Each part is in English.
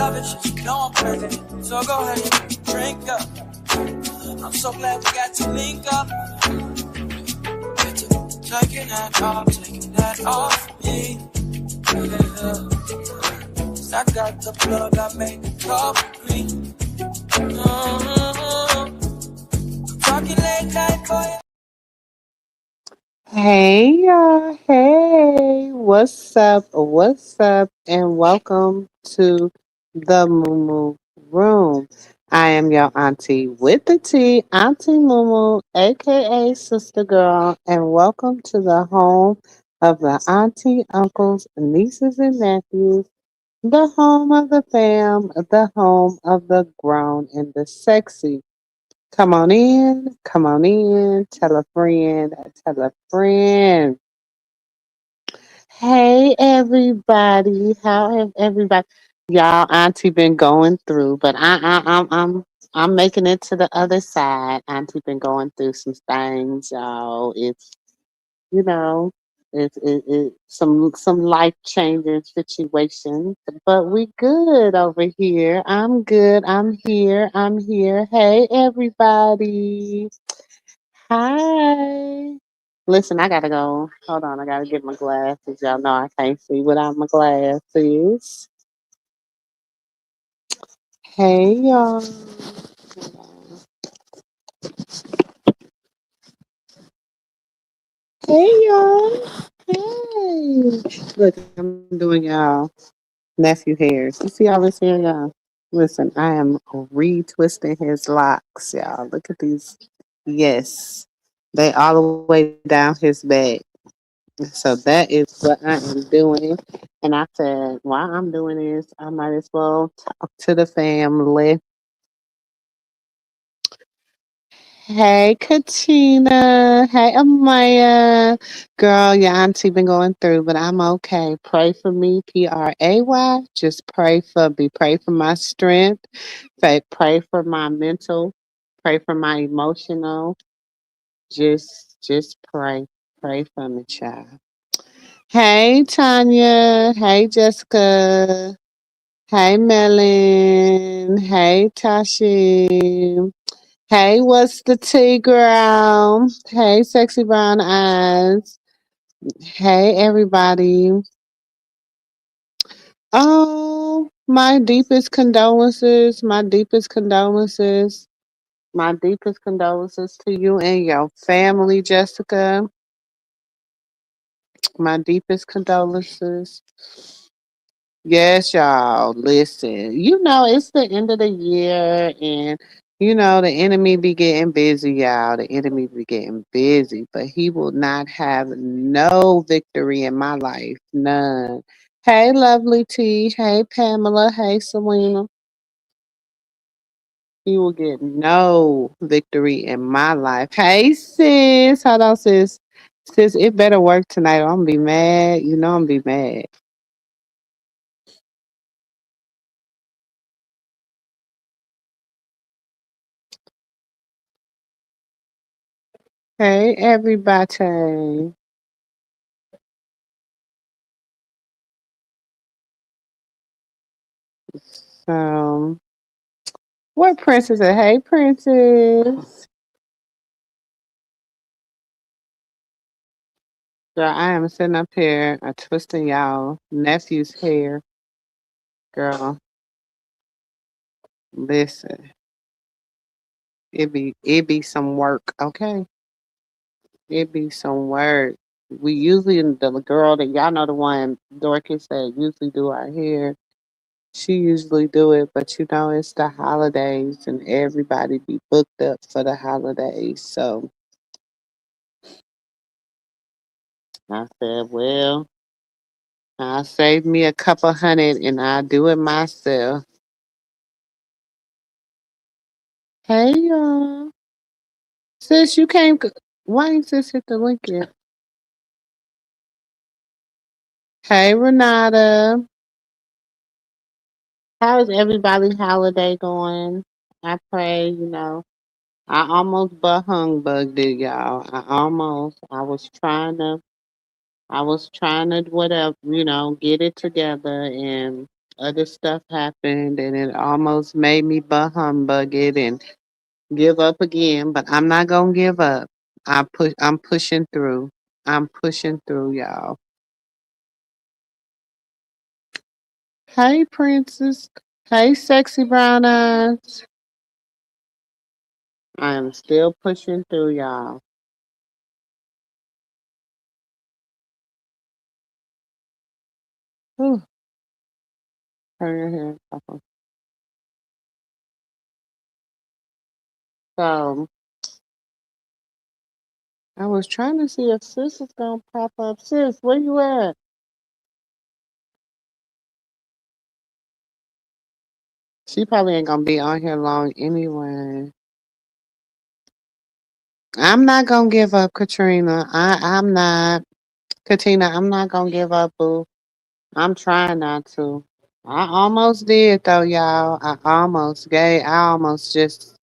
love it, just know I'm crazy. So go ahead and drink up. I'm so glad we got to link up. Taking that off me. Yeah. 'Cause I got the plug, I made the coffee green. Talking late night for you. Hey y'all, hey, what's up? What's up? And welcome to the Moo Room. I am your auntie with the T, Auntie Moo, aka Sister Girl, and welcome to the home of the auntie, uncles, nieces, and nephews, the home of the fam, the home of the grown and the sexy. Come on in, tell a friend. Hey everybody, how have everybody? Y'all, Auntie been going through, but I'm making it to the other side. Auntie been going through some things, y'all. It's you know, some life changing situations, but we good over here. I'm good. I'm here. I'm here. Hey everybody. Hi. Listen, I gotta go. Hold on, I gotta get my glasses. Y'all know I can't see without my glasses. Hey y'all. Hold on. Hey y'all. Hey. Look, I'm doing y'all nephew hairs. You see all this hair, y'all? Listen, I am retwisting his locks, y'all. Look at these. Yes. They all the way down his back. So that is what I am doing. And I said, while I'm doing this, I might as well talk to the family. Hey, Katina. Hey, Amaya. Girl, your auntie been going through, but I'm okay. Pray for me, Pray. Just pray for me. Pray for my strength. Pray for my mental. Pray for my emotional. Just pray. Pray for me, child. Hey, Tanya. Hey, Jessica. Hey, Melon. Hey, Tashi. Hey, what's the tea, girl? Hey, sexy brown eyes. Hey, everybody. Oh, my deepest condolences. My deepest condolences. My deepest condolences to you and your family, Jessica. My deepest condolences. Yes, y'all. Listen, it's the end of the year and the enemy be getting busy, y'all. The enemy be getting busy, but he will not have no victory in my life. None. Hey, lovely T. Hey, Pamela. Hey, Selena. He will get no victory in my life. Hey, sis. Hold on, sis. Sis, it better work tonight or I'm gonna be mad. I'm gonna be mad. Hey, everybody. So, what princess? Hey, princess. Girl, I am sitting up here, twisting y'all nephew's hair. Girl, listen, it be some work, okay? It be some work. We usually the girl that y'all know the one Dorcas that usually do our hair. She usually do it, but it's the holidays and everybody be booked up for the holidays. So I said, well, I'll save me a couple hundred and I'll do it myself. Hey y'all. Sis, you came. Why ain't sis hit the link yet? Hey Renata. How is everybody's holiday going? I pray, I almost but hung bugged it, y'all. I was trying to whatever, get it together and other stuff happened, and it almost made me but humbug it and give up again. But I'm not gonna give up. I'm pushing through. I'm pushing through, y'all. Hey, princess. Hey, sexy brown eyes. I am still pushing through, y'all. Whew, turn your head off. So I was trying to see if sis is gonna pop up. Sis, where you at? She probably ain't gonna be on here long anyway. I'm not gonna give up, Katrina. I'm not. Katina, I'm not gonna give up, boo. I'm trying not to. I almost did though, y'all. I almost just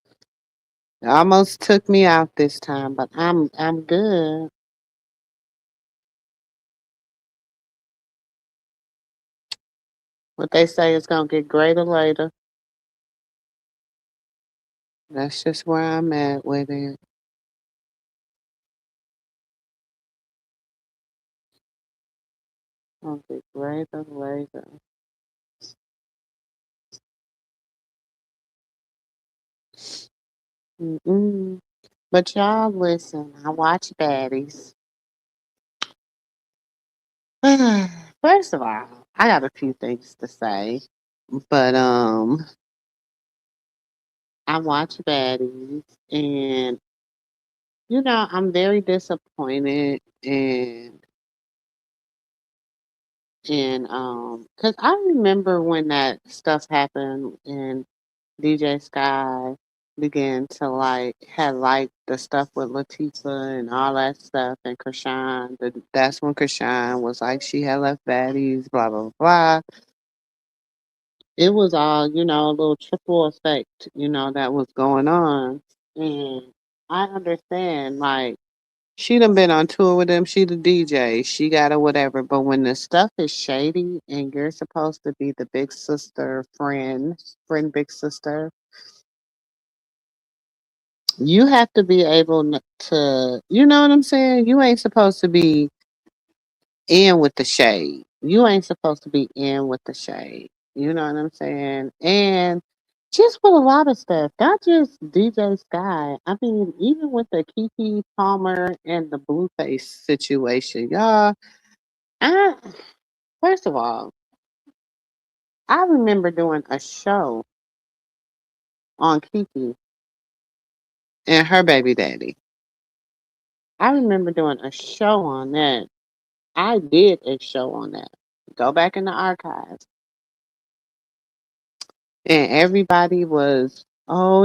almost took me out this time, but I'm good. What they say is gonna get greater later. That's just where I'm at with it. Gonna get greater later. Mm-mm. But y'all listen, I watch baddies. First of all, I got a few things to say. But I watch baddies and I'm very disappointed and cuz I remember when that stuff happened and DJ Sky began to had the stuff with Latifah and all that stuff and Krishan. That's when Krishan was like she had left baddies, blah blah blah. It was all, a little triple effect, that was going on. And I understand, like, she done been on tour with them. She the DJ. She got a whatever. But when the stuff is shady and you're supposed to be the big sister friend big sister, you have to be able to, you know what I'm saying? You ain't supposed to be in with the shade. You ain't supposed to be in with the shade. You know what I'm saying? And just with a lot of stuff, not just DJ Sky. I mean, even with the Kiki Palmer and the Blueface situation, y'all. I First of all, I remember doing a show on Kiki and her baby daddy. I remember doing a show on that. I did a show on that. Go back in the archives. And everybody was, oh,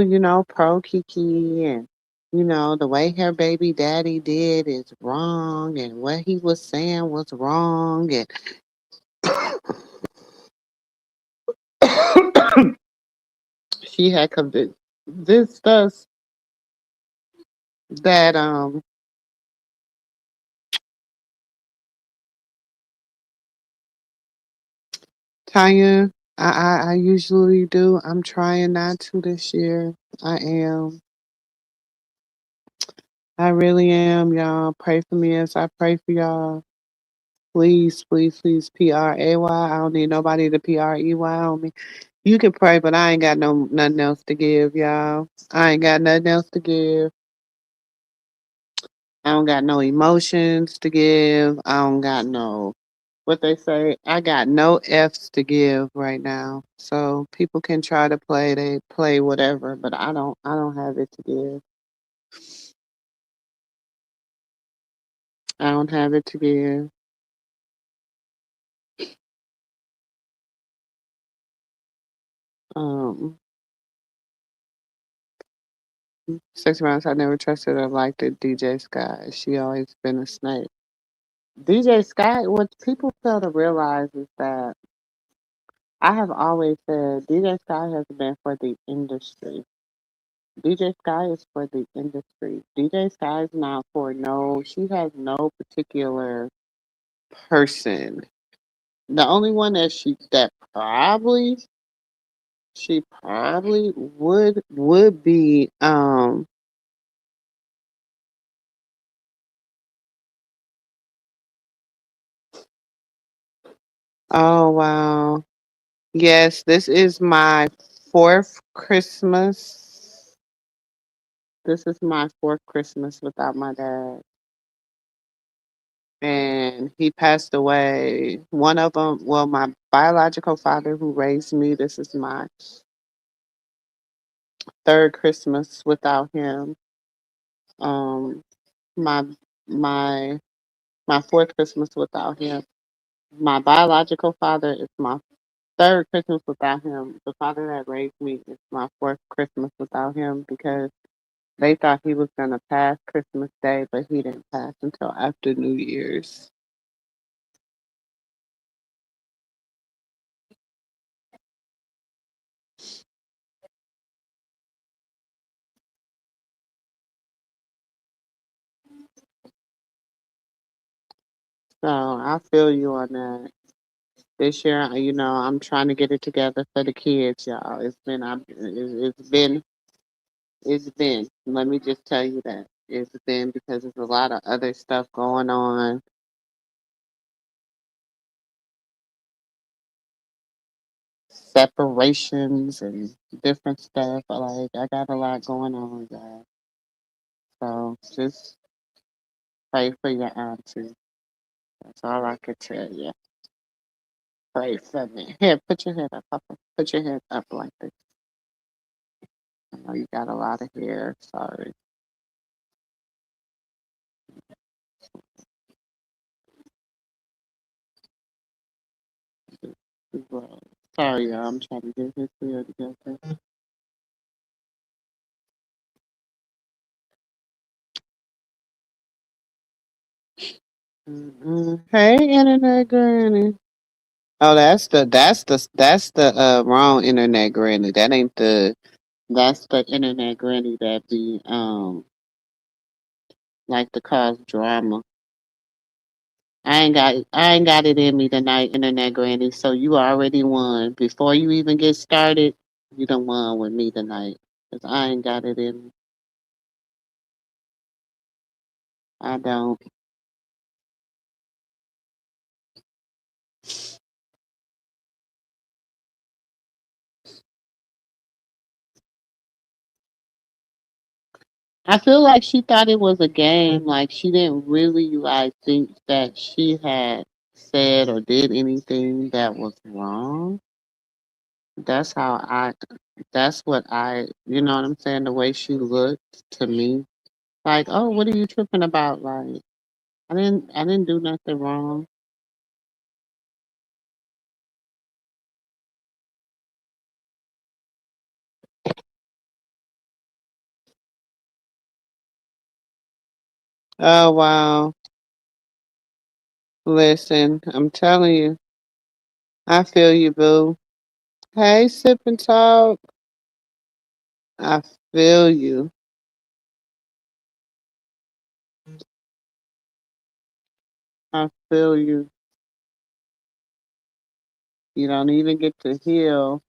pro Kiki and the way her baby daddy did is wrong and what he was saying was wrong and she had convinced us that Tanya, I usually do. I'm trying not to this year. I am. I really am, y'all. Pray for me as I pray for y'all. Please, please, please, PRAY. I don't need nobody to PREY on me. You can pray, but I ain't got nothing else to give, y'all. I ain't got nothing else to give. I don't got no emotions to give. I don't got no what they say. I got no F's to give right now. So people can try to they play whatever, but I don't have it to give. I don't have it to give. Um Six months I never trusted or liked it, DJ Sky. She always been a snake. DJ Sky, what people fail to realize is that I have always said DJ Sky has been for the industry. DJ Sky is for the industry. DJ Sky is not for she has no particular person The only one that she probably would be oh wow. Yes, this is my fourth Christmas. This is my fourth Christmas without my dad. And he passed away. One of them, well, my biological father who raised me, this is my third Christmas without him. Um, my my my fourth Christmas without him. My biological father is my third Christmas without him. The father that raised me is my fourth Christmas without him because they thought he was gonna pass Christmas Day, but he didn't pass until after New Year's. So I feel you on that. This year, I'm trying to get it together for the kids, y'all. It's been. Let me just tell you that it's been because there's a lot of other stuff going on, separations and different stuff. Like I got a lot going on, guys. So just pray for your auntie. That's all I could tell you. Pray for me. Here, put your head up, Papa. Put your head up like this. I know you got a lot of hair. Sorry. Well, sorry, y'all. I'm trying to get his hair together. Hey, internet granny. Oh, that's the wrong internet granny. That ain't the That's the internet granny that be like to cause drama. I ain't got it in me tonight, internet granny. So you already won. Before you even get started, you done won with me tonight. 'Cause I ain't got it in me. I don't. I feel like she thought it was a game. Like she didn't really like think that she had said or did anything that was wrong. That's how I. That's what I. You know what I'm saying? The way she looked to me, like, oh, what are you tripping about? Like, I didn't do nothing wrong. Oh wow. Listen, I'm telling you, I feel you, boo. Hey, sip and talk. I feel you. I feel you. You don't even get to heal.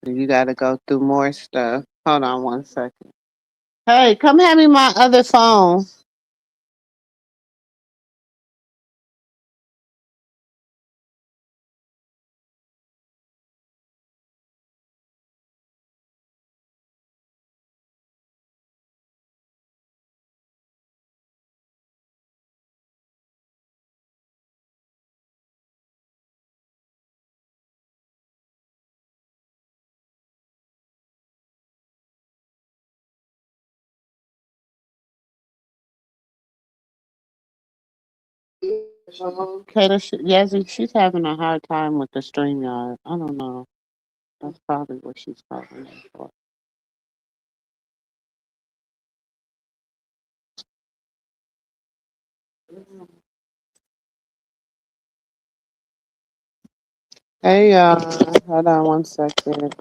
You got to go through more stuff. Hold on one second. Hey, come hand me my other phone. Okay, Yazzie, she's having a hard time with the StreamYard. I don't know. That's probably what she's probably for. Hey, hold on one second.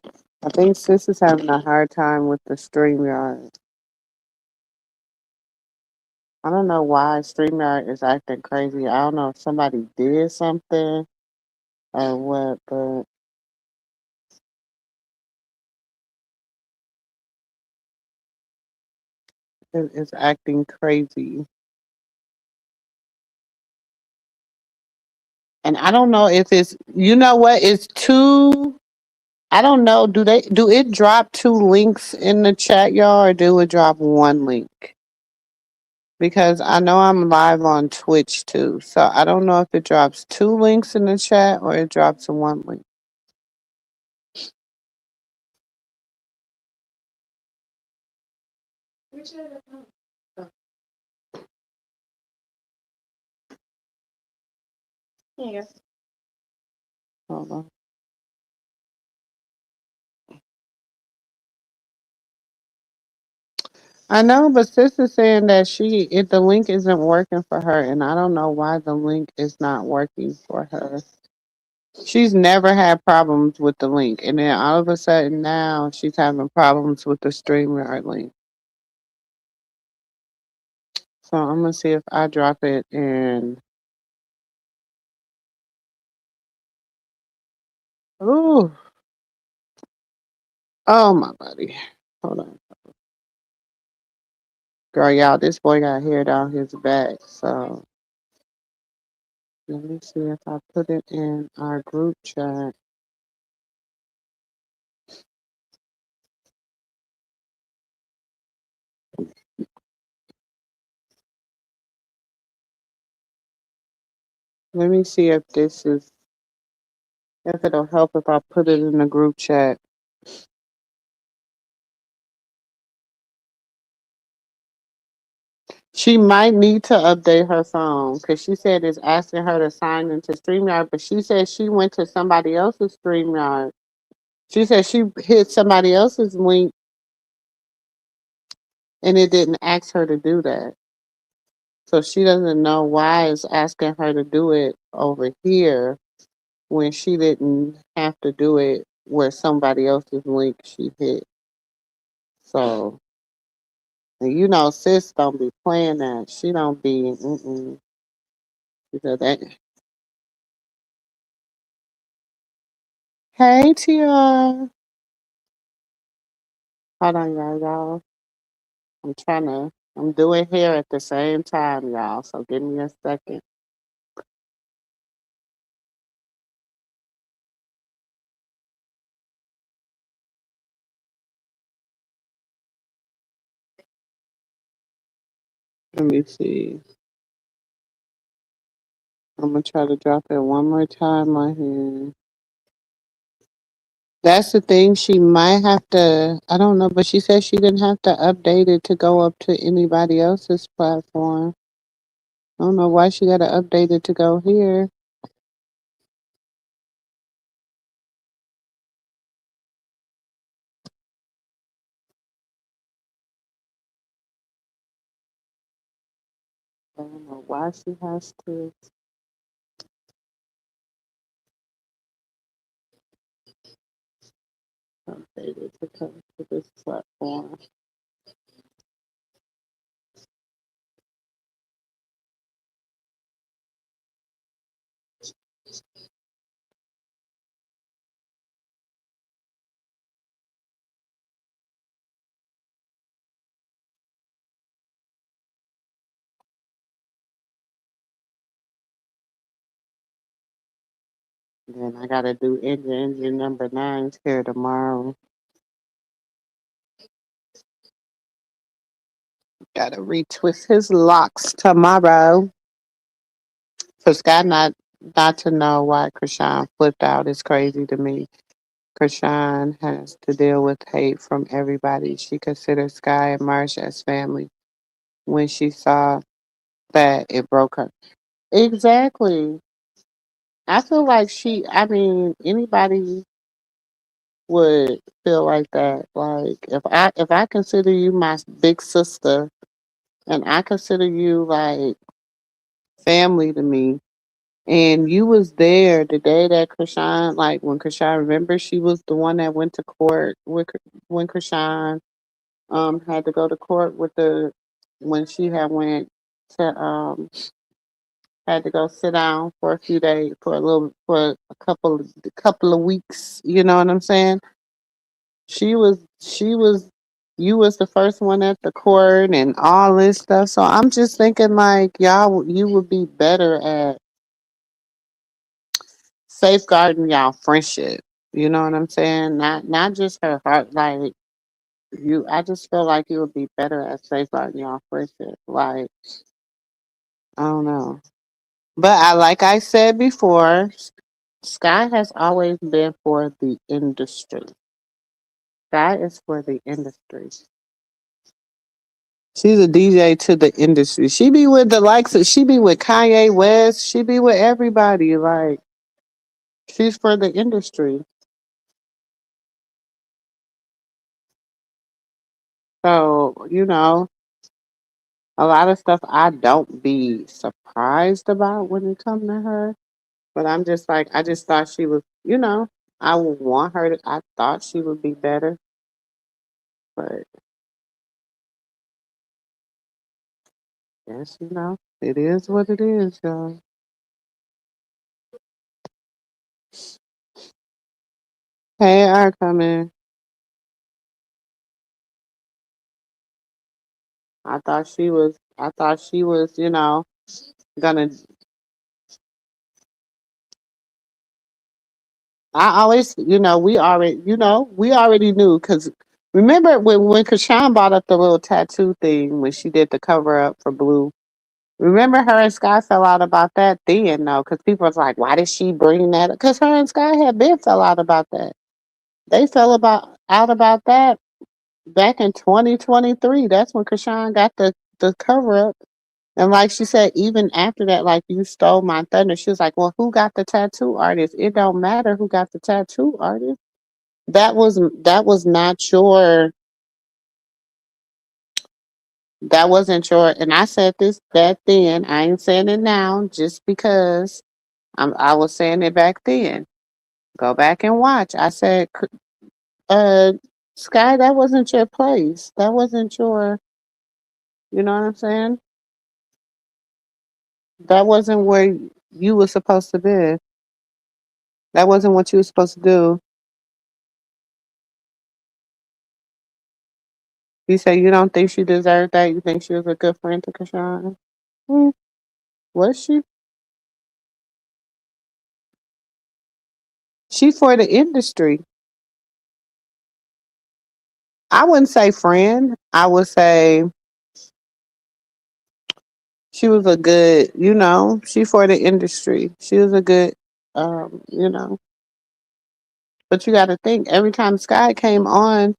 I think sis is having a hard time with the StreamYard. I don't know why StreamYard is acting crazy. I don't know if somebody did something or what, but it's acting crazy. And I don't know if it's, you know what, it's two. I don't know. Do it drop two links in the chat, y'all, or do it drop one link? Because I know I'm live on Twitch too. So I don't know if it drops two links in the chat or it drops one link. Yeah. Hold on. I know, but sis is saying that if the link isn't working for her, and I don't know why the link is not working for her. She's never had problems with the link, and then all of a sudden now she's having problems with the StreamYard link. So I'm gonna see if I drop it in. Ooh, oh my buddy. Hold on, girl, y'all. This boy got hair down his back, so let me see if I put it in our group chat. Let me see if it'll help if I put it in the group chat. She might need to update her phone because she said it's asking her to sign into StreamYard, but she said she went to somebody else's StreamYard. She said she hit somebody else's link and it didn't ask her to do that. So she doesn't know why it's asking her to do it over here when she didn't have to do it where somebody else's link she hit. So, and you know, sis don't be playing that. She don't be, because that. Hey, Tia. Hold on, y'all. I'm doing hair at the same time, y'all. So give me a second. Let me see. I'm gonna try to drop it one more time on here. That's the thing. She might have to. I don't know, but she said she didn't have to update it to go up to anybody else's platform. I don't know why she got to update it to go here. I don't know why she has to update it to come to this platform. Then I gotta do engine number 9's here tomorrow. Gotta retwist his locks tomorrow. For Scott not to know why Krishan flipped out is crazy to me. Krishan has to deal with hate from everybody. She considers Sky and Marsh as family. When she saw that, it broke her. Exactly. I feel like anybody would feel like that. Like if I consider you my big sister and I consider you like family to me, and you was there the day that Krishan, like when Krishan, remember she was the one that went to court with when Krishan had to go to court with the when she had went. to had to go sit down for a few days, for a couple of weeks. You know what I'm saying? She was you was the first one at the court and all this stuff. So I'm just thinking like you would be better at safeguarding y'all friendship. You know what I'm saying? Not just her heart. Like I just feel like you would be better at safeguarding y'all friendship. Like I don't know, but like I said before, Sky has always been for the industry. Sky is for the industry. She's a DJ to the industry. She be with the likes of she be with Kanye West. She be with everybody. Like she's for the industry. So, a lot of stuff I don't be surprised about when it come to her. But I'm just like I just thought she was, I would want her to I thought she would be better. But yes, it is what it is, y'all. Hey, I come in. I thought she was, gonna I always, we already knew because remember when Krishan brought up the little tattoo thing when she did the cover up for Blue. Remember her and Sky fell out about that then, though, because people was like, why did she bring that? Because her and Sky had been fell out about that. They fell out about that back in 2023. That's when Krishan got the cover up. And like she said, even after that, like you stole my thunder. She was like, well, who got the tattoo artist? It don't matter who got the tattoo artist. That was not your that wasn't your and I said this back then. I ain't saying it now just because I was saying it back then. Go back and watch. I said uh Sky, that wasn't your place. That wasn't your you know what I'm saying? That wasn't where you were supposed to be. That wasn't what you were supposed to do. You say you don't think she deserved that. You think she was a good friend to Kashawn. Hmm. Was she? She for the industry. I wouldn't say friend. I would say she was a good, she for the industry. She was a good, you know. But you got to think every time Sky came on,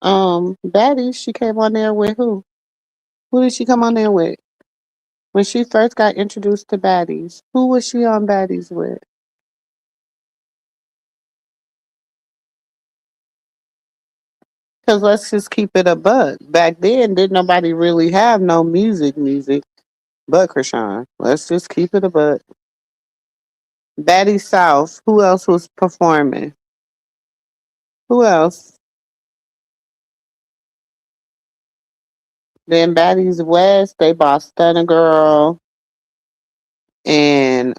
Baddies, she came on there with who? Who did she come on there with? When she first got introduced to Baddies, who was she on Baddies with? Because let's just keep it a buck. Back then, didn't nobody really have no music but Krishan. Let's just keep it a buck. Baddies South, who else was performing? Who else? Then Baddies West, they bought Stunner Girl and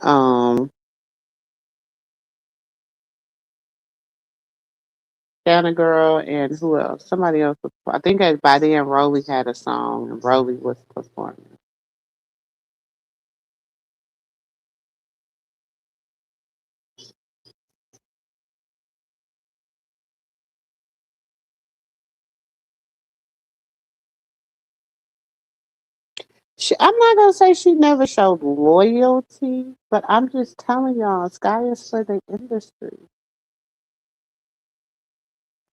Stunner Girl and who else? Somebody else was I think by then Rolly had a song and Rolly was performing. I'm not gonna say she never showed loyalty, but I'm just telling y'all, Sky is for the industry.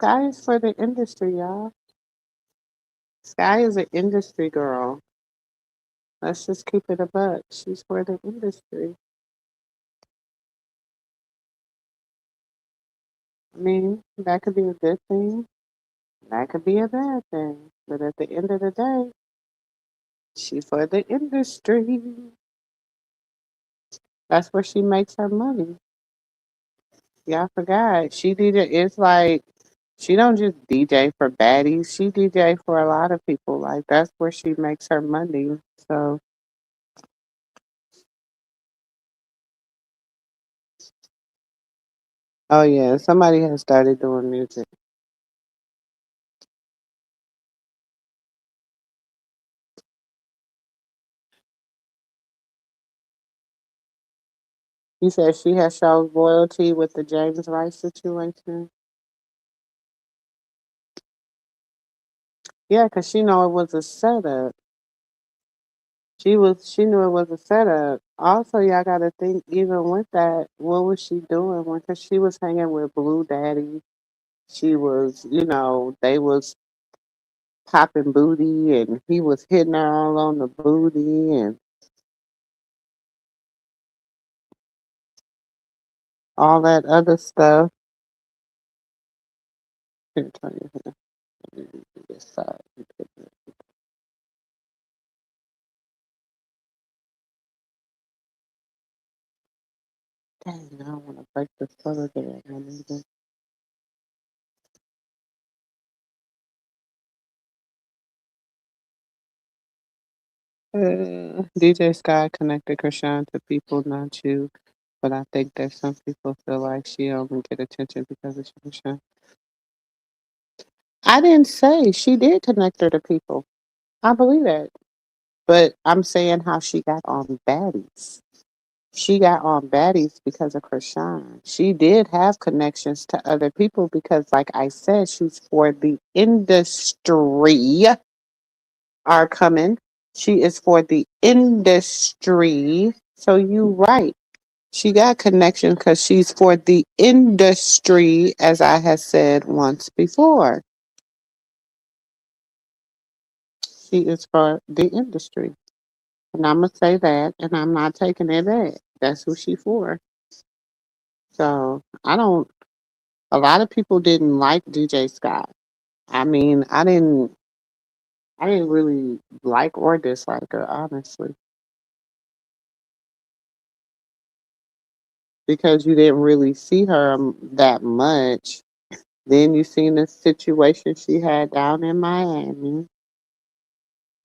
Sky is for the industry, y'all. Sky is an industry girl. Let's just keep it a buck. She's for the industry. I mean, that could be a good thing. That could be a bad thing. But at the end of the day, she's for the industry. That's where she makes her money. Y'all forgot. She did it. It's like She don't just DJ for baddies. She DJ for a lot of people. Like that's where she makes her money. So, oh yeah, somebody has started doing music. You said she has shown loyalty with the James Rice situation. Yeah, 'cause she know it was a setup. She knew it was a setup. Also, y'all got to think even with that, what was she doing? Because she was hanging with Blue Daddy. She was, they was popping booty, and he was hitting her all on the booty and all that other stuff. Here, turn your hand. Let me do this side. Dang, I don't want to break this photo there. DJ Sky connected Krishan to people, not you. But I think that some people feel like she only get attention because of Krishan. I didn't say she did connect her to people. I believe that. But I'm saying how she got on baddies. She got on baddies because of Krishan. She did have connections to other people because, like I said, she's for the industry. Are coming. She is for the industry. So you right. She got connection because she's for the industry, as I have said once before. She is for the industry. And I'm going to say that, and I'm not taking it back. That's who she for. So I don't, a lot of people didn't like DJ Scott. I mean, I didn't really like or dislike her, honestly, because you didn't really see her that much. Then you seen the situation she had down in Miami,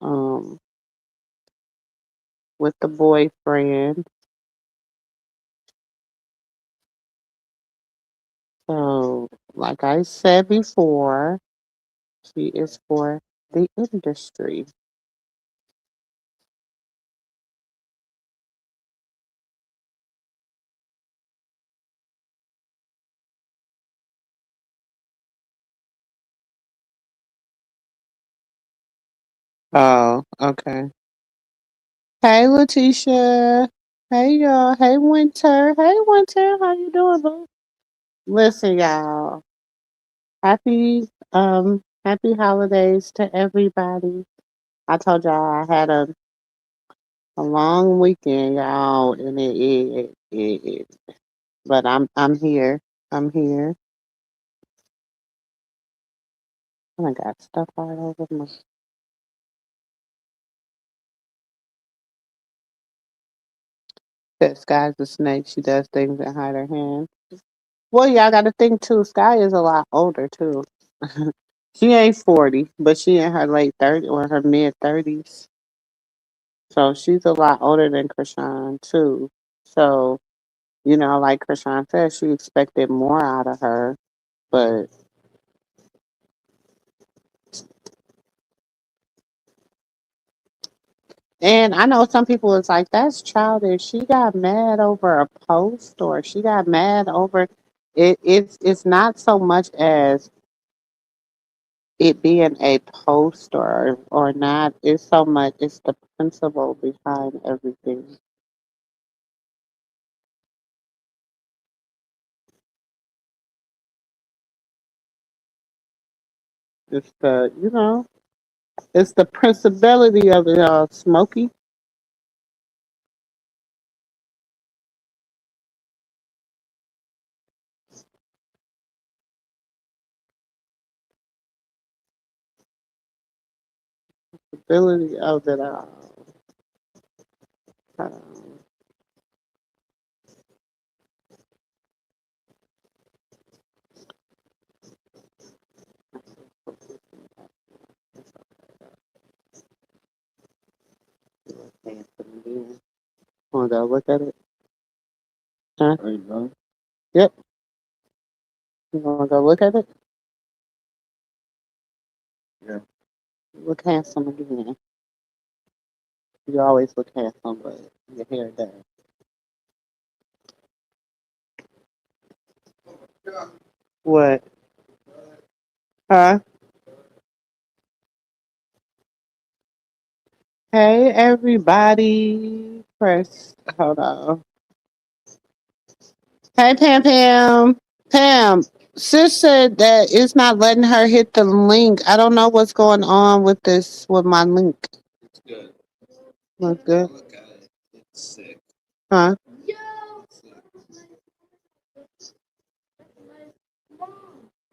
um, with the boyfriend. So, like I said before, she is for the industry. Oh, okay. Hey, Letitia. Hey, y'all. Hey, Winter. Hey, Winter. How you doing, boo? Listen, y'all. Happy holidays to everybody. I told y'all I had a long weekend, y'all, and but I'm here. I'm here. And I got stuff all over my. That Sky's a snake. She does things and hide her hand. Well, y'all got to think too. Sky is a lot older too. She ain't 40, but she in her late 30s or her mid 30s. So she's a lot older than Krishan too. So like Krishan said, she expected more out of her. But and I know some people is like, that's childish. She got mad over a post, or she got mad over it. It's not so much as it being a post or not. It's so much. It's the principle behind everything. It's it's the principality of it all. Smokey, ability of it all. Um, wanna go look at it? Huh? Yep. You wanna go look at it? Look handsome again. You always look handsome, but your hair does. What? Huh? Hey everybody. Press hold on. Hey Pam Pam. Pam. Sis said that it's not letting her hit the link. I don't know what's going on with this with my link. Look good. Huh?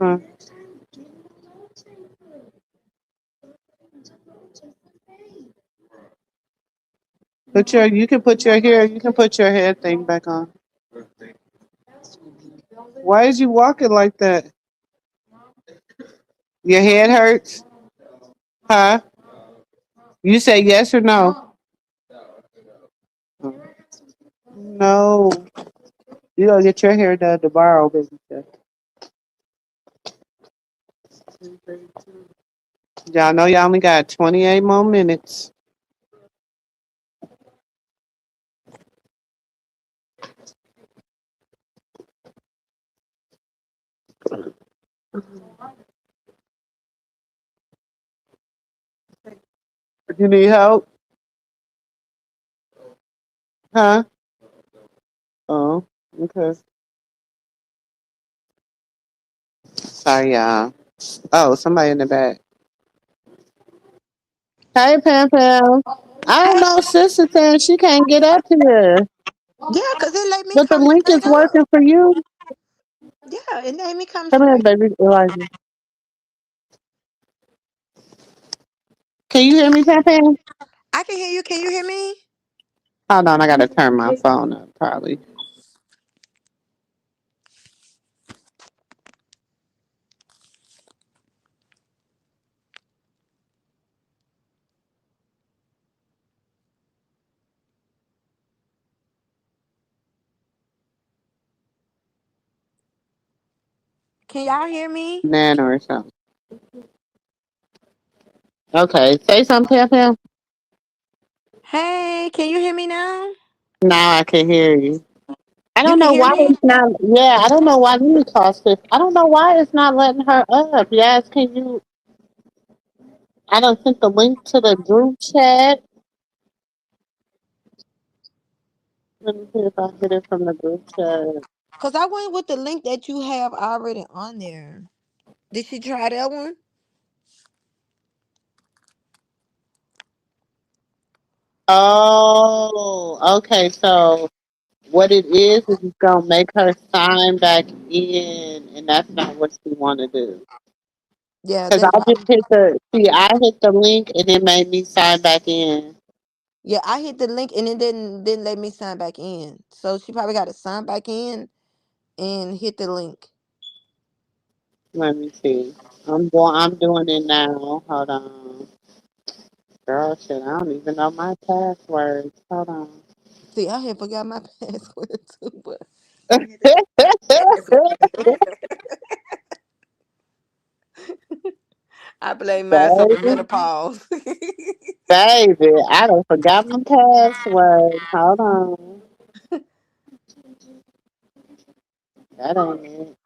Huh? You can put your hair you can put your hair thing back on. Why is you walking like that? Your head hurts? Huh? You say yes or no? No. You gotta get your hair done tomorrow, baby. Y'all know y'all only got 28 more minutes. You need help? Huh? Oh, okay. Sorry, y'all. Oh, somebody in the back. Hey, Pam Pam. I don't Hey, know, sister saying she can't get up here. yeah, cause it let me But the come link is straight working up. for you. Yeah, it made me come Come here, straight. baby. Elijah. Can you hear me, Pam Pam? I can hear you. Can you hear me? Hold on, I gotta turn my phone up, probably. Can y'all hear me? Nana or something. Okay, say something, Pam Pam. Hey, can you hear me now? Now I can hear you. I You don't can know hear why me? it's not. Yeah, I don't know why. Let me call sis. I don't know why it's not letting her up. Yes, can you? I don't sent the link to the group chat. Let me see if I get it from the group chat. Cause I went with the link that you have already on there. Did she try that one? Oh, okay. So what it is it's gonna make her sign back in, and that's not what she want to do. Yeah, Cause that's I just probably. hit the see, I hit the link, and it made me sign back in. Yeah, I hit the link and it didn't let me sign back in. So she probably got to sign back in and hit the link. Let me see. I'm going. I'm doing it now. Hold on. Girl, shit, I don't even know my passwords. Hold on. See, I had forgot my password too, but I had to go to my password. I blame mine for the baby, menopause. baby, I don't forgot my password. Hold on. That ain't it.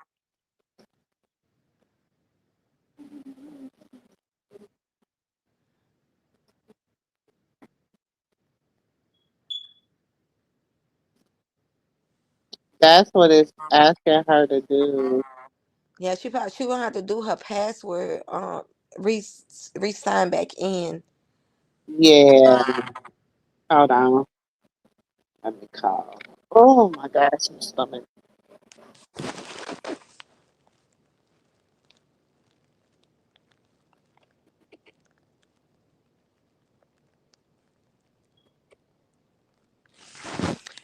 That's what it's asking her to do. Yeah, she gonna have to do her password. Re sign back in. Yeah. Hold on. Let me call. Oh my gosh, my stomach.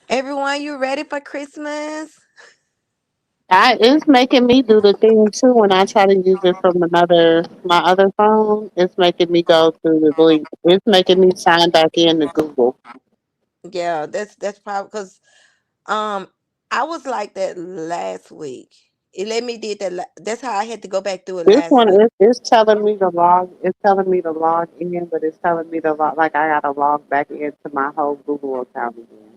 Everyone, you ready for Christmas? It's making me do the thing too when I try to use it from my other phone. It's making me go through the link. It's making me sign back in to Google. Yeah, that's probably because um I was like that last week. It let me did that. That's how I had to go back through it This last one week. is telling me to log. It's telling me to log in, but it's telling me to log like I gotta log back into my whole Google account again.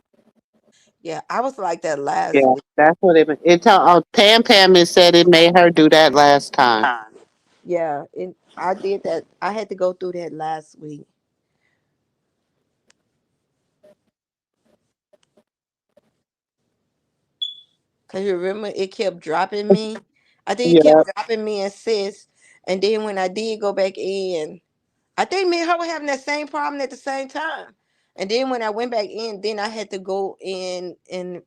Yeah, I was like that last Yeah, week. that's what it tell. Oh, Pam Pam it said it made her do that last time. Yeah, I did that. I had to go through that last week. Cause you remember it kept dropping me. I think it Yeah, kept dropping me and sis. And then when I did go back in, I think me and her were having that same problem at the same time. And then when I went back in, then I had to go in and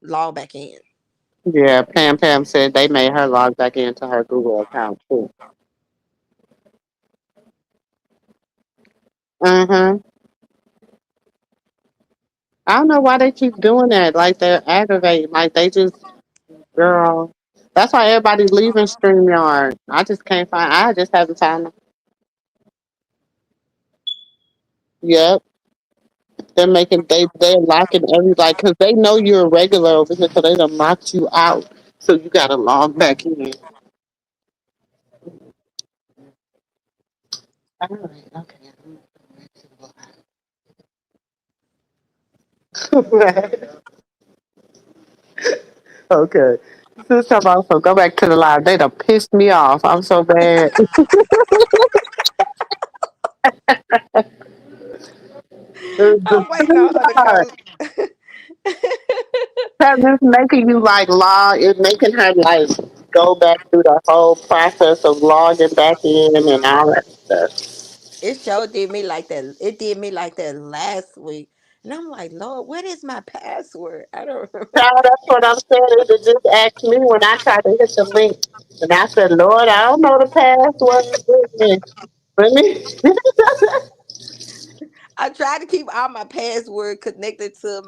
log back in. yeah. Pam Pam said they made her log back into her Google account too. Mm-hmm. I don't know why they keep doing that. Like they're aggravating. Like they just, girl. That's why everybody's leaving StreamYard. I just can't find. I just haven't found. Yep. They're locking every like because they know you're a regular over here, so they done locked you out. So you gotta log back in. All right, okay. Okay. This time also go back to the live. They done pissed me off. I'm so bad. The I'm waiting on her to StreamYard. come. It's making you like log. It's making her like go back through the whole process of logging back in and all that stuff. It sure did me like that. It did me like that last week. And I'm like, Lord, what is my password? I don't remember. Child, that's what I'm saying. It just asked me when I tried to hit the link. And I said, Lord, I don't know the password. Let me. I try to keep all my password connected to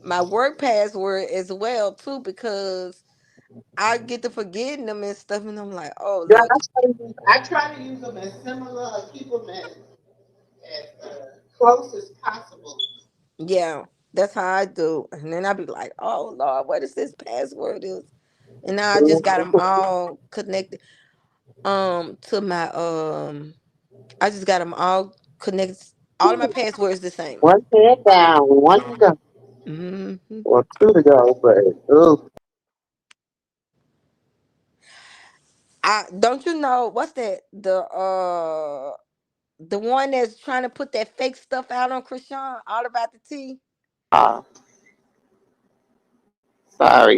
my work password as well too because I get to forgetting them and stuff and I'm like, oh Yeah, Lord. I try to use them as similar, keep them as close as possible. Yeah, that's how I do. And then I be like, oh Lord, what is this password is? And now I just got them all connected to my I just got them all connected. All of my passwords the same. One head down, one to go, Hmm. or two to go. But ooh, I don't you know what's that the one that's trying to put that fake stuff out on Krishan all about the tea. uh,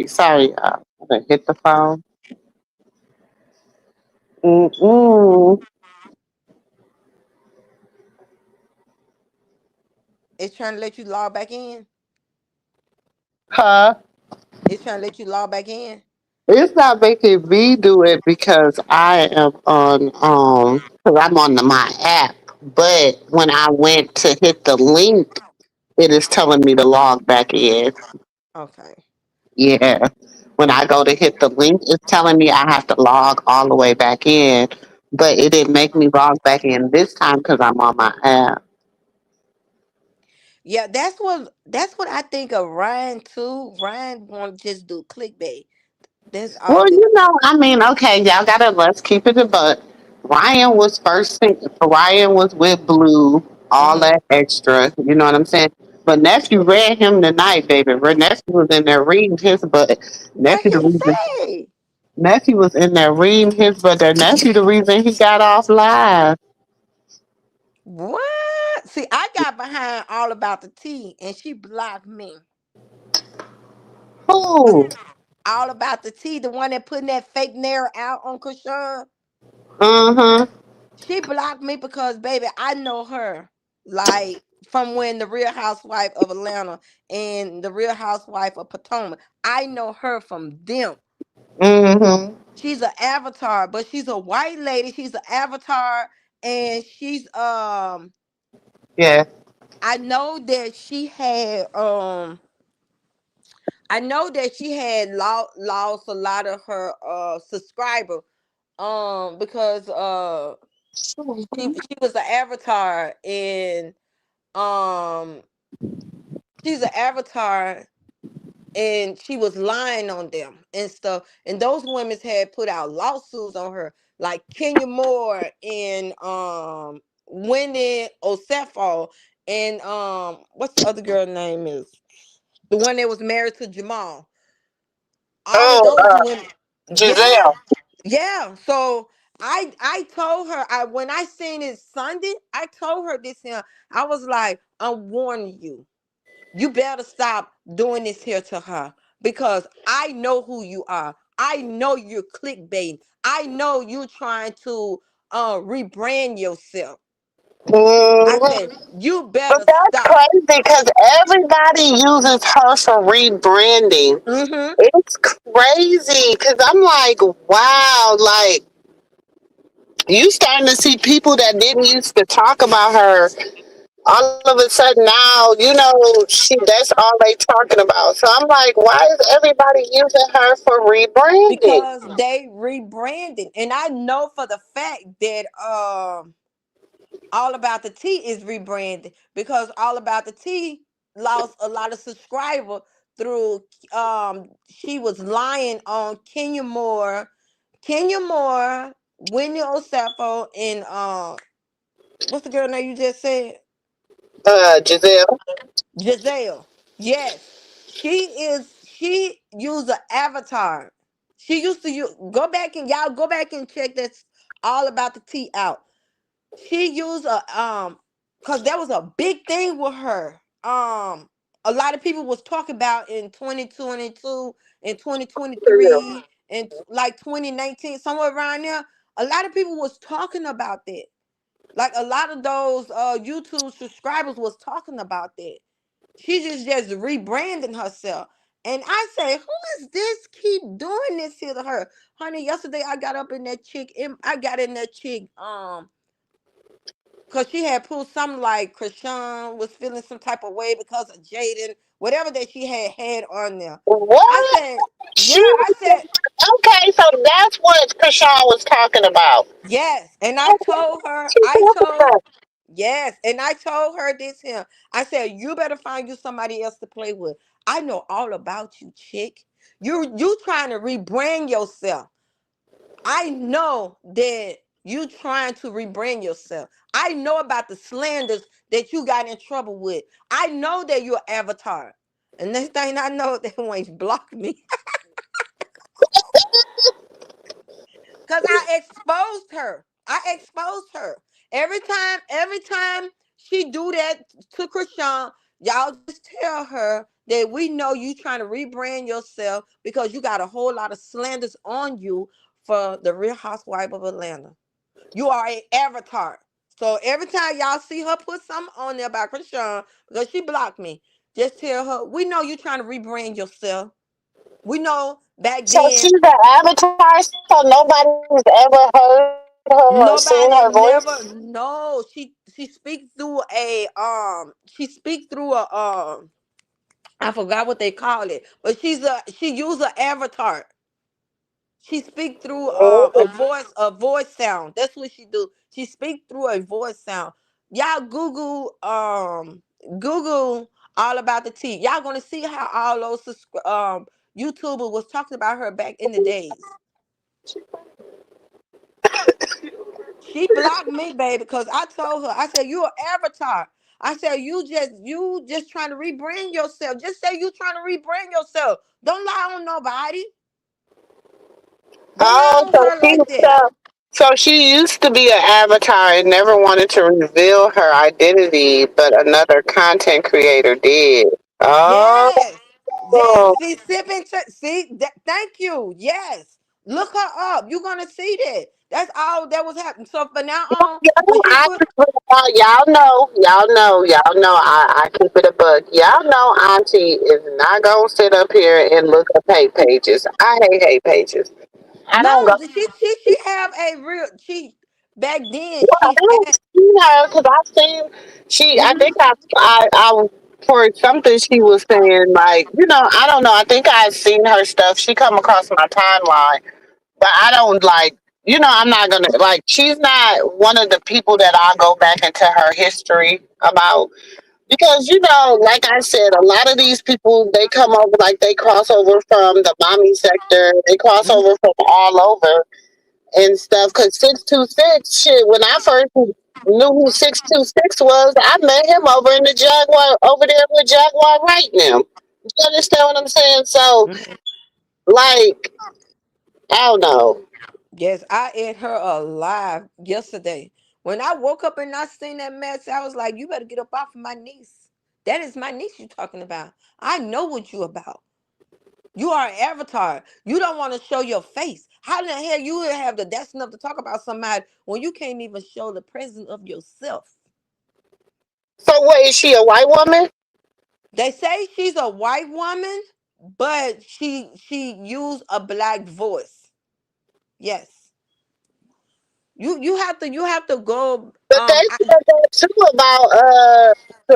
sorry. I'm gonna hit the phone. Mm-mm. It's trying to let you log back in. Huh? It's trying to let you log back in. It's not making me do it because I am on because I'm on my app. But when I went to hit the link, it is telling me to log back in. Okay. Yeah. When I go to hit the link, it's telling me I have to log all the way back in. But it didn't make me log back in this time because I'm on my app. Yeah, that's what I think of Ryan too. Ryan want to just do clickbait. That's all Well, this. I mean, okay, y'all gotta let's keep it a buck. Ryan was first. Ryan was with Blue, all Hmm. that extra. You know what I'm saying? But nephew read him tonight, baby. Nephew was in there reading his butt. What Nephew the he reason. say? Nephew was in there reading his butt. That nephew the reason he got off live. What? See, I got behind all about the tea, and she blocked me. Who? All about the tea, the one that putting that fake nair out on Krishan. Uh huh. She blocked me because, baby, I know her like from when the Real Housewife of Atlanta and the Real Housewife of Potomac. I know her from them. Mm-hmm. She's an avatar, but she's a white lady. She's an avatar, and Yeah. I know that she had I know that she had lost a lot of her subscriber because she was an avatar um she's an avatar, and she was lying on them and stuff. And those women had put out lawsuits on her, like Kenya Moore and Wendy Osefo and what's the other girl name is? The one that was married to Jamal. All of Oh, those women. Yeah. Giselle. Yeah. So I told her, I when I seen it Sunday, I told her this here. I was like, I'm warning you. You better stop doing this here to her, because I know who you are. I know you're clickbaiting. I know you trying to rebrand yourself. I Mhm. said, you But better that's stop. crazy because everybody uses her for rebranding. Mm-hmm. It's crazy because I'm like, wow, like you starting to see people that didn't used to talk about her. All of a sudden now, that's all they talking about. So I'm like, why is everybody using her for rebranding? Because they rebranding. And I know for the fact that All About the Tea is rebranded, because All About the Tea lost a lot of subscriber through she was lying on Kenya Moore, Whitney Osafo, and what's the girl name you just said? Giselle. Giselle. Yes. She used an avatar. She used to use Go back and y'all go back and check this All About the Tea out. She used a because there was a big thing with her. A lot of people was talking about in 2022 and 2023 and like 2019, somewhere around there. A lot of people was talking about that. Like a lot of those YouTube subscribers was talking about that. She's just rebranding herself. And I say, who is this keep doing this here to her? Honey, yesterday I got up in that chick, I got in that chick, because she had pulled something like Krishan was feeling some type of way because of Jaden, whatever that she had on there. I What? said, yeah, She I said, okay, so that's what Krishan was talking about. yes. And I What told her, she I talking told, about? yes. And I told her this here. I said, you better find you somebody else to play with. I know all about you, chick. You trying to rebrand yourself. I know that you trying to rebrand yourself. I know about the slanders that you got in trouble with. I know that you're Avatar. And next thing I know, they want to block me. Because I exposed her. I exposed her. Every time she do that to Krishan, y'all just tell her that we know you trying to rebrand yourself because you got a whole lot of slanders on you for the Real Housewife of Atlanta. You are an avatar. So every time y'all see her put something on there about Krishan, because she blocked me, just tell her, we know you trying to rebrand yourself. We know back So then she's the avatar, so nobody's ever heard her or seen her voice? nobody never no. She speaks through a I forgot what they call it, but she use an avatar. She speak through Mm. a voice sound. That's what she do. She speak through a voice sound. Y'all Google All About the Tea. Y'all gonna see how all those YouTubers was talking about her back in the days. She blocked me, baby, because I told her, I said, you an avatar. I said, you just trying to rebrand yourself. Just say you trying to rebrand yourself. Don't lie on nobody. Don't lie Oh, on her like that. so she used to be an avatar and never wanted to reveal her identity, but another content creator did. Oh, Yes. Yes. See, thank you. Yes. Look her up. You're gonna see that. That's all that was happening. So from now on, when she I put keep it y'all know, I keep it a book. Y'all know Auntie is not gonna sit up here and look up hate pages. I hate hate pages. I don't no, go. she have a real she back then Well, I she don't had see her because I've seen she. I think mhm. I for something she was saying like I don't know. I think I've seen her stuff. She come across my timeline, but I don't like. I'm not gonna like. She's not one of the people that I go back into her history about. Because like I said, a lot of these people they come over like they cross over from the mommy sector, they cross Mhm. over from all over and stuff. Cause 626 shit. When I first knew who 626 was, I met him over in the Jaguar over there with Jaguar right now. You understand what I'm saying? So Mhm. like I don't know. Yes, I ate her alive yesterday. When I woke up and I seen that mess, I was like, "You better get up off of my niece. That is my niece you talking about. I know what you about. You are an avatar. You don't want to show your face. How the hell you have the that's enough to talk about somebody when you can't even show the presence of yourself?" So what is she a white woman? They say she's a white woman, but she used a black voice. Yes. You have to go But they said that too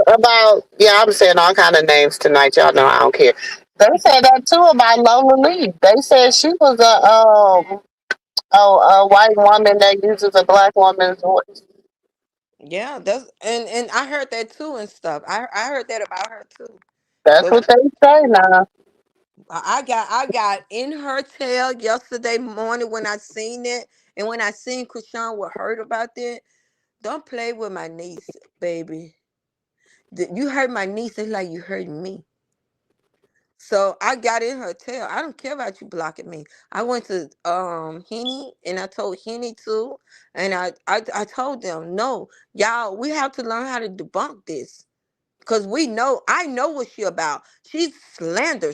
about yeah, I'm saying all kind of names tonight. Y'all know I don't care. They said that too about Lola Lee. They said she was a white woman that uses a black woman's voice. yeah, that's and I heard that too and stuff. I heard that about her too. That's But what they say now. I got in her tail yesterday morning when I seen it, and when I seen Krishan what heard about that. Don't play with my niece, baby. You hurt my niece it's like you hurt me. So I got in her tail. I don't care about you blocking me. I went to Henny and I told Henny too, and I told them no, y'all. We have to learn how to debunk this. Cause we know, I know what she about. She's slander.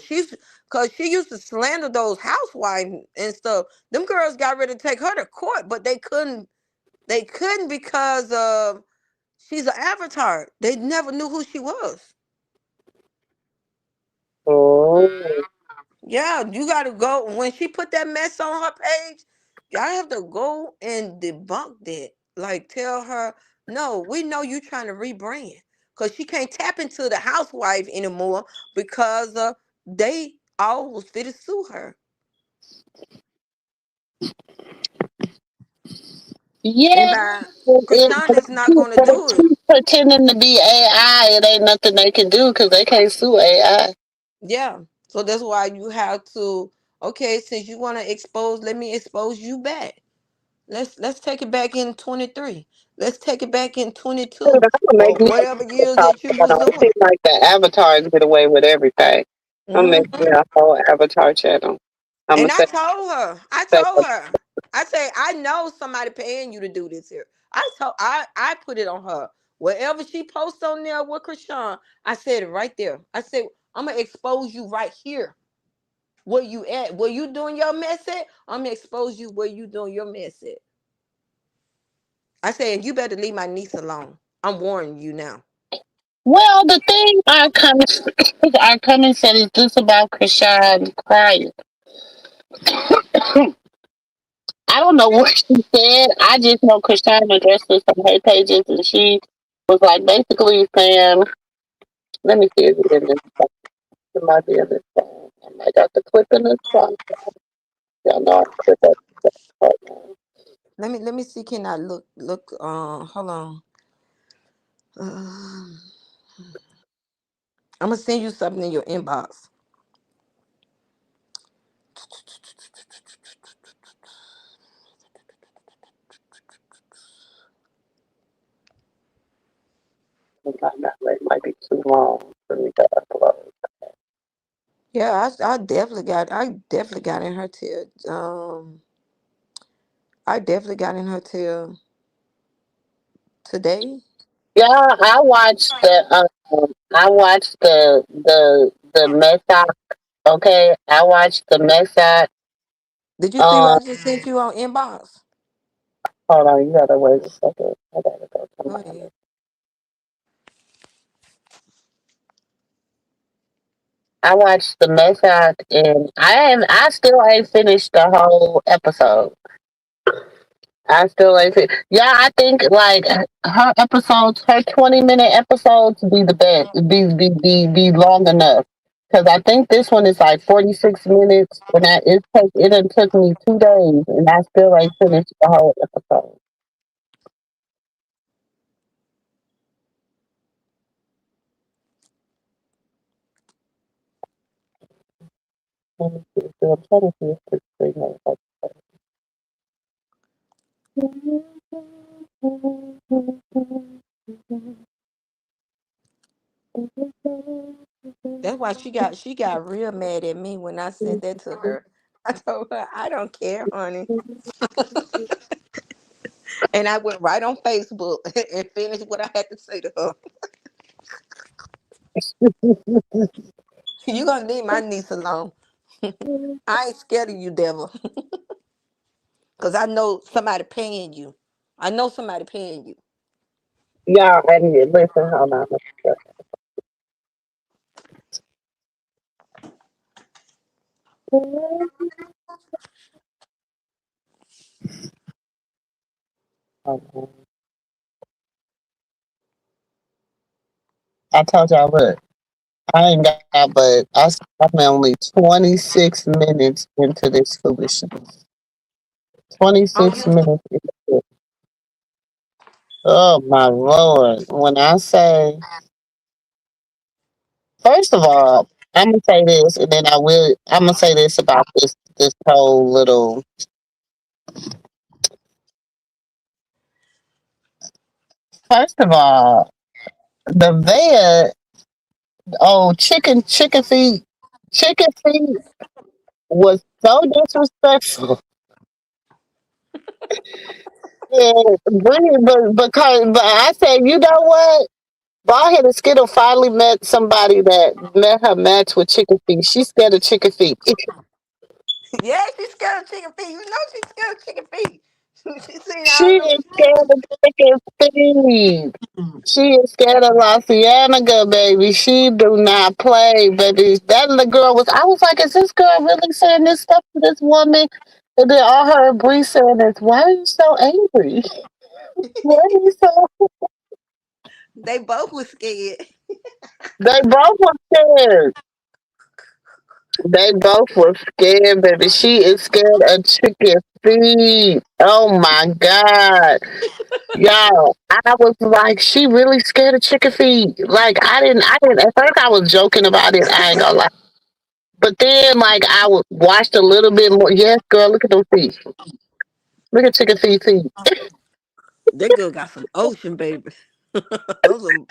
Cause she used to slander those housewives and stuff. Them girls got ready to take her to court, but they couldn't. They couldn't because she's an avatar. They never knew who she was. Oh, Yeah, you gotta go when she put that mess on her page. Y'all have to go and debunk that. Like tell her, no, we know you trying to rebrand because she can't tap into the housewife anymore because they all was fit to sue her. And yeah. by Krishan But is not gonna if do it. she's pretending to be AI, it ain't nothing they can do because they can't sue AI. Yeah. So that's why you have to, okay, since you wanna expose, let me expose you back. Let's take it back in 23. Let's take it back in I'm 22 gonna make or me whatever years a that you was channel. It doing seems like the avatars get away with everything. I'm making it. me a whole avatar channel. I'm gonna And say, I say told her, I say, I know somebody paying you to do this here. I put it on her. Whatever she posts on there with Krishan, I said it right there. I said, I'm gonna expose you right here. Where you at? Where you doing your mess at? I'm gonna expose you where you doing your mess at. I said, you better leave my niece alone. I'm warning you now. well, the thing our coming said is this about Krishan crying. I don't know what she said. I just know Krishan addressed this on her pages, and she was like basically saying, "Let me see if it's in this. It might be in this song. I might got the clip in this song. Y'all know I clip up right now. Let me see. Can I look? Hold on. Um, I'm gonna send you something in your inbox. Sometimes that rate might be too long for me to upload. Yeah, I definitely got in her tail. I definitely got in her tail today. Yeah, I watched the mess. Okay, I watched the mess. Did you see Um, what I just sent you on inbox? hold on, you gotta wait a second. I gotta go to Go my ahead. I watched the mess and I still ain't finished the whole episode. I still ain't fin- Yeah, I think like her episodes, her 20-minute episodes be the best, be long enough. Cause I think this one is like 46 minutes, and it done took me 2 days, and I still ain't finished the whole episode. Let me see. So I'm trying to see if this thing has like. That's why she got real mad at me when I sent that to her. I told her I don't care, honey, and I went right on Facebook and finished what I had to say to her. You gonna leave my niece alone. I ain't scared of you, devil, cause I know somebody paying you. I know somebody paying you. Y'all, and listen, hold on. I told y'all, look, I ain't got, but I'm only 26 minutes into this foolishness. On 26 YouTube. minutes into it. Oh, my Lord. When I say, first of all, I'm going to say this, and then I'm going to say this about this whole little, first of all, the vet, oh, chicken feet was so disrespectful. And but I said, you know what? Bald headed Skittle finally met somebody that met her match with chicken feet. She's scared of chicken feet. Yeah, she's scared of chicken feet. You know she's scared of chicken feet. She seen She all them is scared shoes. of chicken feet. She is scared of La Cienega, baby. She do not play, baby. That little girl was. I was like, is this girl really saying this stuff to this woman? And then all her Bree saying is, why are you so angry? Why are you so? They both was scared. They both were scared. They both were scared, baby. She is scared of chicken feet. Oh my God. Y'all, I was like, she really scared of chicken feet. Like, at first I was joking about it. I ain't gonna lie. But then, like, watched a little bit more. Yes, girl, look at those feet. Look at chicken feet. That girl got some ocean, baby. Those some,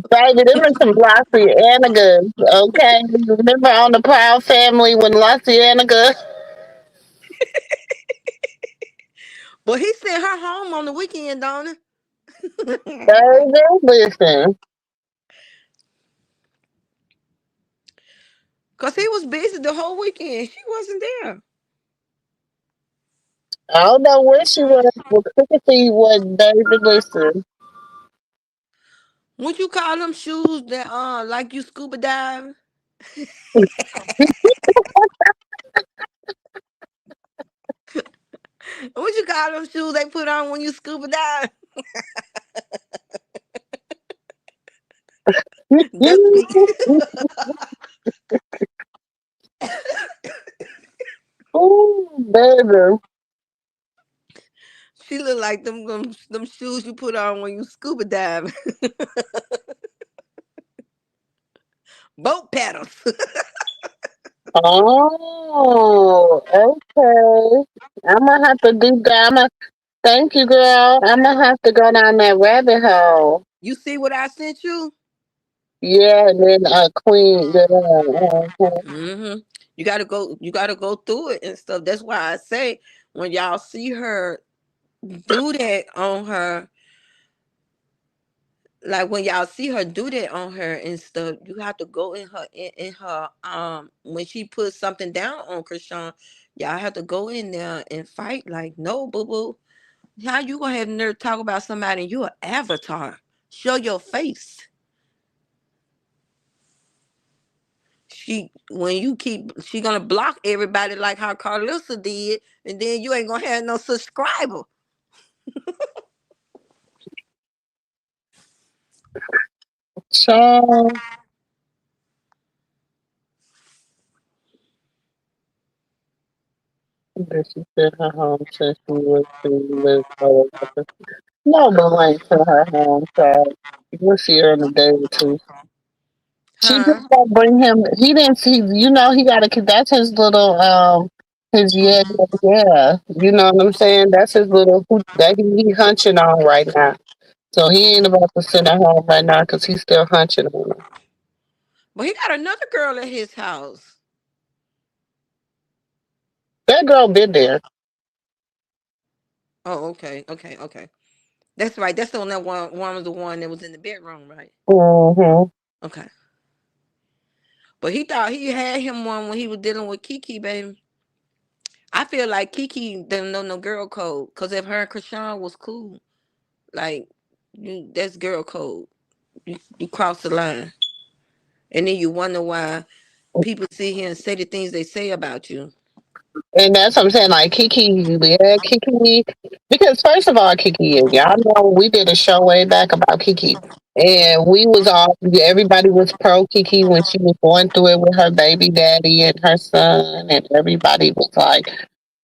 Baby, them are some Lassie Anagas, okay? Remember on the Proud Family when Lassie Anaga, but he sent her home on the weekend, don't he? baby, listen. Cause he was busy the whole weekend. She wasn't there. I don't know where she was, but Chicken Feet was, baby, listen. Would you call them shoes that like you scuba dive? What you call them shoes they put on when you scuba dive? That's me. Ooh, baby. She look like them shoes you put on when you scuba dive. Boat paddles. Oh, okay. I'm gonna have to do that. Thank you, girl. I'm gonna have to go down that rabbit hole. You see what I sent you? Yeah, and then Queen, girl. Hmm. You gotta go through it and stuff. That's why I say when y'all see her do that on her, like when y'all see her do that on her and stuff, you have to go in her when she puts something down on Krishan, y'all have to go in there and fight like no boo boo. How you gonna have nerve talk about somebody and you an avatar? Show your face. She gonna block everybody like how Carlissa did, and then you ain't gonna have no subscriber. Child, that she said her home since she was to live. No, but wait to her home, child. We'll see her in a day or two. She just Huh? gonna bring him. He didn't see. You know, he got to. That's his little. His yeah. You know what I'm saying? That's his little. That he hunching on right now. So he ain't about to sit at home right now because he's still hunching on her. But he got another girl at his house. That girl been there. Oh, okay, okay, okay. That's right. That's the one that one was the one that was in the bedroom, right? Mm-hmm. Okay. But he thought he had him one when he was dealing with Kiki, baby. I feel like Kiki didn't know no girl code. Cause if her and Krishan was cool, like that's girl code. You cross the line. And then you wonder why people sit here and say the things they say about you. And that's what I'm saying. Like Kiki, yeah, Kiki. Because first of all, Kiki, y'all know we did a show way back about Kiki, and we was all everybody was pro Kiki when she was going through it with her baby daddy and her son, and everybody was like,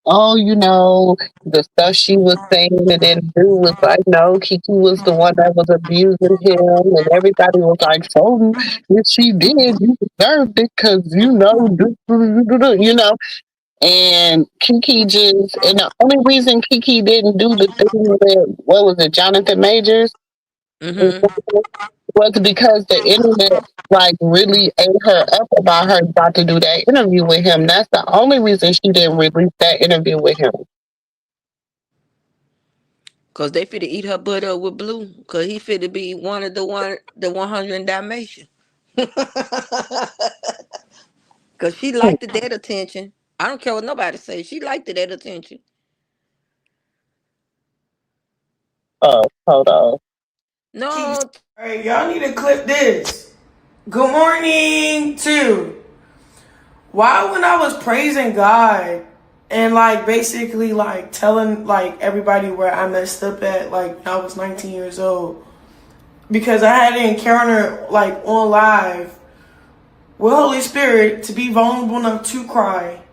"Oh, you know, the stuff she was saying and didn't do was like, no, Kiki was the one that was abusing him, and everybody was like, so if she did, you deserved it because you know, you know." And Kiki just, and the only reason Kiki didn't do the thing with, what was it, Jonathan Majors, Mm-hmm. was because the internet like really ate her up about her about to do that interview with him. That's the only reason she didn't release that interview with him. Cause they fit to eat her butt up with Blue. Cause he fit to be the 100 Dalmatian. Cause she liked the dead attention. I don't care what nobody say. She liked the dead attention. Oh, hold on. No. All right, y'all need to clip this. Good morning, too. Why, when I was praising God and like basically like telling like everybody where I messed up at, like when I was 19 years old, because I had an encounter like on live with Holy Spirit to be vulnerable enough to cry.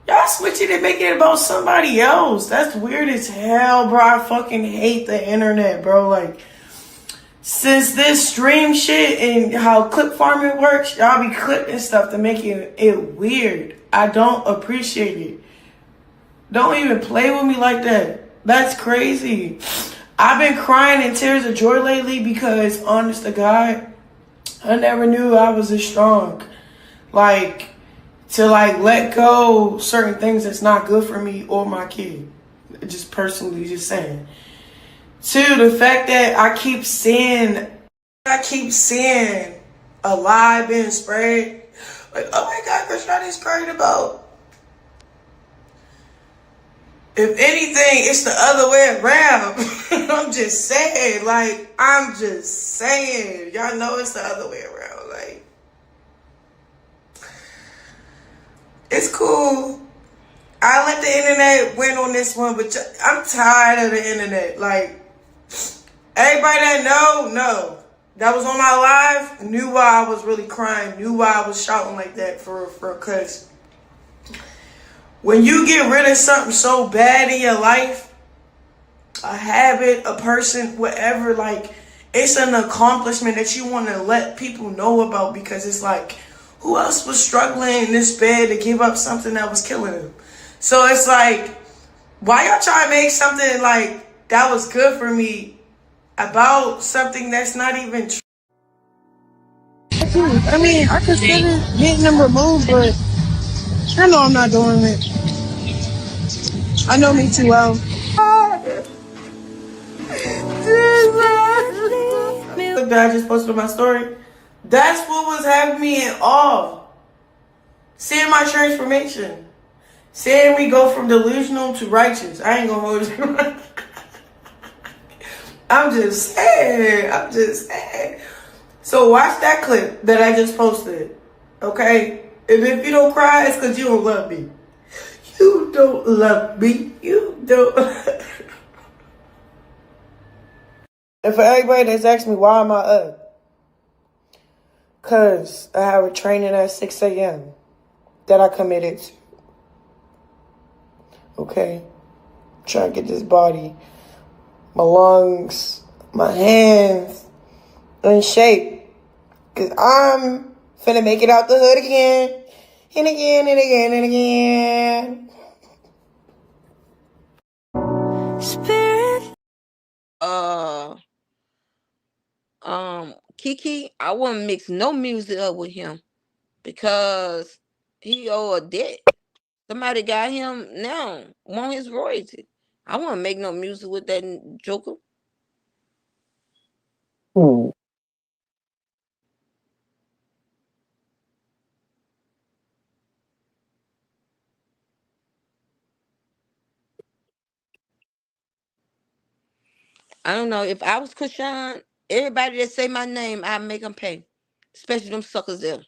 Y'all switch it and make it about somebody else. That's weird as hell, bro. I fucking hate the internet, bro. Like, since this stream shit and how clip farming works, y'all be clipping stuff to make it weird. I don't appreciate it. Don't even play with me like that. That's crazy. I've been crying in tears of joy lately because, honest to God, I never knew I was this strong. Like, to like let go certain things that's not good for me or my kid. Just personally, just saying. Two, the fact that I keep seeing a lie being spread. Like, oh my God, Krishan is crying about. If anything, it's the other way around. I'm just saying. Y'all know it's the other way around. Like, it's cool. I let the internet win on this one, but I'm tired of the internet. Like, everybody that know, that was on my live, knew why I was really crying, knew why I was shouting like that for cause when you get rid of something so bad in your life, a habit, a person, whatever, like, it's an accomplishment that you want to let people know about because it's like, who else was struggling in this bed to give up something that was killing them? So it's like, why y'all try to make something like that was good for me about something that's not even true? I mean, I consider getting them removed, but I know I'm not doing it. I know me too well. That I just posted on my story. That's what was having me in awe. Seeing my transformation. Seeing me go from delusional to righteous. I ain't gonna hold you. I'm just saying. So watch that clip that I just posted. Okay? And if you don't cry, it's because you don't love me. You don't love me. You don't. And for everybody that's asking me, why am I up? Because I have a training at 6 a.m. that I committed to. Okay? Trying to get this body, my lungs, my hands in shape. Because I'm Finna make it out the hood again. And again and again and again. Spirit. Kiki, I wouldn't mix no music up with him because he owe a debt. Somebody got him now, want his royalty. I wouldn't make no music with that joker. Hmm. I don't know. If I was Krishan, everybody that say my name, I'd make them pay. Especially them suckers there.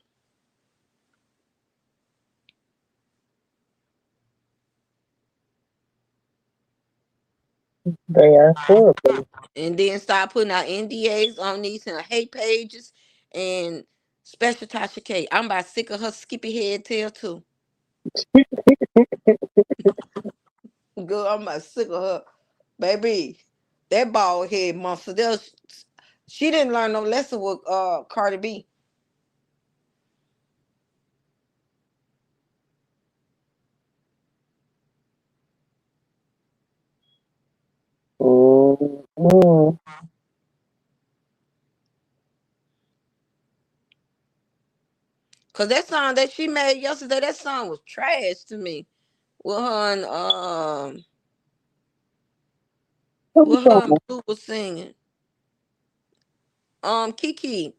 They are horrible. And then start putting out NDAs on these and hate pages and special Tasha K. I'm about sick of her skippy head tail too. Girl, I'm about sick of her. Baby, that bald head monster. She didn't learn no lesson with Cardi B. Mm-mm. Cause that song that she made yesterday, that song was trash to me. With her and Who's with her and wrong? Blue was singing.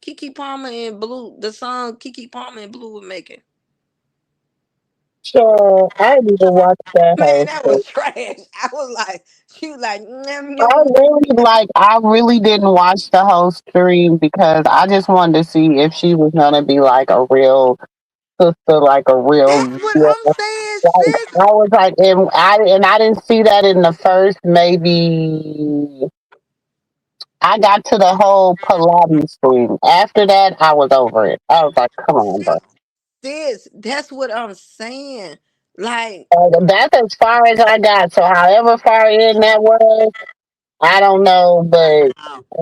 Kiki Palmer and Blue, the song Kiki Palmer and Blue were making. Sure, I didn't even watch that Man, whole that thing. was trash. I was like, she was like, "Nyam, I nyam." really I really didn't watch the whole stream because I just wanted to see if she was gonna be like a real sister, like a That's real what deal. I'm saying, Like sis. I was like, and I didn't see that in the first maybe. I got to the whole Pilates stream. After that, I was over it. I was like, come on, bro. Sis, that's what I'm saying. Like, That's as far as I got. So, however far in that was, I don't know, but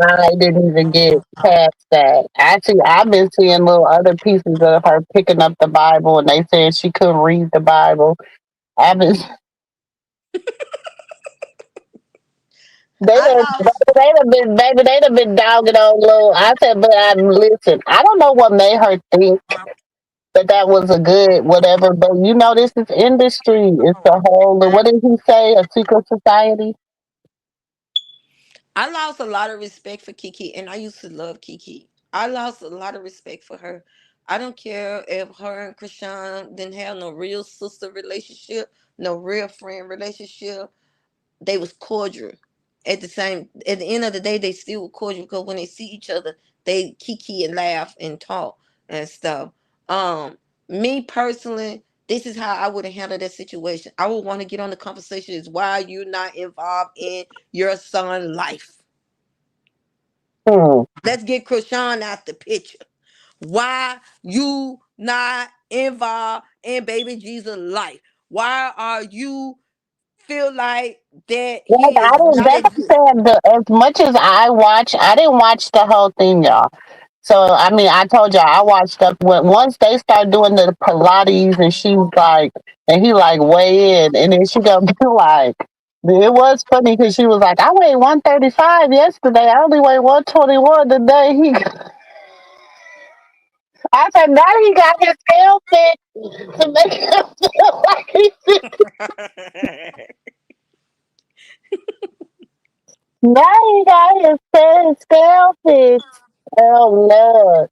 I didn't even get past that. Actually, I've been seeing little other pieces of her picking up the Bible, and they said she couldn't read the Bible. I've been, I lost. they'd have been, baby, they'd have been dogging on little. I said, but I listen. I don't know what made her think that was a good whatever, but this is industry. It's a whole. What did he say? A secret society. I lost a lot of respect for Kiki, and I used to love Kiki. I lost a lot of respect for her. I don't care if her and Krishan didn't have no real sister relationship, no real friend relationship. They was cordial. At the end of the day, they still were cordial because when they see each other, they kiki and laugh and talk and stuff. Um, Me personally, this is how I would have handled that situation. I would want to get on the conversation is why you not involved in your son's life. Hmm. Let's get Krishan out the picture. Why you not involved in baby Jesus' life? Why are you feel like that Well, he I is didn't. not That's as what good? I'm saying. As much as I watch, I didn't watch the whole thing, y'all. So I mean, I told y'all I watched up when once they start doing the Pilates, and she's like, and he like weigh in, and then she gonna be like, it was funny because she was like, I weighed 135 yesterday. I only weighed 121 today. I said, now he got his scale fixed to make him feel like he's. Now he got his scale fixed. Oh Lord.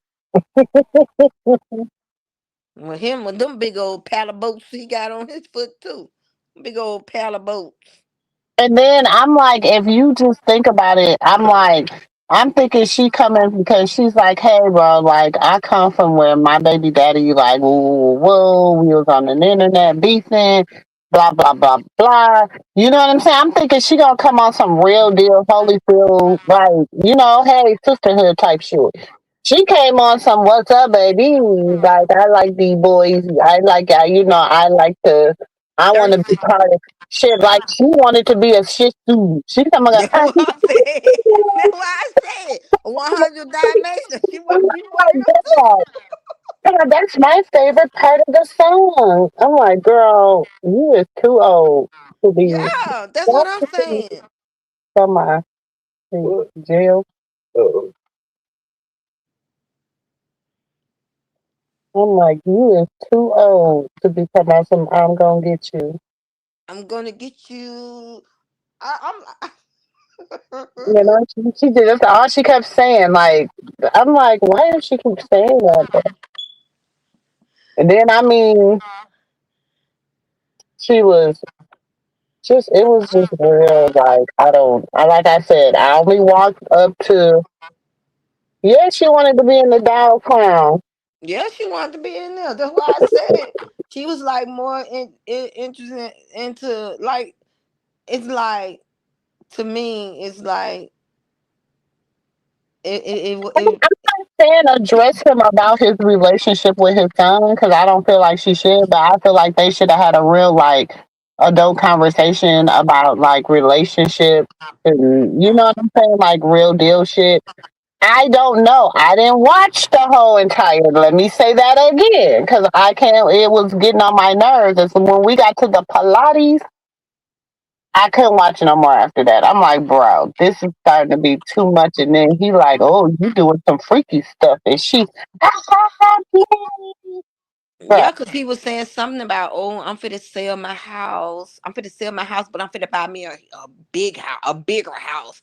With him with them big old paddle boats he got on his foot too. Big old paddle boats. And then I'm like, if you just think about it, I'm thinking she coming because she's like, hey, bro, like, I come from where my baby daddy, like, whoa, whoa, whoa, we was on the internet beefing, blah, blah, blah, blah. You know what I'm saying? I'm thinking she gonna come on some real deal, Holyfield, like, hey, sisterhood type shit. She came on some what's up, baby? Like, I like these boys. I like to, I want to be 36. part of shit. Like, she wanted to be a shih tzu. She come and go, That's what I said. That's what I said. 100 Dalmatians. She want to be one like of them too. that. Yeah, that's my favorite part of the song. I'm like, girl, you is too old to be Yeah, that's what I'm saying. from my jail. I'm like, you is too old to be talking about some. I'm gonna get you. I'm gonna get you. I'm. You know, she did. That's all she kept saying. Like, I'm like, why does she keep saying that? And then, I mean, she was just. It was just real. Like, I don't. Like I said, I only walked up to. Yeah, she wanted to be in the Dow Clown. Yeah, she wanted to be in there. That's why I said she was like more interested into like it's like to me it's like it Saying address him about his relationship with his son because I don't feel like she should, but I feel like they should have had a real like adult conversation about like relationship and you know what I'm saying, like real deal shit. I don't know. I didn't watch the whole entire. Let me say that again because I can't. It was getting on my nerves. And so when we got to the Pilates, I couldn't watch it no more after that. I'm like, bro, this is starting to be too much. And then he like, oh, you doing some freaky stuff. And she, bro, yeah, because he was saying something about, oh, I'm finna sell my house. I'm finna sell my house, but I'm finna buy me a big house, a bigger house.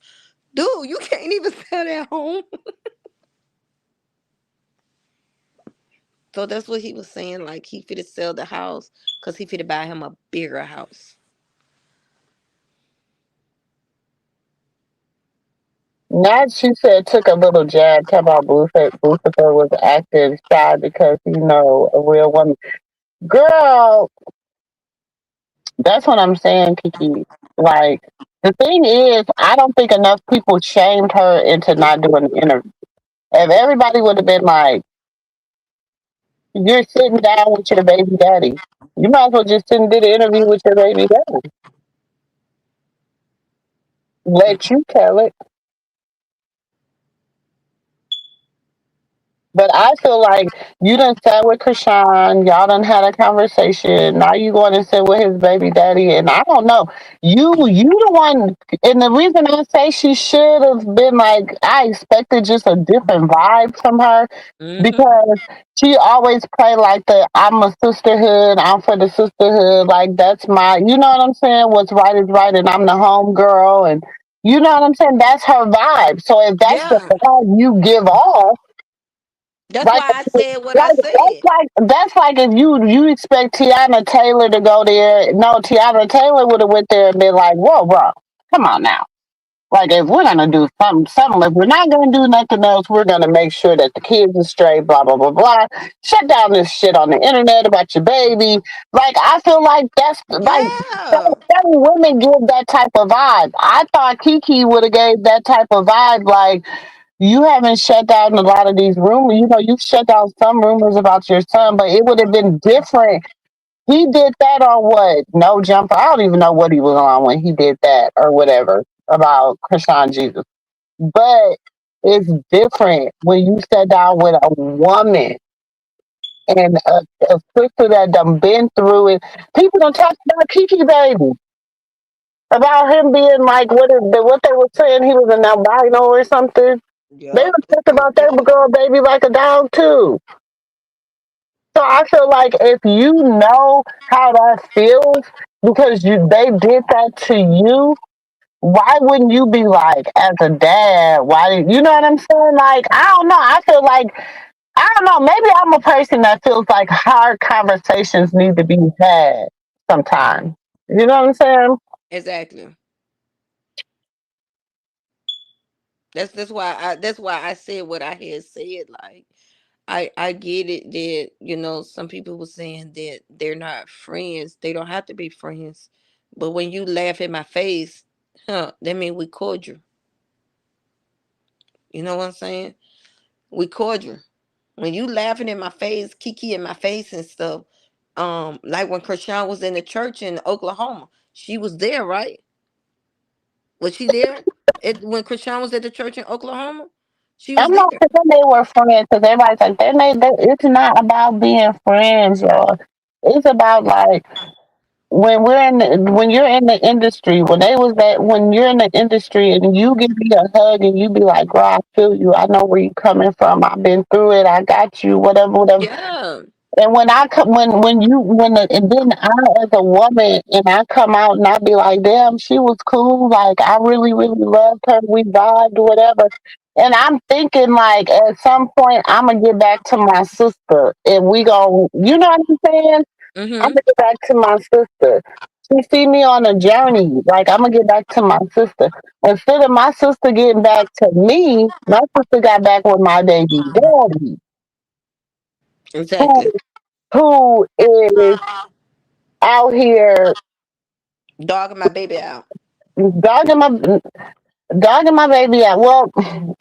Dude, you can't even sell that home. So that's what he was saying. Like he finna sell the house because he finna buy him a bigger house. not she said took a little jab. Talk about Lucifer was acting shy because a real woman. Girl, that's what I'm saying, Kiki. Like the thing is, I don't think enough people shamed her into not doing the interview. If everybody would have been like, you're sitting down with your baby daddy. You might as well just sit and do the interview with your baby daddy. Let you tell it. But I feel like you done sat with Krishan, y'all done had a conversation. Now you going to sit with his baby daddy, and I don't know. You the one, and the reason I say she should have been like, I expected just a different vibe from her Mm-hmm. because she always play like the I'm a sisterhood, I'm for the sisterhood, like that's my, you know what I'm saying? What's right is right, and I'm the home girl, and you know what I'm saying? That's her vibe. So if that's the Yeah. vibe you give off That's like, why I said what I like said. that's like if you expect Tiana Taylor to go there. No, Tiana Taylor would have went there and been like, "Whoa, bro, come on now." Like if we're gonna do something. If we're not gonna do nothing else, we're gonna make sure that the kids are straight. Blah blah blah blah. Shut down this shit on the internet about your baby. Like I feel like that's like Yeah. certain women give that type of vibe. I thought Kiki would have gave that type of vibe. Like you haven't shut down a lot of these rumors. You've shut down some rumors about your son, but it would have been different. He did that on what? No jumper. I don't even know what he was on when he did that or whatever about Krishan Jesus. But it's different when you sat down with a woman and a sister that done been through it. People don't talk about Kiki baby. About him being like what they were saying he was an albino or something. They Yep. were talking about that girl baby like a dog too. So I feel like if you know how that feels because they did that to you, why wouldn't you be like as a dad? You know what I'm saying? Like I don't know. I feel like I don't know. Maybe I'm a person that feels like hard conversations need to be had sometimes. You know what I'm saying? Exactly. That's why I said what I had said. Like I get it that some people were saying that they're not friends. They don't have to be friends. But when you laugh in my face, that mean we cordial. You know what I'm saying? We cordial. When you laughing in my face, Kiki in my face and stuff. Like when Krishan was in the church in Oklahoma, she was there, right? Was she there? When Krishan was at the church in Oklahoma? She I'm was not there. saying they were friends because everybody's like, it's not about being friends, y'all. It's about like when you're in the industry, when you're in the industry and you give me a hug and you be like, girl, I feel you. I know where you're coming from. I've been through it. I got you, whatever, whatever. Yeah. And when I come, and then I, as a woman, and I come out and I be like, damn, she was cool. Like, I really, really loved her. We vibed, whatever. And I'm thinking, like, at some point, I'm going to get back to my sister. And we go, you know what I'm saying? I'm Mm-hmm. going to get back to my sister. She see me on a journey. Like, I'm going to get back to my sister. Instead of my sister getting back to me, my sister got back with my baby daddy, who, Exactly. who is out here Dogging my baby out. dogging my dogging my baby out. Well,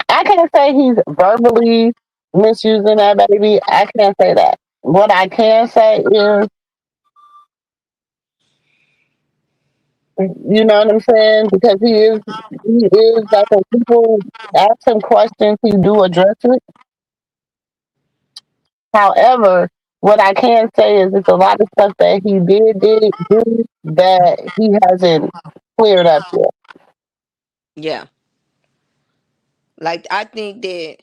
I can't say he's verbally misusing that baby. I can't say that. What I can say is, you know what I'm saying, because he is like when people ask him questions, he do address it. However, what I can say is it's a lot of stuff that he did do that he hasn't cleared up yet. Yeah. Like I think that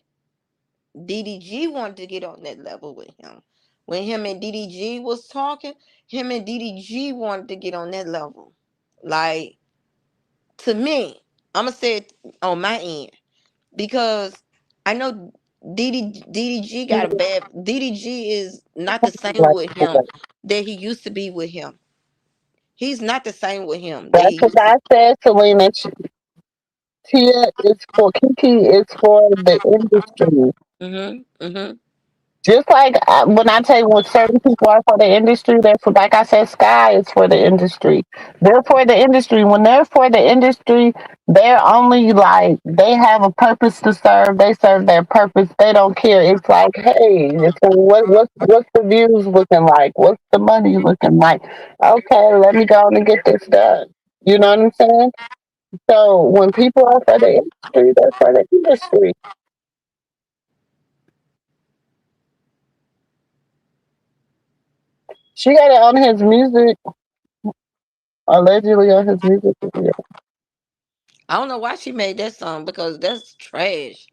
DDG wanted to get on that level with him. When him and DDG was talking, him and DDG wanted to get on that level. Like to me, I'ma say it on my end because I know DDG got a bad. DDG is not the same with him Like, that he used to be with him. He's not the same with him that that's he what used to. I said, Selena. Tia is for Kiki is for the industry. Mhm. Mhm. Just like when I tell you when certain people are for the industry, they're for, like I said, Sky is for the industry. They're for the industry. When they're for the industry, they're only like, they have a purpose to serve. They serve their purpose. They don't care. It's like, hey, so what's the views looking like? What's the money looking like? Okay, let me go on and get this done. You know what I'm saying? So when people are for the industry, they're for the industry. She got it on his music, allegedly on his music video. I don't know why she made that song because that's trash.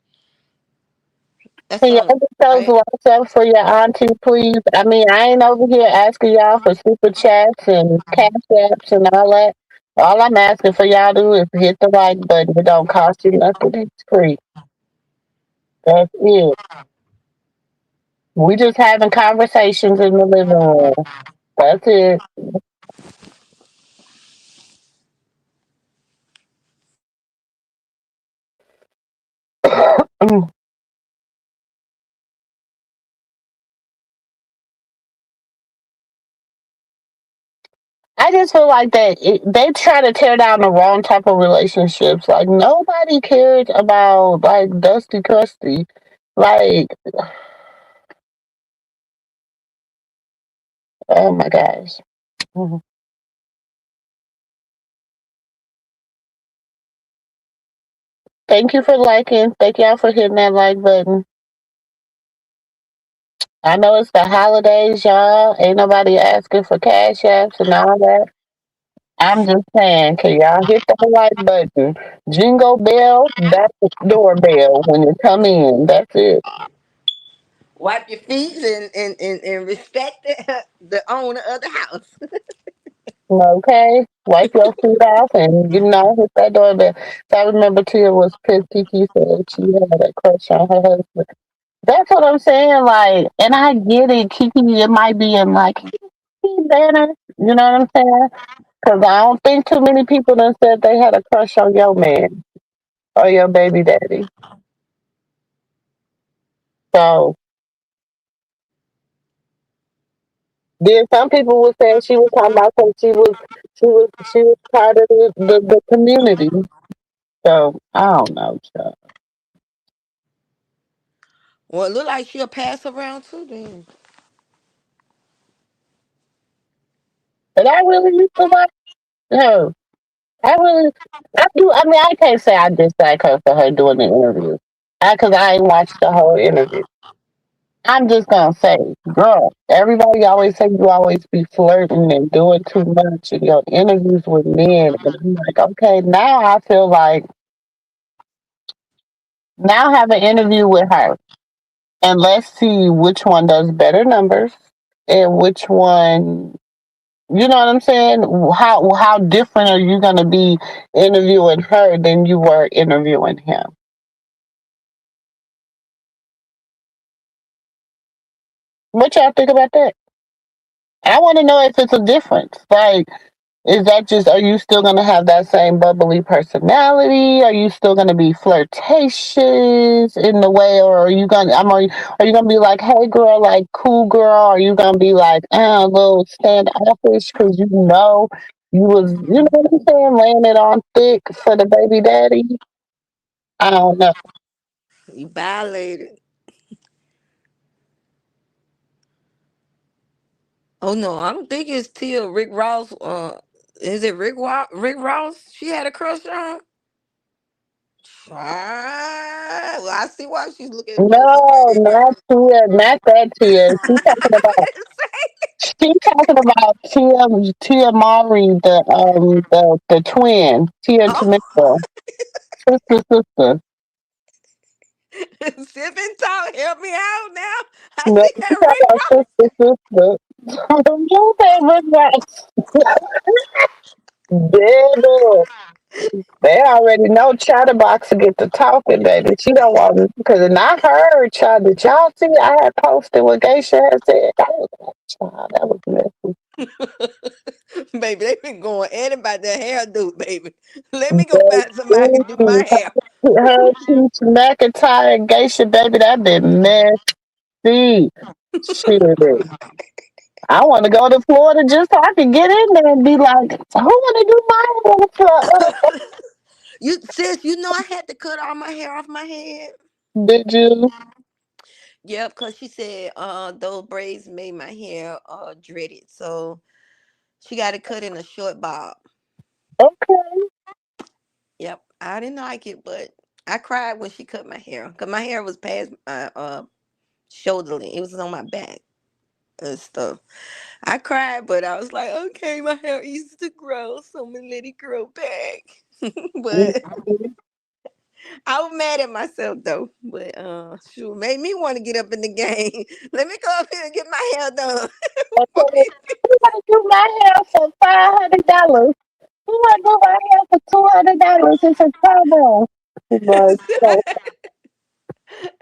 That Can song y'all is get those trash. lights up for your auntie, please? I mean, I ain't over here asking y'all for super chats and cash apps and all that. All I'm asking for y'all to do is hit the like button. It don't cost you nothing. It's free. That's it. We just having conversations in the living room. That's it. I just feel like they try to tear down the wrong type of relationships. Like nobody cares about like Dusty Crusty. Like, oh my gosh. Mhm. Thank you for liking. Thank y'all for hitting that like button. I know it's the holidays, y'all. Ain't nobody asking for cash apps and all that. I'm just saying, can y'all hit that like button? Jingle bell, that's the doorbell when you come in. That's it. Wipe your feet and respect the owner of the house. Okay, wipe your feet off and hit that doorbell. So I remember Tia was pissed. Kiki said she had a crush on her husband. That's what I'm saying. Like, and I get it. Kiki, it might be in like he better. You know what I'm saying? Because I don't think too many people done said they had a crush on your man or your baby daddy. So then some people were saying she was talking about some she was part of the community. So I don't know. So. Well, it look like she'll pass around too then. But I really used to like her. I really, I do. I mean, I can't say I dislike her for her doing the interview. Because I ain't watched the whole interview. I'm just gonna say, girl, everybody always say you always be flirting and doing too much in your interviews with men. And I'm like, okay, now I feel like now have an interview with her and let's see which one does better numbers and which one, you know what I'm saying? How different are you gonna be interviewing her than you were interviewing him? What y'all think about that? I want to know if it's a difference. Like, is that just, are you still going to have that same bubbly personality? Are you still going to be flirtatious in the way, or are you going to, are you going to be like, hey girl, like cool girl? Are you going to be like, a little standoffish because you was, you know what I'm saying, laying it on thick for the baby daddy? I don't know. You violated. Oh no, I don't think it's Tia Rick Ross. Is it Rick Ross? She had a crush on. Ah, well, I see why she's looking No, at him. not Tia, not that Tia. She's talking about Tia Mowry, the twin, Tia and Oh, Tamika, sister. Sipping talk, help me out now. I No, see she's that talking Rick about Ross. sister. You favorite Rex. Baby, they already know Chatterbox to get the talking, baby. She don't want because and I heard child. Did y'all see? I had posted what Geisha had said. I was like, child, that was messy. Baby, they been going at it about that hairdo, baby. Let me go find somebody to do my Baby, hair. her, Peach McIntyre, and Geisha, baby, that been messy. Shit. I want to go to Florida just so I can get in there and be like, who want to do my hair You sis, you know I had to cut all my hair off my head. Did you? Yep, cause she said those braids made my hair dreaded. So she got it cut in a short bob. Okay. Yep. I didn't like it, but I cried when she cut my hair. Cause my hair was past my shoulder length. It was on my back and stuff. I cried, but I was like, okay, my hair needs to grow, so I'm gonna let it grow back. But I was mad at myself though. But shoot, made me want to get up in the game. Let me go up here and get my hair done. For Okay. me. Who want to do my hair for $500? Who want to do my hair for $200? It's a promo. But, so,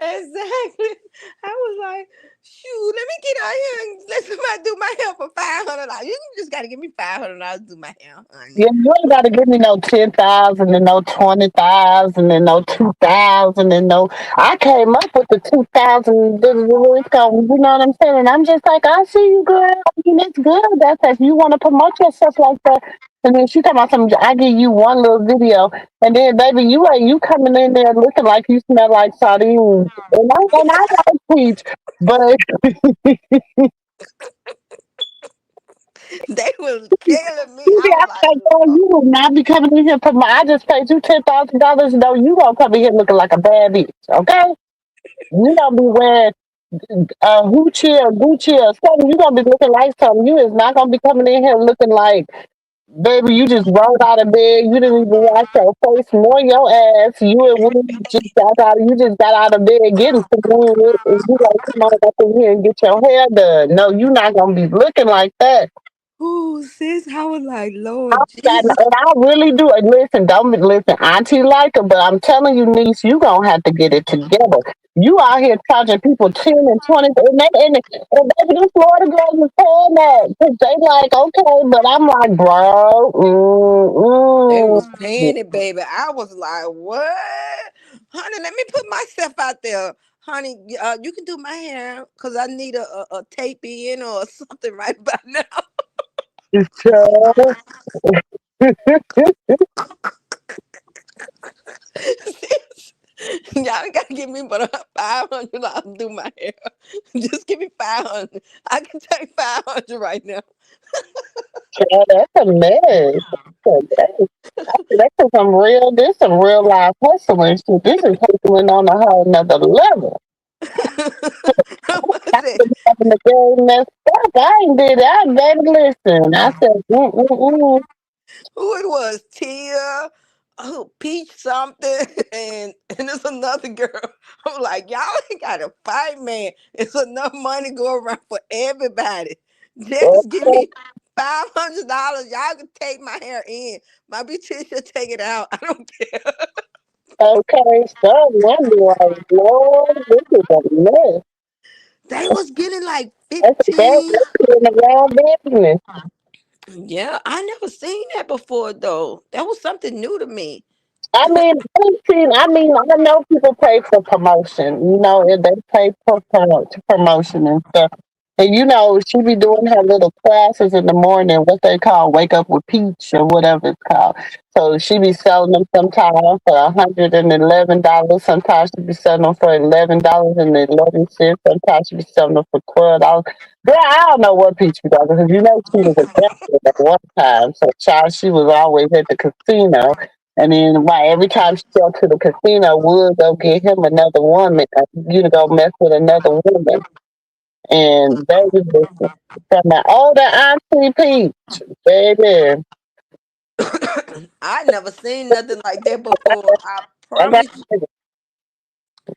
Exactly. I was like, shoot, let me get out here and let somebody do my hair for $500. You just gotta give me $500 to do my hair, honey. yeah, you ain't got to give me no 10,000 and no 20,000 and no 2,000 and no. I came up with the 2,000. It's going, you know what I'm saying? And I'm just like, I see you, girl. I mean, it's good. That's if you want to promote yourself like that. And then she talking about some. I give you one little video, and then baby, you coming in there looking like you smell like sardines. And I like peach, but They was killing me. yeah, I was I like, like, girl, Lord. you will not be coming in here. I just paid you $10,000. No, you gonna come in here looking like a bad bitch, okay? You gonna be wearing Gucci or something. You gonna be looking like something. You is not gonna be coming in here looking like, baby. You just rolled out of bed. You didn't even wash your face nor your ass. You just got out of bed getting some wood, and you gonna come on up in here and get your hair done. No, you not gonna be looking like that. Oh, sis, I was like, I Lord got, Jesus. and I really do. And listen, don't listen, Auntie like her, but I'm telling you, niece, you gonna have to get it together. You out here charging people 10 and 20, and maybe these Florida girls is paying that because they like okay, but I'm like, bro, They was mm. paying it, baby. I was like, what? Honey, let me put myself out there. Honey, you can do my hair because I need a tape in or something right about now. So, Y'all gotta give me but $500 to do my hair. Just give me 500. I can take 500 right now. child, that's a mess. said, "Dang." I said, "That's some real life hustling shit. This is hustling on a whole nother level." I I said, been having the game messed up. I ain't did it. I better listen. I said, mm-mm-mm. who it was? Tia, Peach something, and there's another girl. I'm like, y'all ain't got to fight, man. It's enough money go around for everybody. Just give me $500. Y'all can take my hair in. My beautician take it out. I don't care. Okay, so one be like, Lord, this is a mess. They was getting like That's a bad 15. in the wrong business. Yeah, I never seen that before though. That was something new to me. I mean, I know people pay for promotion. You know, if they pay for promotion and stuff. And you know, she be doing her little classes in the morning, what they call "Wake Up with Peach" or whatever it's called. So she be selling them sometimes for $111. Sometimes she be selling them for $11.11. Sometimes she be selling them for $12. Girl, I don't know what Peach be doing because you know she was a gambler at one time. So child, she was always at the casino. And then why every time she go to the casino, would go get him another woman, you to go mess with another woman. And baby, from my older auntie Peach, baby, I never seen nothing like that before. I I got promise you.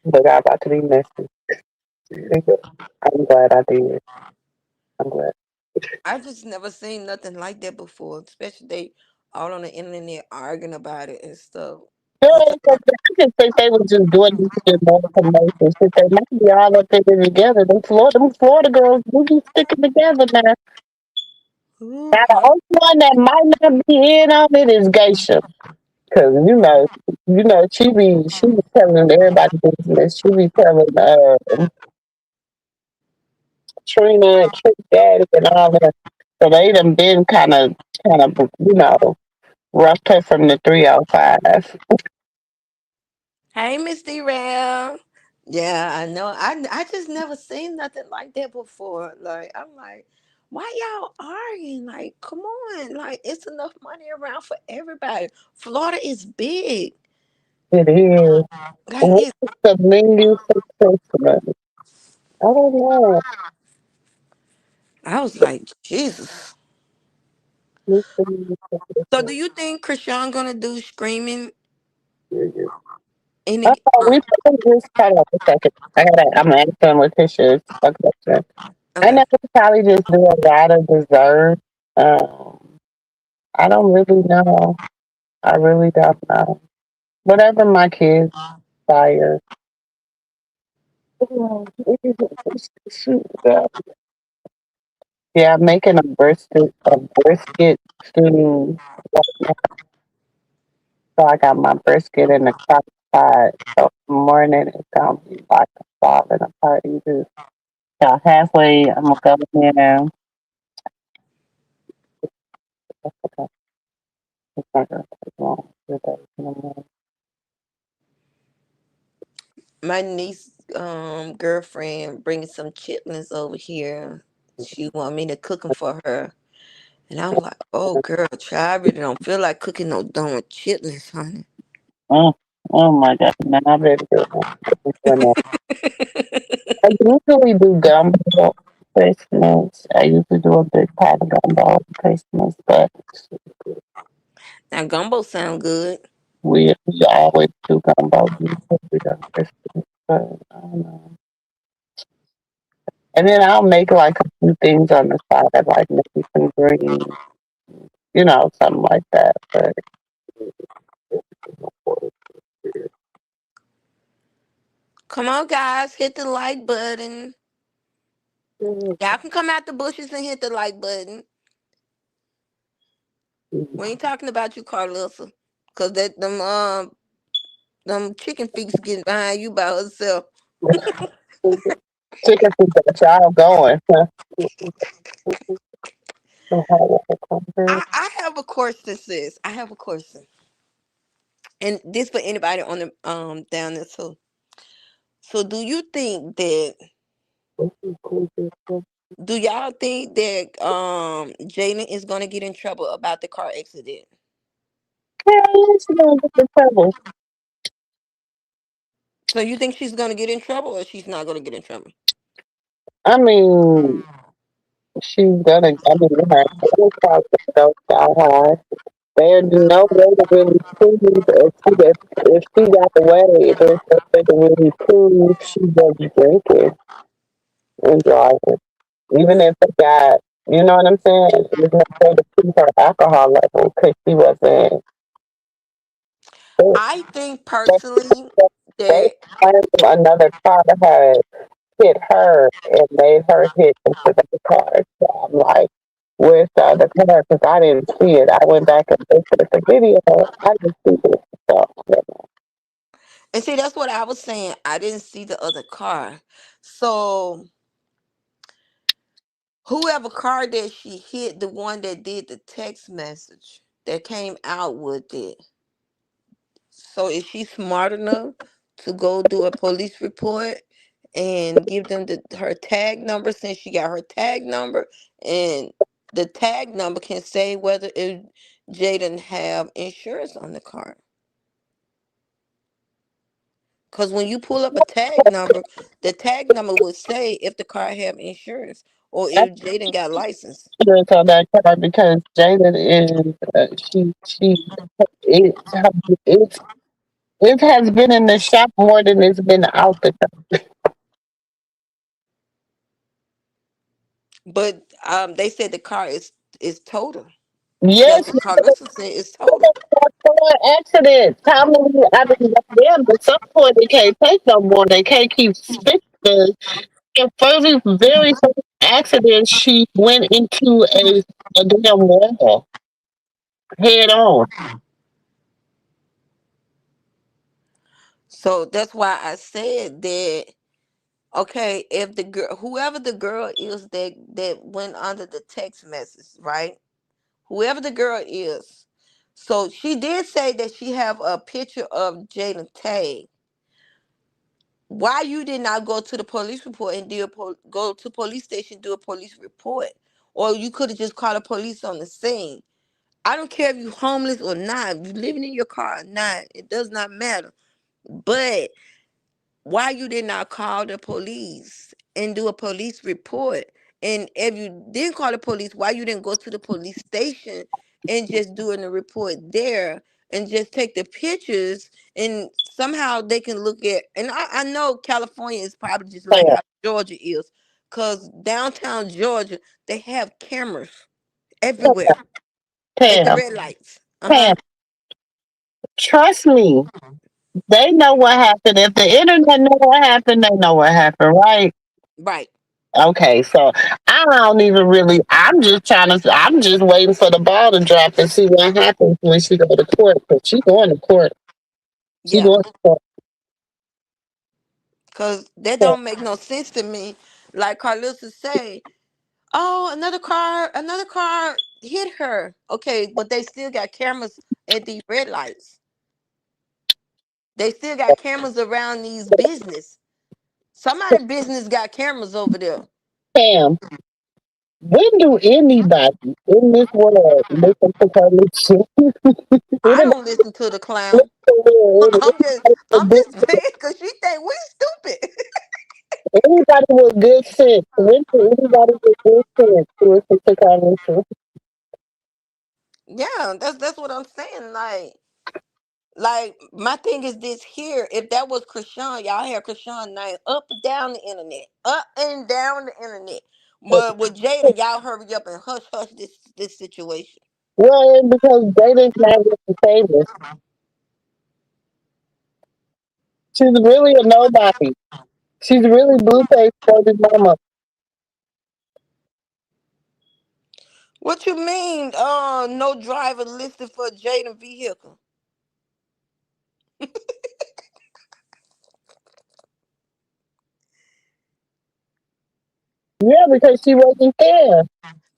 but I'm about to be messy. I'm glad I did. I'm glad. I just never seen nothing like that before. Especially they all on the internet arguing about it and stuff. Girl, It's I just think they was just doing this to get more promotion. Shit, they might be all up there together. Them Florida girls, we be sticking together now. Now, the Mhm. only one that might not be in on it is Geisha. Cause she be telling everybody business. She be telling Trina and Trick Daddy and all that. So they done been kind of roughed her from the 305. Hey, Miss D-Rail. Yeah, I know. I just never seen nothing like that before. Like I'm like, why y'all arguing? Like, come on. Like, it's enough money around for everybody. Florida is big. It is. Like What's it's the menu for Christmas? I don't know. I was like, Jesus. What's the menu for So do Christmas? you think Krishan gonna do screaming in Oh, the we probably just hold on a second. I'm answering Letitia's question. I okay. know we probably just do a lot of dessert. Um, I don't really know. I really don't know. Whatever my kids desire. Shoot, yeah, I'm making a brisket stew. So I got my brisket in the crock pot. So morning it's gonna be like a falling apart. You just about halfway. I'm gonna go in there. It's not gonna take long. My niece girlfriend bringing some chitlins over here. She want me to cook them for her. And I'm like, oh girl, try. I really don't feel like cooking no darn chitlins, honey. Oh, oh my God! Man, I better do it. I usually do gumbo for Christmas. I usually do a big pot of gumbo for Christmas, but Now gumbo sound good. we always do gumbo usually on Christmas. But I don't know. And then I'll make like a few things on the side, like maybe some greens, something like that. But Come on, guys, hit the like button. Y'all can come out the bushes and hit the like button. We ain't talking about you, Carlissa. Cause that them chicken feet getting behind you by herself. chicken feet got y'all going. I have a question, sis. I have a question. And this for anybody on the down there too. So do y'all think that Jalen is gonna get in trouble about the car accident? Hell, she gonna get in trouble. So you think she's gonna get in trouble, or she's not gonna get in trouble? I mean, she's gonna. I mean, her credit card will go sky high. There's no way to really prove if she got away. There's no way to really prove she was drinking and driving. Even if they got, you know what I'm saying? There's no way to prove her alcohol level because she wasn't. I think personally They, they that found another car had hit her and made her hit into the car. So I'm like, where's the other car? Because I didn't see it. I went back and looked at the video. I didn't see it. So, and see that's what I was saying. I didn't see the other car. So whoever car that she hit, the one that did the text message that came out with it. So is she smart enough to go do a police report and give them her tag number, since she got her tag number, and the tag number can say whether if Jaden have insurance on the car. Because when you pull up a tag number, the tag number would say if the car have insurance or I if Jaden got license. think on that car because Jada is, it's, it's, it has been in the shop more than it's been out the shop. But they said the car is total. That's Yes, what Carlissa said, it's total. four accidents. How many? I mean, damn, at some point they can't take no more. They can't keep spitting. The very first accident, she went into a damn wall head on. So that's why I said that. Okay, if the girl, whoever the girl is that went under the text message, right? Whoever the girl is, so she did say that she have a picture of Jaden Tag. Why you did not go to the police report and go to police station, do a police report, or you could have just called the police on the scene? I don't care if you homeless or not, if you living in your car or not, it does not matter. But why you did not call the police and do a police report? And if you didn't call the police, why you didn't go to the police station and just doing a report there and just take the pictures, and somehow they can look at, and I know California is probably just like Pam, how Georgia is, because downtown Georgia, they have cameras everywhere at the Pam, red lights. Uh-huh. Pam, trust me. They know what happened. If the internet know what happened, they know what happened, right? Right. Okay, so I don't even really. I'm just trying to. I'm just waiting for the ball to drop and see what happens when she go to court. Cause she going to court. She Yeah. going to court. Cause that don't make no sense to me. Like Carlissa say, oh, another car hit her. Okay, but they still got cameras at these red lights. They still got cameras around these business. Somebody business got cameras over there. Pam, when do anybody in this world listen to police? I Anybody don't listen to the clown. listen I'm just I'm to just saying because she think we stupid. anybody with good sense? When do anybody with good sense listen to police? Yeah, that's what I'm saying. Like my thing is this here. If that was Krishan, y'all hear Krishan name up and down the internet, up and down the internet. But with Jada, y'all hurry up and hush this situation. Well, because Jada's not really famous. She's really a nobody. She's really Blueface baby mama. What you mean? No driver listed for Jada vehicle. Yeah, because she wasn't there.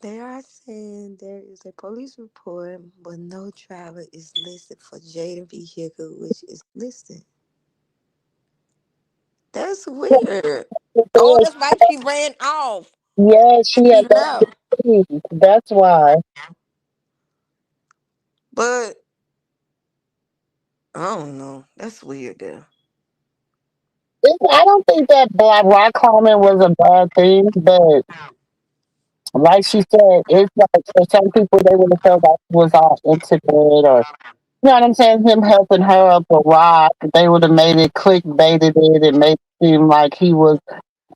They are saying there is a police report, but no driver is listed for Jada vehicle, which is listed. That's weird. Oh, that's right. She ran off. Yeah, she She had that left. disease. That's why. But I don't know. That's weird there. I don't think that black rock climbing was a bad thing, but like she said, it's like for some people they would have felt like it was all intimate or you know what I'm saying, him helping her up a rock, they would have made it clickbaited it and made it seem like he was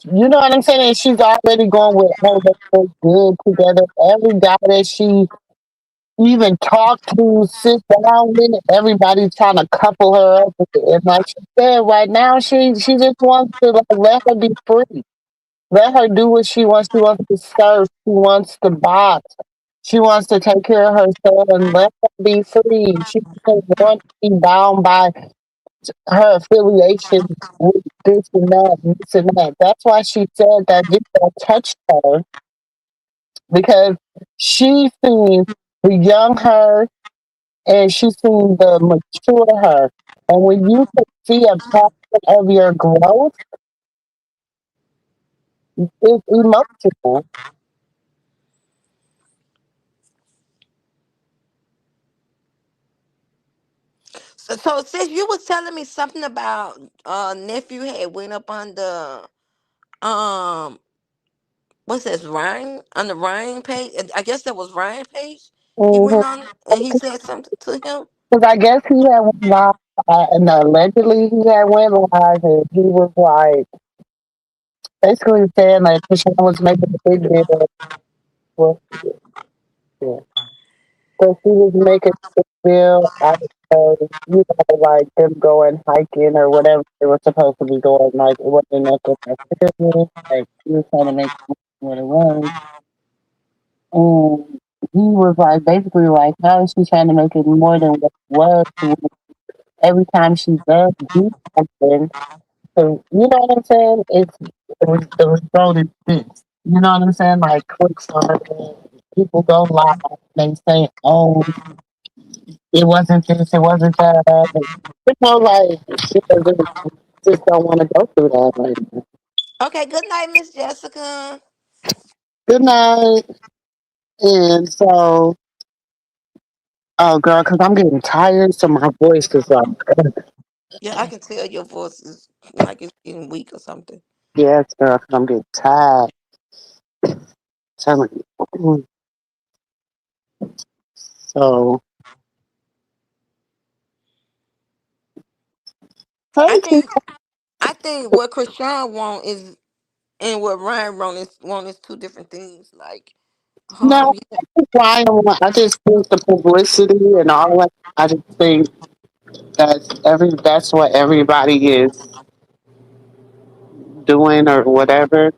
you know what I'm saying? And she's already going with oh they look good together. Every guy that she even talked to, sit down with, everybody's trying to couple her up with it. And like she said, right now she just wants to like let her be free. Let her do what she wants. She wants to surf. She wants to box. She wants to take care of her son. Let her be free. She doesn't want to be bound by her affiliation with this and that, and this and that. That's why she said that video touched her because she seen the young her and she's seen the mature her. And when you can see a part of your growth, it's emotional. So since you was telling me something about nephew had went up on the um what's this Ryan on the Ryan page? I guess that was Ryan page. He went Because on and he said something to him. I guess he had went live, and allegedly he had went live, and he was like basically saying like Krishan was making a big deal. Well, yeah. So she was making a big deal out of you know like them going hiking or whatever they were supposed to be doing. Like it wasn't nothing that serious. Like she was trying to make it what it was. And he was like basically like, how is she trying to make it more than what it was? Every time she does do something, so you know what I'm saying? The result is this. You know what I'm saying? Like clicks on it, people go live, they say, "Oh, it wasn't this, it wasn't that." And, you know, like she just don't want to go through that. Like, Okay, good night, Miss Jessica. good night. And so, oh girl, because I'm getting tired, so my voice is like, Yeah, I can tell your voice is like it's getting weak or something. yes, girl, because I'm getting tired. Telling you. So, I hey, think I think what Krishan want is and what Ryan want is two different things. Like, no, yeah, why I just think the publicity and all that. I just think that's what everybody is doing or whatever,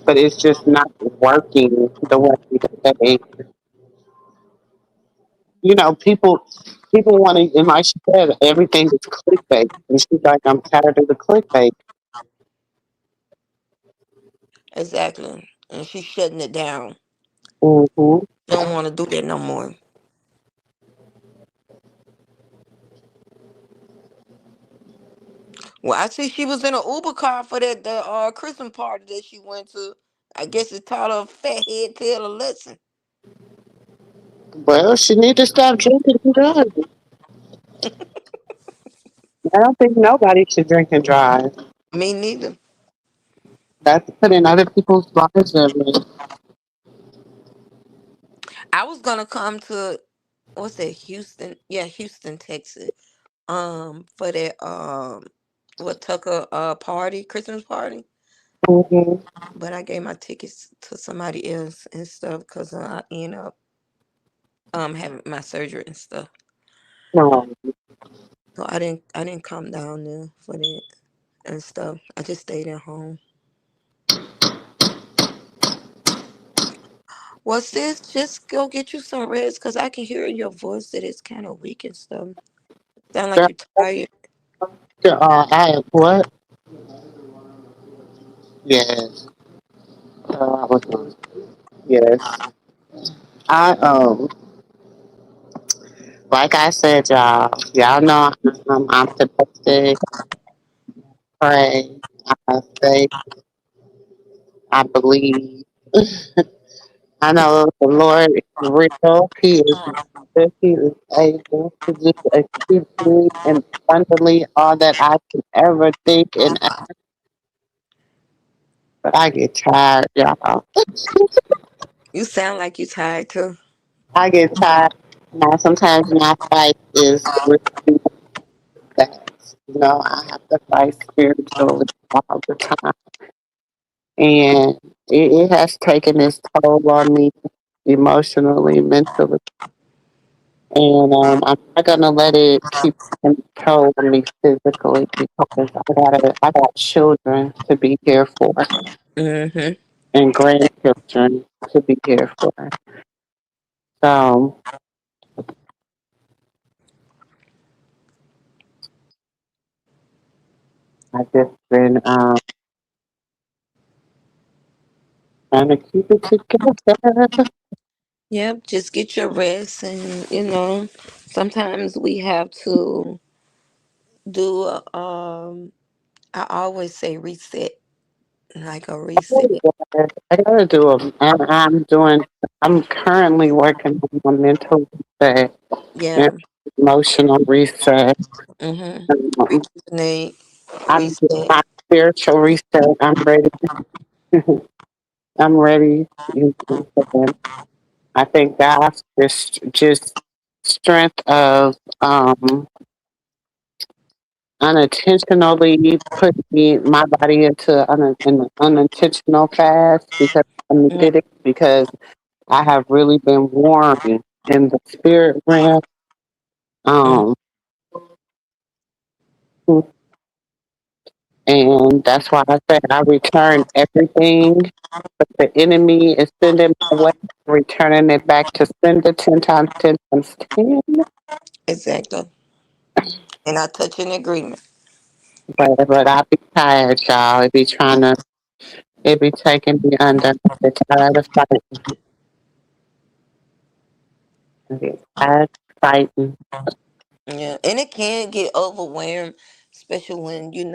but it's just not working the way that they. You know, people want to, and like she said, everything is clickbait, and she's like, I'm tired of the clickbait. exactly. And she's shutting it down. Mm-hmm. Don't want to do that no more. Well, I see she was in an Uber car for that the Christmas party that she went to. I guess it taught her fat head tail a lesson. Well, she need to stop drinking and driving. I don't think nobody should drink and drive. Me neither. That's putting other people's lives at risk. I was gonna come to what's that, Houston? Yeah, Houston, Texas. For that what Tucker party, Christmas party. Mm-hmm. But I gave my tickets to somebody else and stuff because I end up having my surgery and stuff. No, So I didn't come down there for that and stuff. I just stayed at home. Well, sis, just go get you some rest because I can hear in your voice that it's kind of weak and stuff. Sound like you're tired. I have what? Yes. I was on. Yes. I like I said, y'all know I'm supposed to pray. I say I believe. I know the Lord is real. He is. that He is able to do exceedingly and abundantly all that I can ever think and ask. But I get tired, y'all. You sound like you tired too. I get tired. Now, sometimes my fight is really fast. You know, I have to fight spiritually all the time. And it has taken its toll on me emotionally, mentally. And I'm not gonna let it keep control of me physically because I got children to be here for Mm-hmm. and grandchildren to be here for. So I just been trying to keep it together. Yep, just get your rest, and sometimes we have to do I always say reset, like a reset. I gotta do a. I'm currently working on a mental reset and Yeah. emotional reset. Mm-hmm. Um, Rejuvenate, I'm doing reset. my spiritual reset. I'm ready. I'm ready. For them. I think God's just strength of unintentionally putting my body into an unintentional fast because I Mm, needed it because I have really been warring in the spirit realm. mm. Um, and that's why I said I return everything that the enemy is sending my way, returning it back to sender 10 times 10 times 10. Exactly. And I touch an agreement. But I be tired, y'all. It be taking me under. I get tired of fighting. I get tired of fighting. Yeah, and it can get overwhelmed, especially when you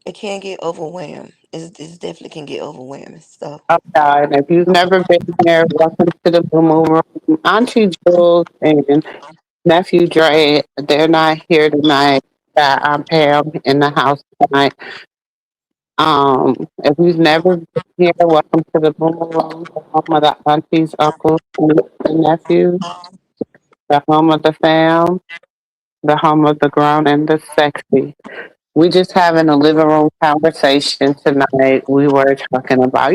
it can get overwhelmed. It's definitely can get overwhelming stuff. Oh, God. If you've never been here, welcome to the Blue Moon Room. Auntie Jules and Nephew Dre, they're not here tonight. I'm Pam in the house tonight. If you've never been here, welcome to the Blue Moon Room, the home of the aunties, uncles, nieces, and nephews, the home of the fam, the home of the grown and the sexy. We just having a living room conversation tonight. We were talking about,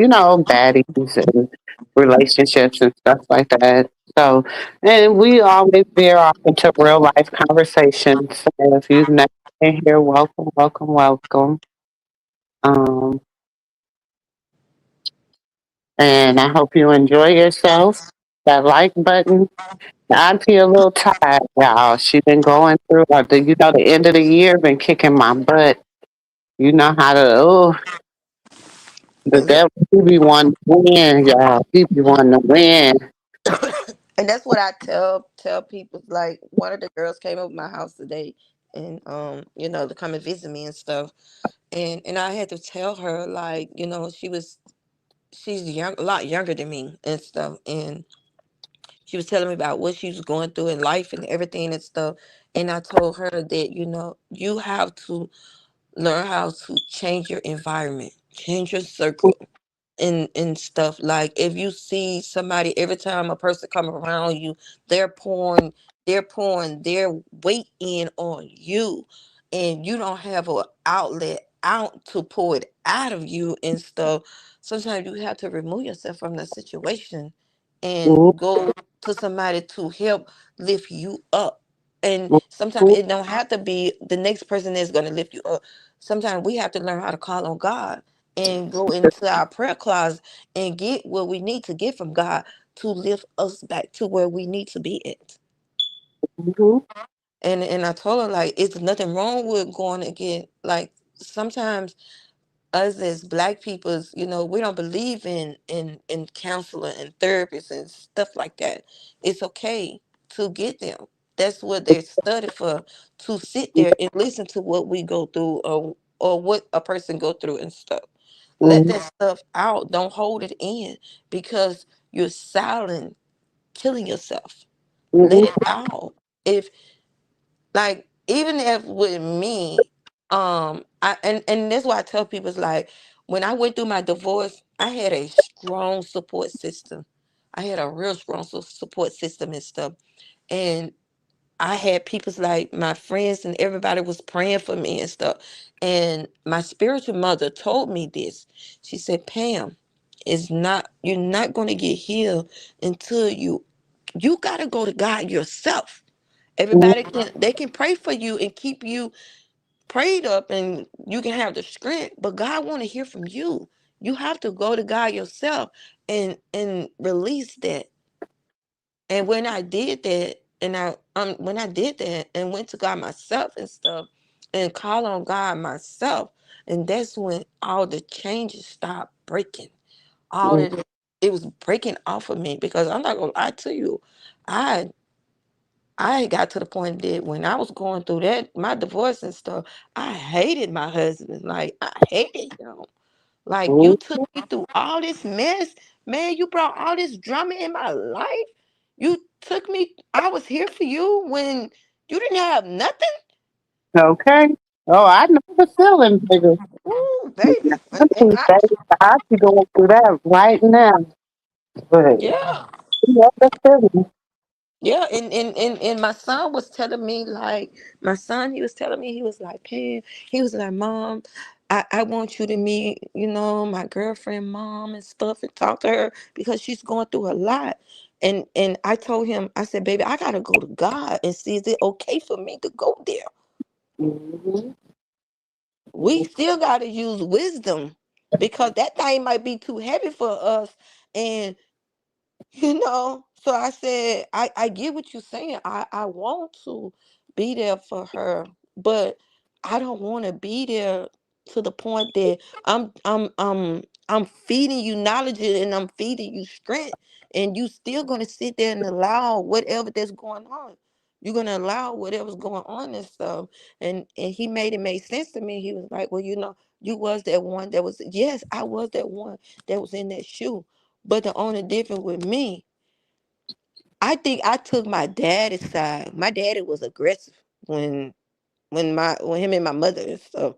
baddies and relationships and stuff like that. So, and we always veer off into real life conversations. So if you've never been here, welcome, welcome, welcome. Um, and I hope you enjoy yourself. That like button. I feel a little tired, y'all. She been going through, the end of the year been kicking my butt. You know how to, the Yep. devil, he be wanting to win, y'all. He be wanting to win. And that's what I tell people. Like, one of the girls came over my house today, and to come and visit me and stuff. And I had to tell her, like, she's young, a lot younger than me and stuff, and she was telling me about what she was going through in life and everything and stuff. And I told her that you have to learn how to change your environment, change your circle, and stuff. Like, if you see somebody, every time a person come around you, they're pouring their weight in on you, and you don't have a outlet out to pour it out of you and stuff. Sometimes you have to remove yourself from the situation and Mhm, go to somebody to help lift you up. And sometimes mhm, it don't have to be the next person that's going to lift you up. Sometimes we have to learn how to call on God and go into our prayer closet and get what we need to get from God to lift us back to where we need to be at. mhm, And I told her, like, it's nothing wrong with going again. Like, sometimes us as black peoples, we don't believe in counseling and therapists and stuff like that. It's okay to get them. That's what they study for, to sit there and listen to what we go through, or what a person go through and stuff. Let mhm, that stuff out. Don't hold it in, because you're silent, killing yourself. Let Mhm. it out. If like even if with me, I and that's why I tell people it's like when I went through my divorce, I had a strong support system. I had a real strong support system and stuff. And I had people's like my friends and everybody was praying for me and stuff. And my spiritual mother told me this. She said, Pam, it's not you're not gonna get healed until you gotta go to God yourself. Everybody can they can pray for you and keep you prayed up and you can have the strength, but God want to hear from you. You have to go to God yourself and release that. And when I did that, and I when I did that and went to God myself and stuff, and call on God myself, and that's when all the changes stopped breaking. All of it was breaking off of me because I'm not gonna lie to you, I I got to the point that when I was going through that my divorce and stuff, I hated my husband. Like I hated him. Like you Mhm. took me through all this mess, man. You brought all this drama in my life. You took me. I was here for you when you didn't have nothing. Okay. Oh, I know the feeling, baby. Ooh, baby. And Baby, I be going through that right now. But yeah, you know the feeling. yeah. And my son was telling me like my son. He was telling me he was like, Pam. He was like, Mom. I want you to meet, my girlfriend mom and stuff and talk to her because she's going through a lot. And I told him, I said, baby, I gotta go to God and see is it okay for me to go there. Mhm. We still gotta use wisdom because that thing might be too heavy for us. And so I said, I get what you're saying. I want to be there for her, but I don't want to be there to the point that I'm feeding you knowledge and I'm feeding you strength, and you still gonna sit there and allow whatever that's going on. You're gonna allow whatever's going on and stuff. And he made it make sense to me. He was like, well, you was that one that was, yes, I was that one that was in that shoe. But the only difference with me, I think I took my daddy's side. My daddy was aggressive when him and my mother and stuff.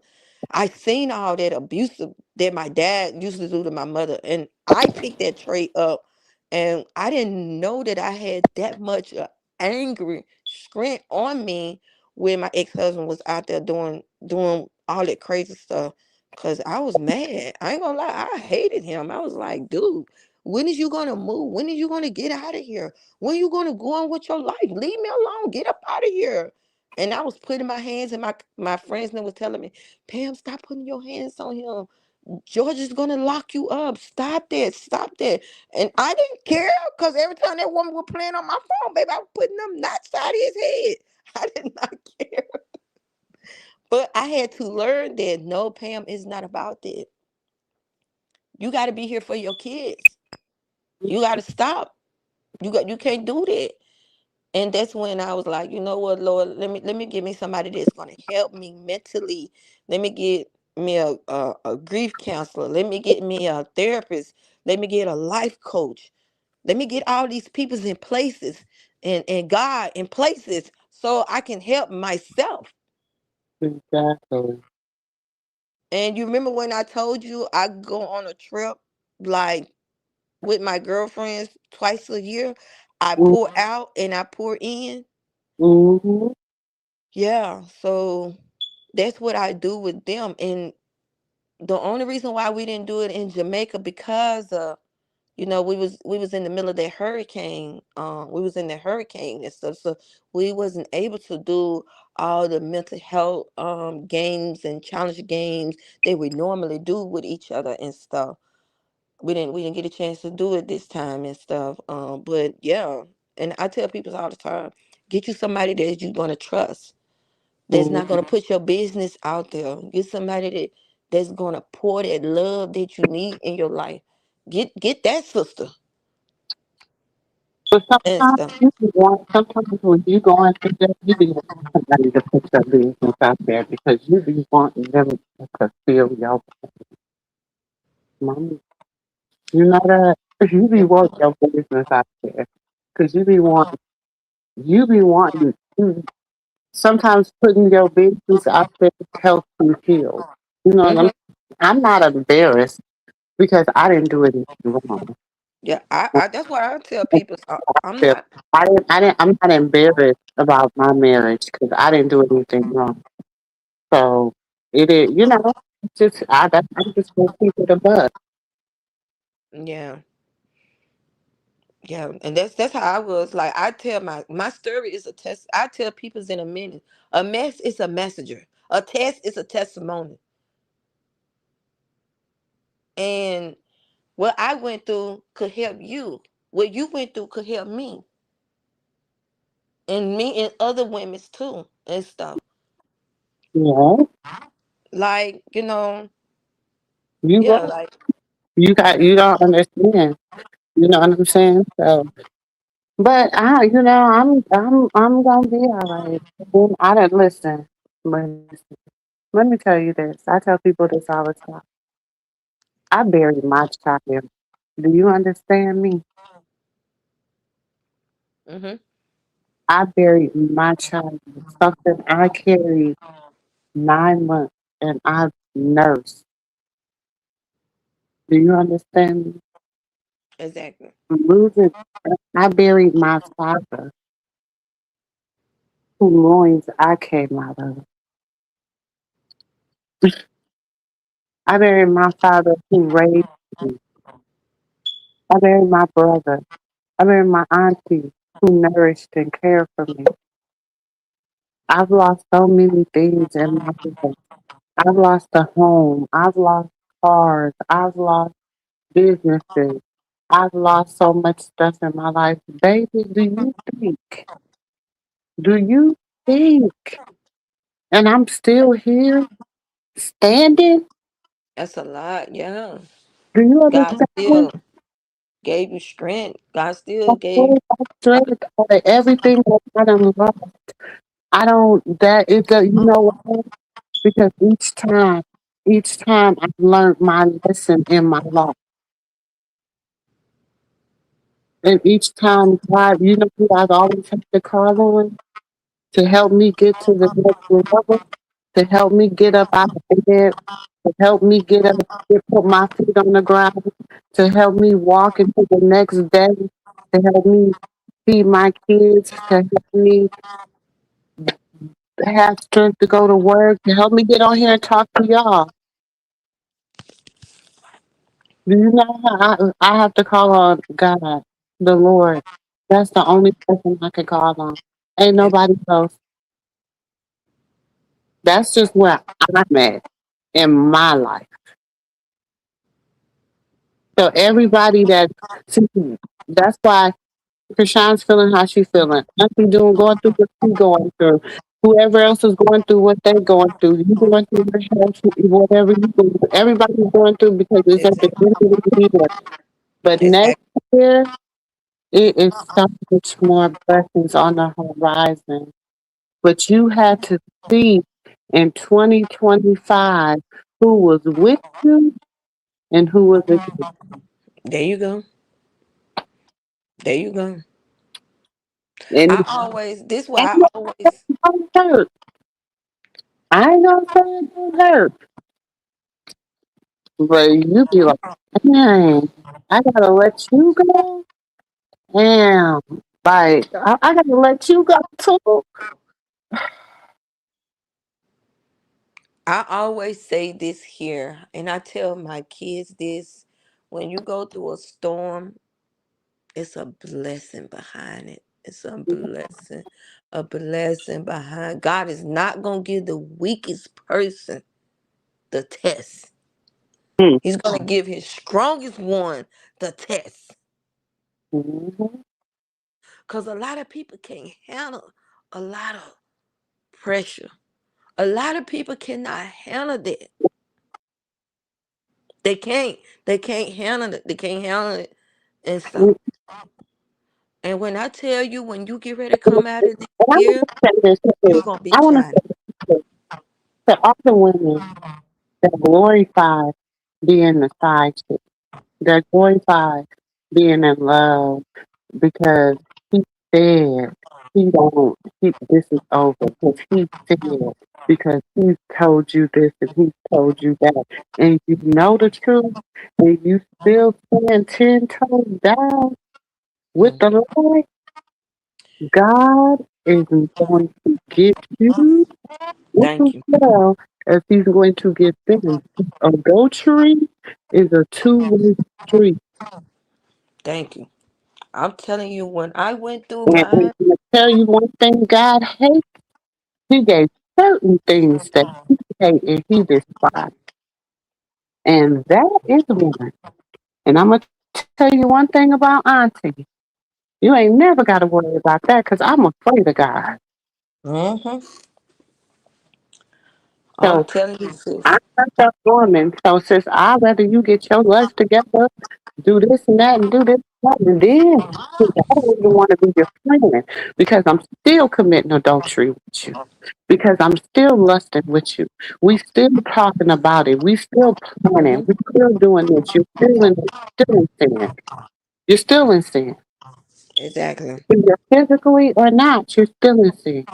I seen all that abusive that my dad used to do to my mother, and I picked that trait up. And I didn't know that I had that much angry strength on me when my ex husband was out there doing all that crazy stuff. Cause I was mad. I ain't gonna lie, I hated him. I was like, dude, when is you gonna move? When are you gonna get out of here? When you gonna go on with your life? Leave me alone. Get up out of here. And I was putting my hands in my friends and was telling me, Pam, stop putting your hands on him. George is gonna lock you up. Stop that. Stop that. And I didn't care because every time that woman was playing on my phone, baby, I was putting them knots out of his head. I did not care. But I had to learn that no, Pam, it's not about that. You gotta be here for your kids. You gotta stop. You can't do that. And that's when I was like, you know what, Lord, let me give me somebody that's gonna help me mentally. Let me get me a grief counselor. Let me get me a therapist. Let me get a life coach. Let me get all these peoples in places and God in places so I can help myself. Exactly. And you remember when I told you I go on a trip like with my girlfriends twice a year? I pour out and I pour in. Mm-hmm. Yeah, so that's what I do with them. And the only reason why we didn't do it in Jamaica because we was in the middle of that hurricane. We was in the hurricane and stuff, so we wasn't able to do all the mental health games and challenge games that we normally do with each other and stuff. We didn't get a chance to do it this time and stuff. But yeah, and I tell people all the time, get you somebody that you're gonna trust, that's not Mm-hmm. gonna put your business out there. Get somebody that's gonna pour that love that you need in your life. Get that sister But and sometimes stuff. sometimes when you go into that, you be wanting somebody to put your business out there because you be wanting them to feel your money. You know that? You be wanting your business out there. Because you be wanting, sometimes putting your business out there helps you heal. You know what Hmm. I'm not embarrassed because I didn't do anything wrong. Yeah, I that's what I tell people. So I'm Yeah. not. I'm not embarrassed about my marriage because I didn't do anything wrong. So it is, it's just, I'm just going to keep it above. Yeah, yeah, and that's how I was. Like I tell my story is a test. I tell people's in a minute. A mess is a messenger. A test is a testimony. And what I went through could help you. What you went through could help me and other women's too and stuff. Yeah. Like You yeah, won't. like You don't understand. You know what I'm saying? So, but I'm gonna be all right. I don't listen. Listen. Let me tell you this. I tell people this all the time. I buried my child. Do you understand me? hmm I buried my child. Something I carried 9 months and I nursed. Do you understand me? exactly. Losing. I buried my father, whose loins I came out of. I buried my father who raised me. I buried my brother. I buried my auntie who nourished and cared for me. I've lost so many things in my life. I've lost a home. I've lost cars. I've lost businesses. I've lost so much stuff in my life. Baby, think, do you think, and I'm still here standing? That's a lot. Yeah. Do you God understand? still gave you strength. God still I'm gave so frustrated by everything that I done lost. I don't, that is the, you know what? Because each time I've learned my lesson in my life. And each time God, you know who I've always had to call on to help me get to the next level, to help me get up out of bed, to help me get up, to put my feet on the ground, to help me walk into the next day, to help me feed my kids, to help me have strength to go to work, to help me get on here and talk to y'all. Do you know how I have to call on God, the Lord? That's the only person I can call on. Ain't it. nobody else. That's just where I'm at in my life. So everybody see, that's why Krishan's feeling how she feeling. Auntie doing going through what she going through. Whoever else is going through what they going through. You going through your health, whatever you do. Everybody's going through because it's at the Exactly. end of the year. But next Exactly. year, it is so much more blessings on the horizon. But you had to see in 2025 who was with you and who was against There you go. There you go. you. And I always this and why I it always don't hurt. I ain't gonna say it don't hurt, but you be like, man, I gotta let you go. Damn, like I gotta let you go too. I always say this here, and I tell my kids this: when you go through a storm, it's a blessing behind it. It's a blessing behind. God is not gonna give the weakest person the test. He's gonna give his strongest one the test. Mm-hmm. Cause a lot of people can't handle a lot of pressure. A lot of people cannot handle that. They can't. They can't handle it. They can't handle it and stuff. And when I tell you, when you get ready to come out of this And I want year, to say this you're too. gonna be I want to shining. say this to all the women that glorify being the side chick. They're glorified being in love because he said he don't this is over because he said because he's told you this and he's told you that and you know the truth and you still stand 10 toes down with Mm. the Lord, God is going to get you just as Thank you. well as he's going to get them. Adultery is a two-way street. Thank you. I'm telling you, when I went through And I'm mine, going to tell you one thing God hates. He gave certain things that he hate and he despised. And that is one. And I'm going to tell you one thing about Auntie. You ain't never got to worry about that because I'm afraid of God. hmm I'm So telling you, I'm sis. not that woman. So sis, I'd rather you get your life together, do this and that, and do this and that, and then I don't even want to be your friend because I'm still committing adultery with you. Because I'm still lusting with you. We still talking about it. We still planning. hmm We still doing this. Still in sin. You're still in sin. Exactly. Either physically or not, you're still in sin.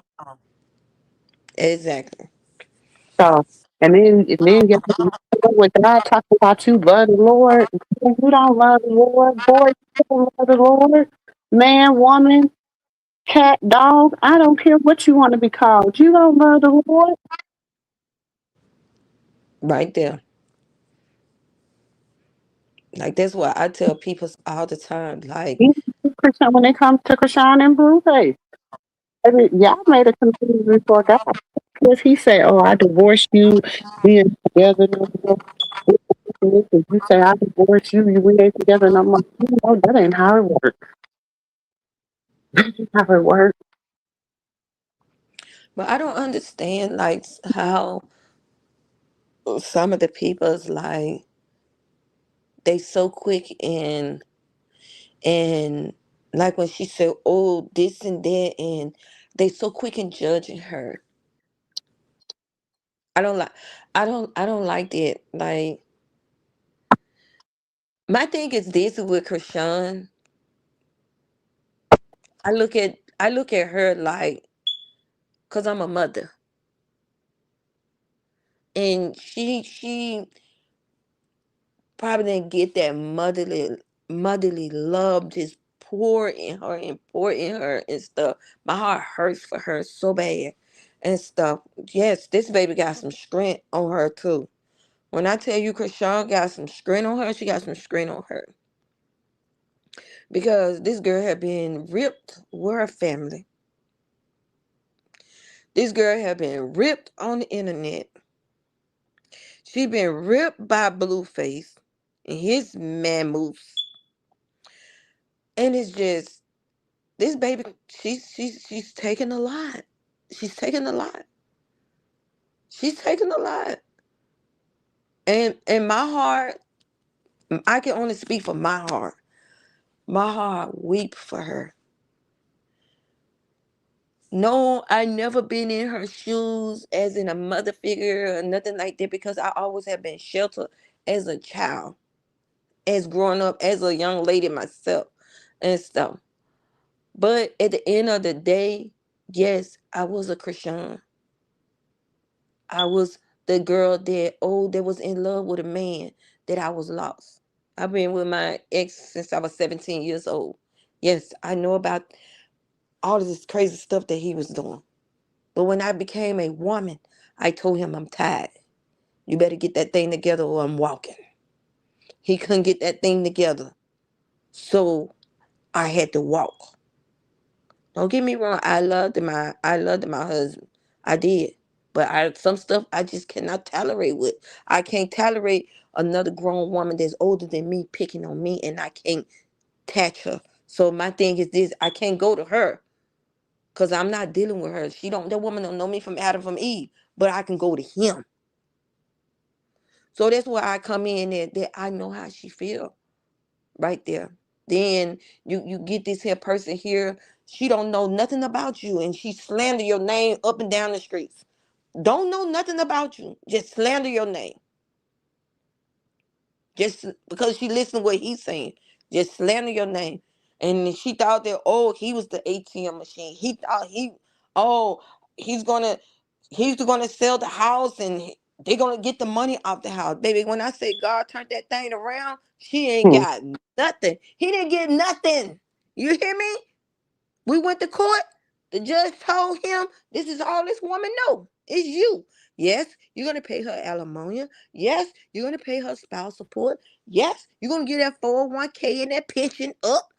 Exactly. So, and then you with God talking about you love the Lord. If you don't love the Lord, boy, you don't love the Lord. Man, woman, cat, dog. I don't care what you want to be called. You don't love the Lord. Right there. Like that's what I tell people all the time. Like, Even when it comes to Krishan and Bruce, y'all made a commitment before God. If he say, "Oh, I divorce you, we ain't together no more," if you say, "I divorce you, we ain't together no more," you know that ain't how it works. How it works. but I don't understand like how some of the people's like they so quick and like when she said, "Oh, this and that," and they so quick in judging her. I don't like. I don't like that. Like my thing is this with Krishan. I look at her like, cause I'm a mother, and she probably didn't get that motherly love just pour in her and pour in her and stuff. My heart hurts for her so bad and stuff. Yes, this baby got some strength on her too. When I tell you Krishan got some strength on her, she got some strength on her. Because this girl had been ripped with her family. This girl had been ripped on the internet. She been ripped by Blueface and his mammoose. And it's just this baby, she's taking a lot. She's taking a lot. She's taking a lot. And my heart, I can only speak for my heart. My heart weep for her. No, I never been in her shoes as in a mother figure or nothing like that because I always have been sheltered as a child, as growing up as a young lady myself and stuff. But at the end of the day, yes, I was a Christian. I was the girl that was in love with a man that I was lost. I've been with my ex since I was 17 years old. Yes, I know about all of this crazy stuff that he was doing. But when I became a woman, I told him I'm tired. You better get that thing together or I'm walking. He couldn't get that thing together. So I had to walk. Don't get me wrong, I loved my husband. I did. But some stuff I just cannot tolerate with. I can't tolerate another grown woman that's older than me picking on me and I can't touch her. So my thing is this, I can't go to her because I'm not dealing with her. That woman don't know me from Adam from Eve. But I can go to him. So that's where I come in that I know how she feel right there. Then you get this here person here, she don't know nothing about you and she slander your name up and down the streets. Don't know nothing about you. Just slander your name. Just because she listen to what he's saying. just slander your name. And she thought that, oh, he was the ATM machine. He thought oh, he's gonna he's gonna sell the house and they're gonna get the money off the house. Baby, when I say God turned that thing around, she ain't Hmm. got nothing. He didn't get nothing. You hear me? We went to court. The judge told him, this is all this woman know. It's you. Yes, you're gonna pay her alimony. Yes, you're gonna pay her spouse support. Yes, you're gonna get that 401k and that pension up.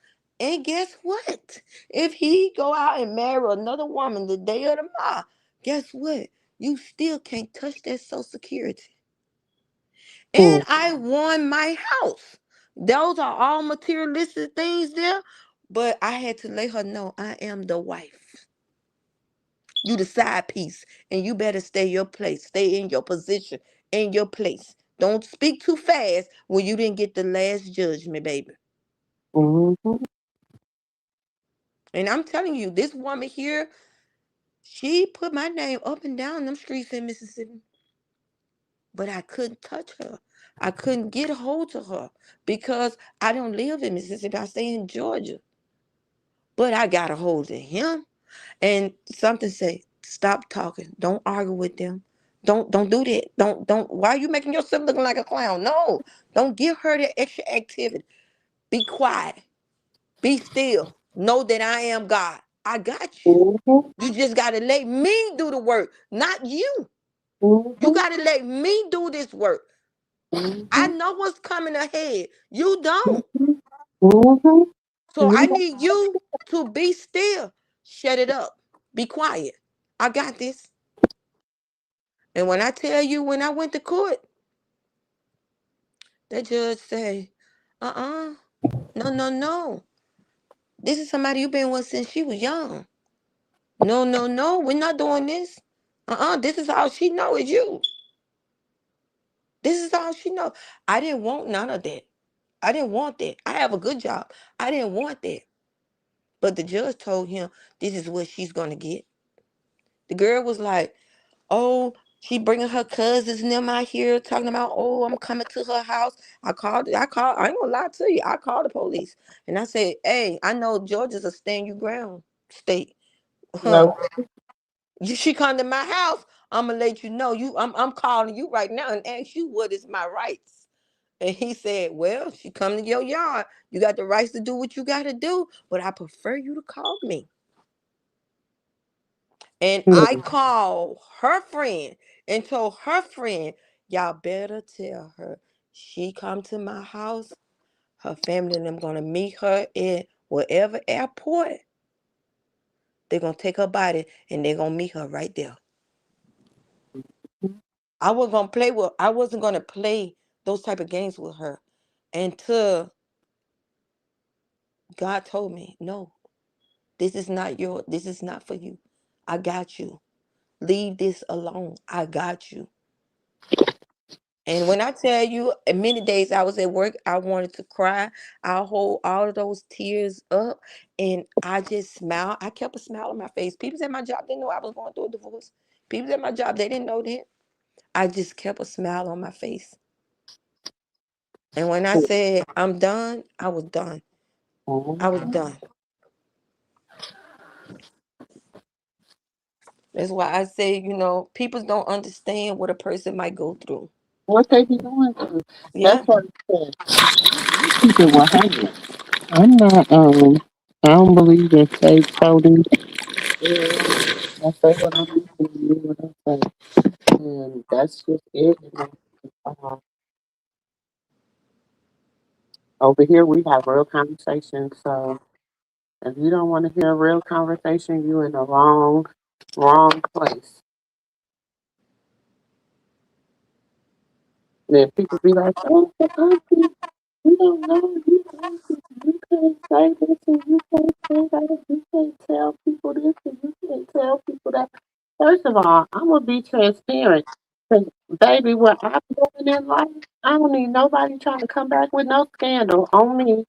And guess what? If he go out and marry another woman the day of tomorrow, guess what? You still can't touch that Social Security. Hmm. And I won my house. Those are all materialistic things there. But I had to let her know I am the wife. You the side piece. And you better stay your place. Stay in your position. In your place. Don't speak too fast when you didn't get the last judgment, baby. Mhm. And I'm telling you, this woman here, she put my name up and down them streets in Mississippi. But I couldn't touch her. I couldn't get a hold of her because I don't live in Mississippi. I stay in Georgia. But I got a hold of him. And something say, stop talking. Don't argue with them. Don't do that. Don't why are you making yourself look like a clown? No. Don't give her that extra activity. Be quiet. Be still. Know that I am God. I got you. Mhm. You just gotta let me do the work, not you. You Mhm. gotta let me do this work. I Mhm. know what's coming ahead. You don't. Mhm. Mhm. So I You need you to be still. Shut it up. Be quiet. I got this. And when I tell you, when I went to court, the judge say, uh-uh, no, no, no. This is somebody you've been with since she was young. No, no, no, we're not doing this. This is all she know is you. This is all she know. I didn't want none of that. I didn't want that. I have a good job. I didn't want that. But the judge told him, this is what she's going to get. The girl was like, oh, she bringing her cousins and them out here talking about, oh, I'm coming to her house. I ain't gonna lie to you. I called the police and I said, hey, I know Georgia's a stand your ground state. Huh. know. She come to my house, I'm gonna let you know. I'm calling you right now and ask you what is my rights. And he said, well, she come to your yard. You got the rights to do what you gotta do, but I prefer you to call me. And I Hmm. called her friend and told her friend, y'all better tell her she come to my house. Her family and them gonna meet her at whatever airport. They're gonna take her body and they're gonna meet her right there. I wasn't gonna play those type of games with her until God told me, no, this is not for you. I got you. Leave this alone. I got you. And when I tell you, many days I was at work, I wanted to cry. I hold all of those tears up and I just smiled. I kept a smile on my face. People at my job didn't know I was going through a divorce. People at my job, they didn't know that. I just kept a smile on my face. And when I said, I'm done, I was done. I was Mhm. done. That's why I say, people don't understand what a person might go through. What they be going through. That's Yeah, what I said. Keep it 100. I'm not, I don't believe in fake produce. I say what I'm listening to, what I say. And that's just it. Uh, Over here, we have real conversations. So if you don't want to hear a real conversation, you in the wrong place. Then people be like, oh, but auntie, you don't know, you can't say this and you can't say that and you can't tell people this and you can't tell people that. First of all, I'm gonna be transparent. 'Cause, baby, what I'm doing in life, I don't need nobody trying to come back with no scandal on me.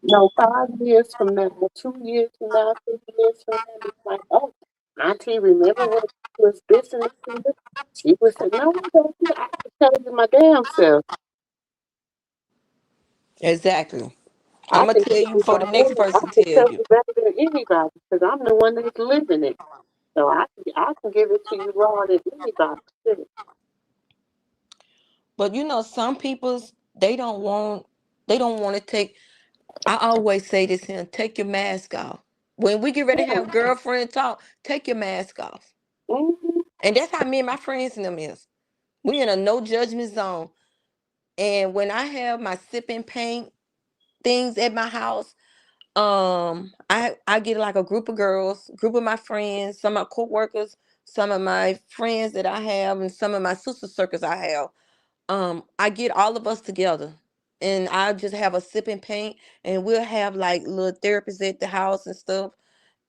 No, 5 years from now, 2 years from now, 3 years from now, it's like, oh, auntie, remember when it was this and this and this? She would say, no, baby, I can tell you my damn self. exactly. I'm I gonna can tell tell you you before the next I person can tell tell you. you better than anybody because I'm the one that's living it. So I can give it to you raw than anybody. Shit. But you know, some people's they don't want to take. I always say this here: take your mask off. When we get ready to Yeah. have girlfriend talk, take your mask off. Mm-hmm. And that's how me and my friends and them is. We in a no judgment zone. And when I have my sipping paint things at my house, I get like a group of girls, group of my friends, some of my co-workers, some of my friends that I have, and some of my sister circles I have. I get all of us together, and I just have a sip and paint, and we'll have like little therapists at the house and stuff.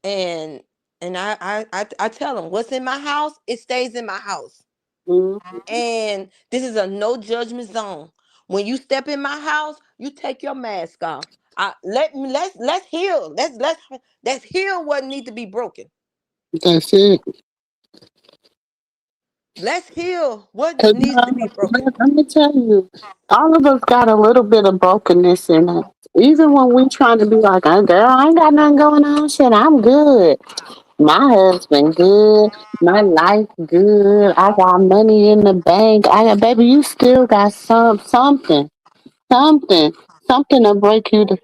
And I tell them what's in my house, it stays in my house. Mm-hmm. And this is a no judgment zone. When you step in my house, you take your mask off. Let's heal. Let's heal what needs to be broken. That's it. Let's heal what Cause needs to be broken. let me tell you, all of us got a little bit of brokenness in us. Even when we trying to be like, oh, girl, I ain't got nothing going on. Shit, I'm good. My husband good. My life good. I got money in the bank. I got baby. You still got something, something to break you. To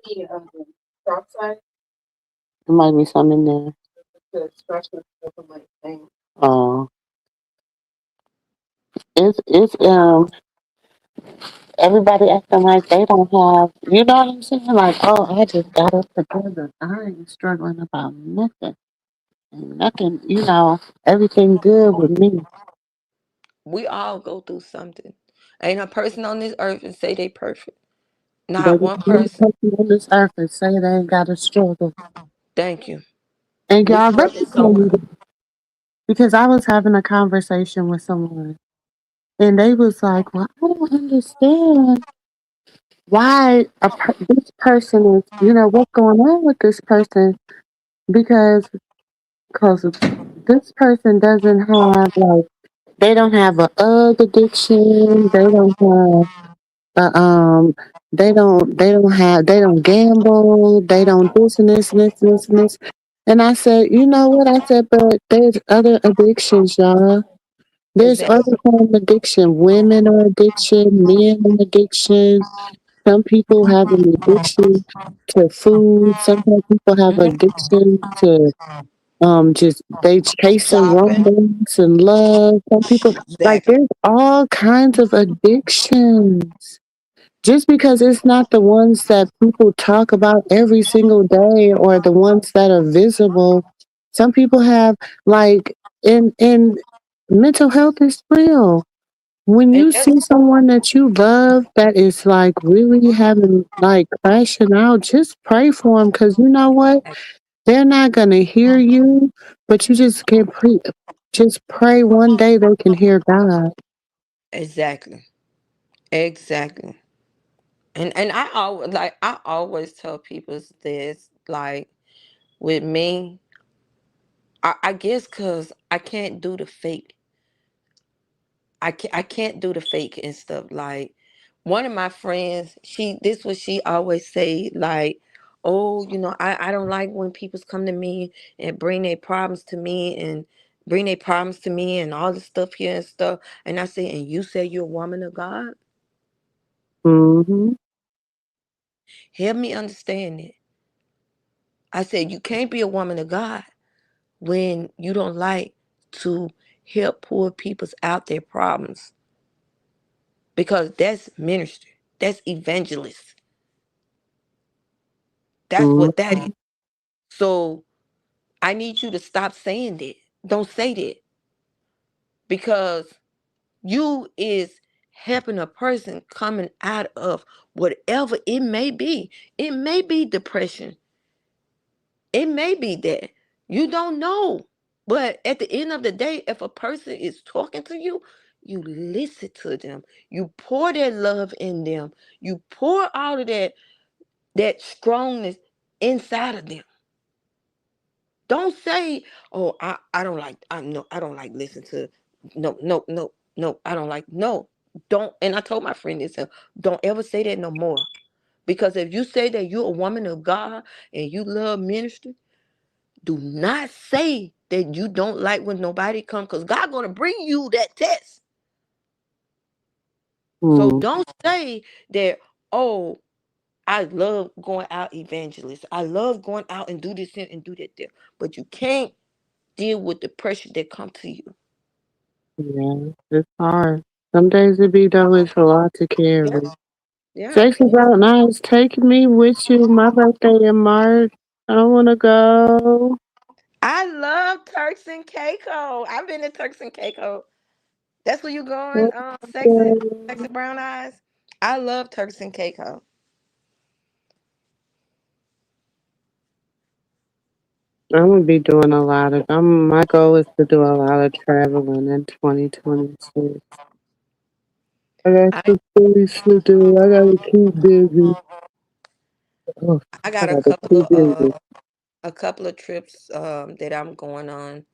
there might be something in there. Oh, it's. Everybody acting like they don't have, you know what I'm saying? Like, oh, I just got up together. I ain't struggling about nothing. Ain't nothing, everything good with me. We all go through something. Ain't a person on this earth and say they perfect. Not Baby, one one person. person on this earth and say they ain't got a struggle. Thank you. And We y'all, let me struggling tell you somewhere. this, because I was having a conversation with someone, and they was like, well, I don't understand why this person is, what's going on with this person, because because this person doesn't have like they don't have a addiction. They don't have a, they don't gamble. They don't this and this and this and this and this. And I said, you know what? I said, but there's other addictions, y'all. There's Exactly. other kind of addiction. Women are addiction. Men are addiction. Some people have an addiction to food. Some people have addiction to just they chasing Shopping. romance and love. Some people like Exactly. there's all kinds of addictions. Just because it's not the ones that people talk about every single day or the ones that are visible, some people have like in mental health is real. When And you that's see someone that you love that is like really having like crashing out, just pray for them because you know what? They're not gonna hear you, but you just can just pray one day they can hear God. exactly. Exactly. And I always tell people this, like, with me, I guess cause I can't do the fake. I can't do the fake and stuff. Like, one of my friends, this what she always say, like, oh, I don't like when people come to me and bring their problems to me and all this stuff here and stuff. And I say, and you say you're a woman of God? Hmm. Help me understand it. I said, you can't be a woman of God when you don't like to help poor people's out their problems, because that's ministry. That's evangelist. That's what that is. Hmm. So I need you to stop saying that. Don't say that, because you is helping a person coming out of whatever it may be. It may be depression. It may be that. You don't know. But at the end of the day, if a person is talking to you, you listen to them. You pour that love in them. You pour all of that strongness inside of them. Don't say, "Oh, I don't like I don't like listen to I don't like no." Don't, and I told my friend this, don't ever say that no more, Because if you say that you're a woman of God and you love ministry, do not say that you don't like when nobody comes, because God gonna bring you that test. So Hmm. don't say that, oh, I love going out evangelist. I love going out and do this here and do that there. But you can't deal with the pressure that come to you. Yeah, it's hard. Some days it be though, it's a lot to Yeah. carry. Yeah. Sexy Brown Eyes, take me with you. My birthday in March. I wanna go. I love Turks and Caicos. I've been to Turks and Caicos. That's where you going, I'm sexy brown eyes. I love Turks and Caicos. gonna be doing a lot of. My goal is to do a lot of traveling in 2026. I got I some things to do. I gotta keep busy. Oh, I I got gotta keep busy. a couple of trips that I'm going on.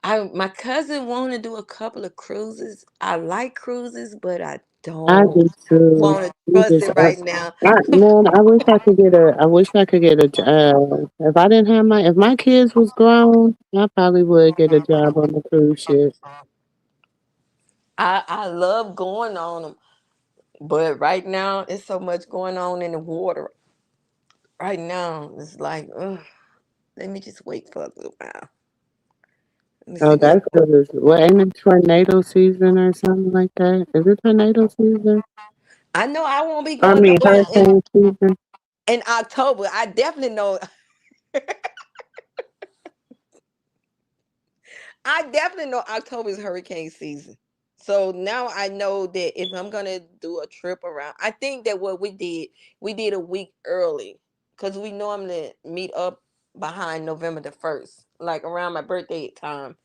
I My cousin wanted to do a couple of cruises. I like cruises, but I I don't do too. want to We trust just, it right now. man, I wish I could get a. I wish I could get a. If I didn't have if my kids was grown, I probably would get a job on the cruise ship. I love going on them, but right now it's so much going on in the water. Right now it's like, ugh, let me just wait for a little while. Let me Oh, see what. that's what is. What ain't it tornado season or something like that? Is it tornado season? I know I won't be I going mean nowhere hurricane season. in October. I definitely know. I definitely know October is hurricane season. So now I know that if I'm gonna do a trip around, I think that what we did a week early because we normally meet up behind November the 1st, like around my birthday time.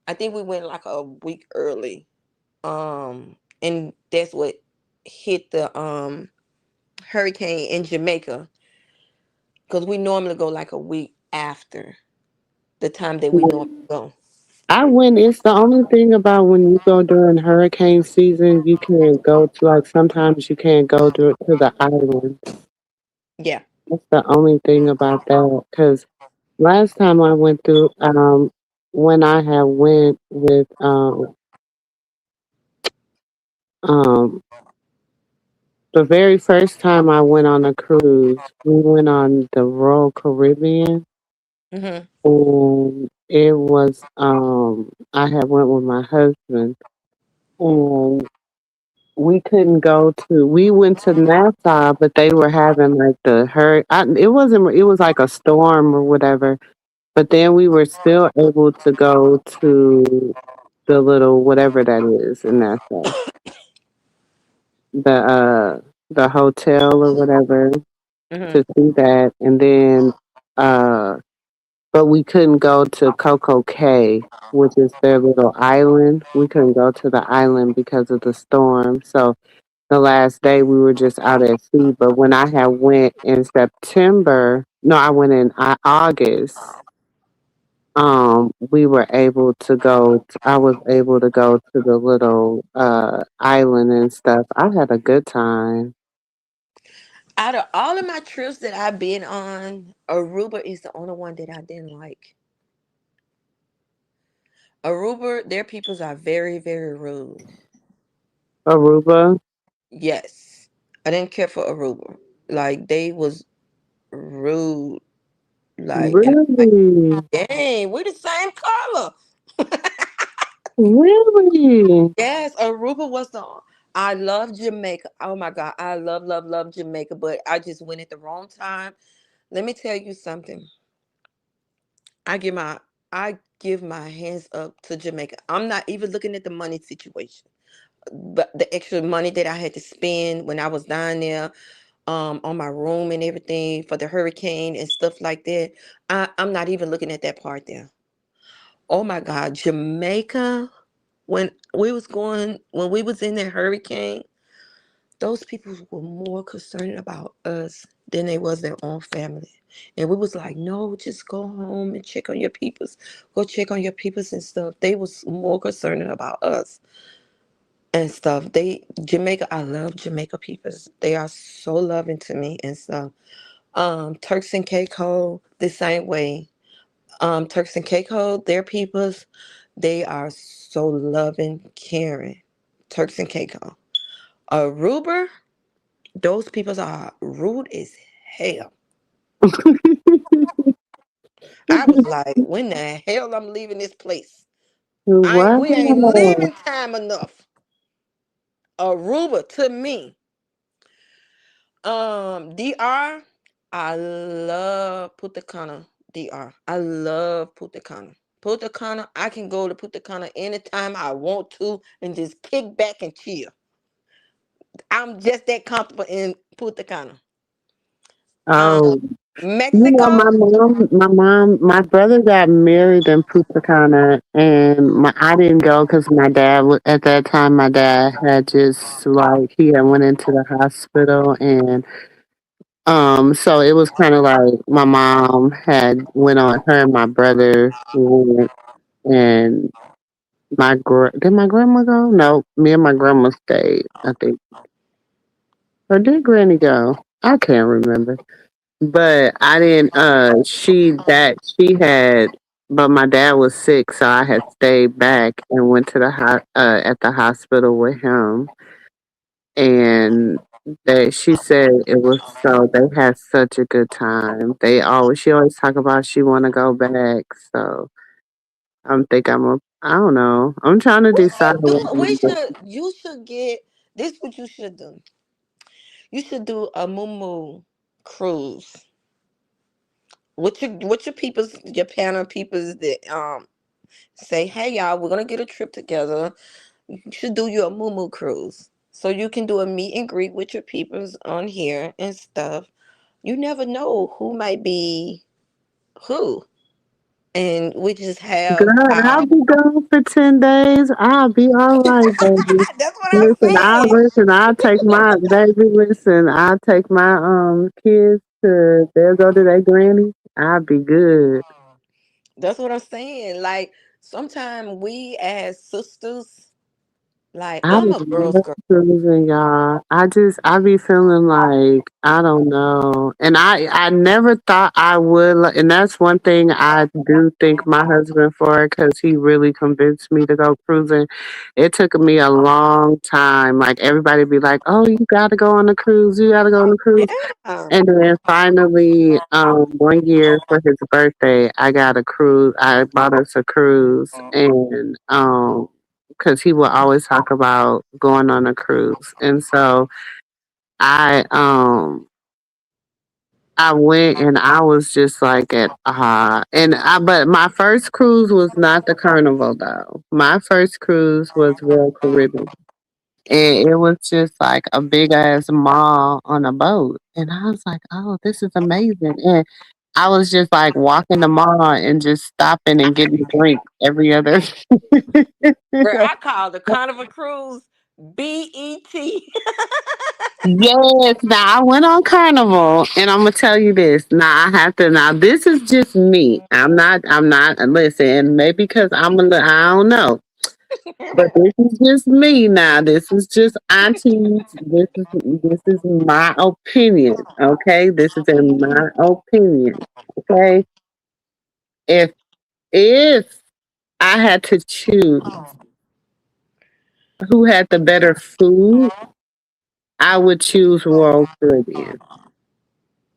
I think we went like a week early. And that's what hit the hurricane in Jamaica because we normally go like a week after the time that we normally go. I went. It's the only thing about when you go during hurricane season, you can't go to like sometimes you can't go to the island. Yeah. That's the only thing about that. Because last time I went through, when I had went with um the very first time I went on a cruise, we went on the Royal Caribbean, Hmm. and it was I had went with my husband, and we couldn't go to. We went to Nassau, but they were having like the hurricane. It wasn't. It was like a storm or whatever. But then we were still able to go to the little whatever that is in Nassau, the the hotel or whatever, Hmm. to see that, and then uh, but we couldn't go to Coco Cay, which is their little island. We couldn't go to the island because of the storm. So the last day we were just out at sea. But when I had went in September, no, I went in August. We were able to go. I was able to go to the little island and stuff. I had a good time. Out of all of my trips that I've been on, Aruba is the only one that I didn't like. Aruba, their peoples are very, very rude. Aruba, Yes. I didn't care for Aruba. Like they was rude. Like, and I'm like, really, dang, we the same color. really. Yes, Aruba was the. I love Jamaica. Oh my God, I love, love, love Jamaica, but I just went at the wrong time. Let me tell you something. I give my I give my hands up to Jamaica. I'm not even looking at the money situation, but the extra money that I had to spend when I was down there, on my room and everything for the hurricane and stuff like that. I'm not even looking at that part there. Oh my God, Jamaica. When we was in that hurricane, those people were more concerned about us than they was their own family. And we was like, no, just go home and check on your peoples. Go check on your peoples and stuff. They was more concerned about us. and stuff. They Jamaica, I love Jamaica peoples. They are so loving to me and stuff. Turks and Caicos the same way. Turks and Caicos, their peoples, they are so loving, caring. Turks and Caicos. Aruba, those peoples are rude as hell. I was like, when the hell I'm leaving this place? We ain't Wow. living time enough. Aruba to me. DR, I love Punta Cana. DR, I love Punta Cana. Punta Cana, I can go to Punta Cana anytime I want to and just kick back and chill. I'm just that comfortable in Punta Cana. Um, Oh, Mexico, my brother got married in Punta Cana, and I didn't go because my dad at that time. My dad had just like he had went into the hospital, and so it was kind of like my mom had went on her and my brother went, and did my grandma go? No, me and my grandma stayed. I think, or did Granny go? I can't remember. But I didn't she had but my dad was sick, so I had stayed back and went to the at the hospital with him, and she said it was so they had such a good time. She always talk about she want to go back, so I don't know. I'm trying to we decide should what do. I'm gonna You should get this. What you should do? You should do a Mumu cruise. What your peoples, your panel peoples that say, hey y'all, we're gonna get a trip together. You should do your Mumu cruise. So you can do a meet and greet with your peoples on here and stuff. You never know who might be who. And we just have Girl, I'll our be gone for 10 days. I'll be all right, baby. that's what I'm Listen, saying. I'll take my baby. Listen, I'll take my kids to. They'll go to their granny. I'll be good. That's what I'm saying. Like sometimes we as sisters, like I I'm would a girl's love girl. cruising, y'all. I be feeling like I don't know, and I never thought I would, and that's one thing I do thank my husband for because he really convinced me to go cruising. It took me a long time. Like everybody be like, "Oh, you got to go on a cruise. You got to go on a cruise." Yeah. And then finally, one year for his birthday, I got a cruise. I bought us a cruise, and because he would always talk about going on a cruise, and so I I went and I was just like at but my first cruise was not the Carnival though. My first cruise was Royal Caribbean. And it was just like a big ass mall on a boat. And I was like, oh, this is amazing. And I was just like walking the mall and just stopping and getting a drink every other. Girl, I call the Carnival Cruise BET. Yes, now I went on Carnival, and I'm gonna tell you this. Now I have to. Now this is just me. I'm not. I'm not. Listen, maybe because I don't know. But this is just me now. This is just aunties. This is my opinion. Okay, this is in my opinion. Okay, if if I had to choose who had the better food, I would choose Royal Caribbean.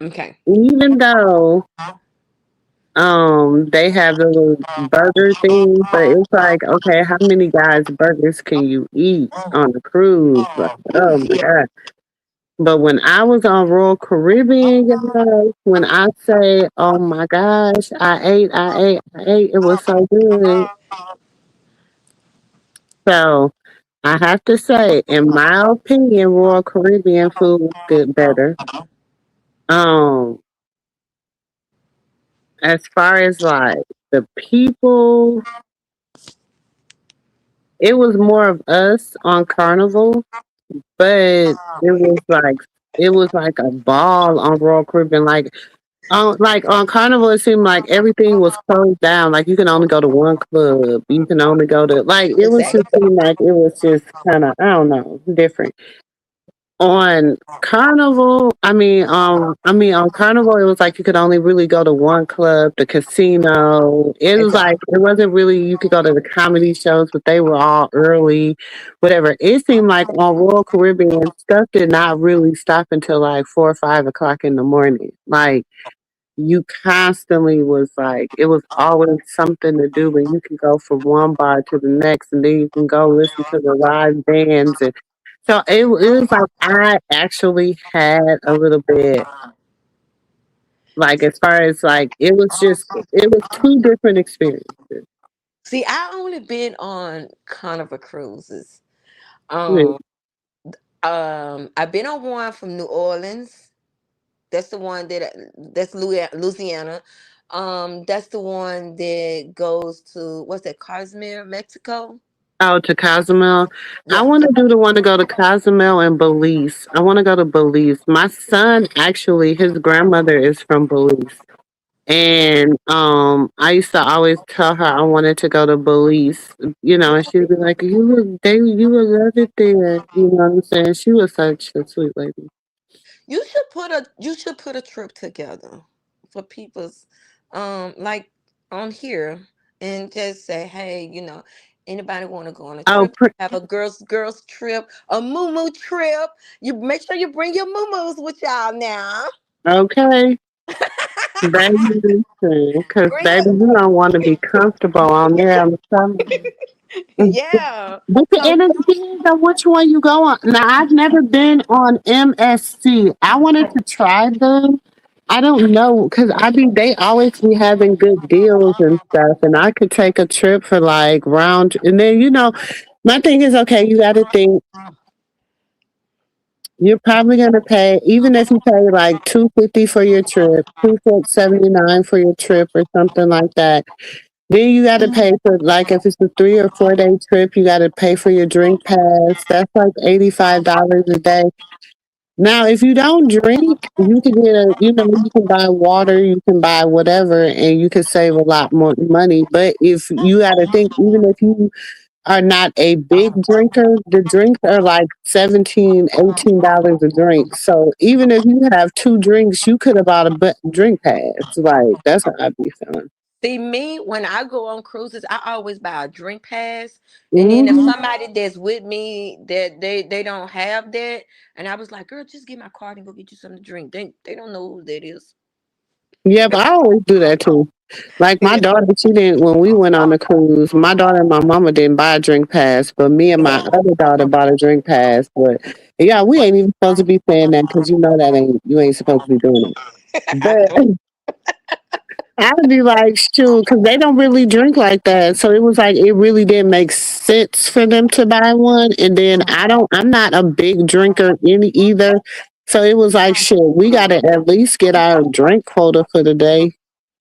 Okay. Even though they have the little burger thing, but it's like, okay, how many guys burgers can you eat on a cruise? Like, oh my god. But when I was on Royal Caribbean, guys, when I say, oh my gosh, I ate, it was so good. So I have to say, in my opinion, Royal Caribbean food was good better. Um, as far as like the people, it was more of us on Carnival, but it was like a ball on Royal Caribbean. Like like on Carnival, it seemed like everything was closed down. Like you can only go to one club. You can only go to like it was just Exactly. seemed like it was just kind of I don't know different. On Carnival, on Carnival, it was like you could only really go to one club, the casino. It was like Exactly. it wasn't really you could go to the comedy shows, but they were all early, whatever. It seemed like on Royal Caribbean, stuff did not really stop until like 4 or 5 o'clock in the morning. Like you constantly was like it was always something to do, but you can go from one bar to the next, and then you can go listen to the live bands and so it was like I actually had a little bit like as far as like it was two different experiences. See, I only been on Carnival cruises. Mm. Um, I've been on one from New Orleans. That's the one that's Louisiana. That's the one that goes to what's that, Cozumel, Mexico. Oh, to Cozumel. I Yeah. want to do the one to go to Cozumel and Belize. I want to go to Belize. My son actually, his grandmother is from Belize. And I used to always tell her I wanted to go to Belize, and she'd be like, you would love it there. You know what I'm saying? She was such a sweet lady. You should put a trip together for people's like on here and just say, hey, anybody want to go on a Oh, trip? Have a girls trip, a moo trip. You make sure you bring your moo with y'all now. okay. Baby, because Bring baby, it. you don't want to be comfortable on there. I'm telling you. Yeah. But So it depends on which one you go on. Now, I've never been on MSC. I wanted to try them. I don't know because they always be having good deals and stuff, and I could take a trip for like round, and then my thing is okay. You got to think you're probably gonna pay even if you pay like 250 for your trip, 279 for your trip or something like that. Then you got to pay for like if it's a 3 or 4 day trip, you got to pay for your drink pass. That's like $85 a day. Now, if you don't drink, you can you can buy water, you can buy whatever, and you can save a lot more money. But if you got to think, even if you are not a big drinker, the drinks are like 17, $18 a drink. So even if you have two drinks, you could have bought a drink pass. Like that's how I'd be feeling. see me when I go on cruises, I always buy a drink pass. And then if Hmm. somebody that's with me that they don't have that, and I was like, girl, just get my card and go get you something to drink. They don't know who that is. Yeah, but I always do that too. Like my Yeah. daughter, she didn't when we went on the cruise. My daughter and my mama didn't buy a drink pass, but me and my other daughter bought a drink pass. But yeah, we ain't even supposed to be saying that because that ain't you ain't supposed to be doing it. I But know. I'd be like, shoot, because they don't really drink like that. So it was like it really didn't make sense for them to buy one. And then I'm not a big drinker any either. So it was like, shit, we got to at least get our drink quota for the day.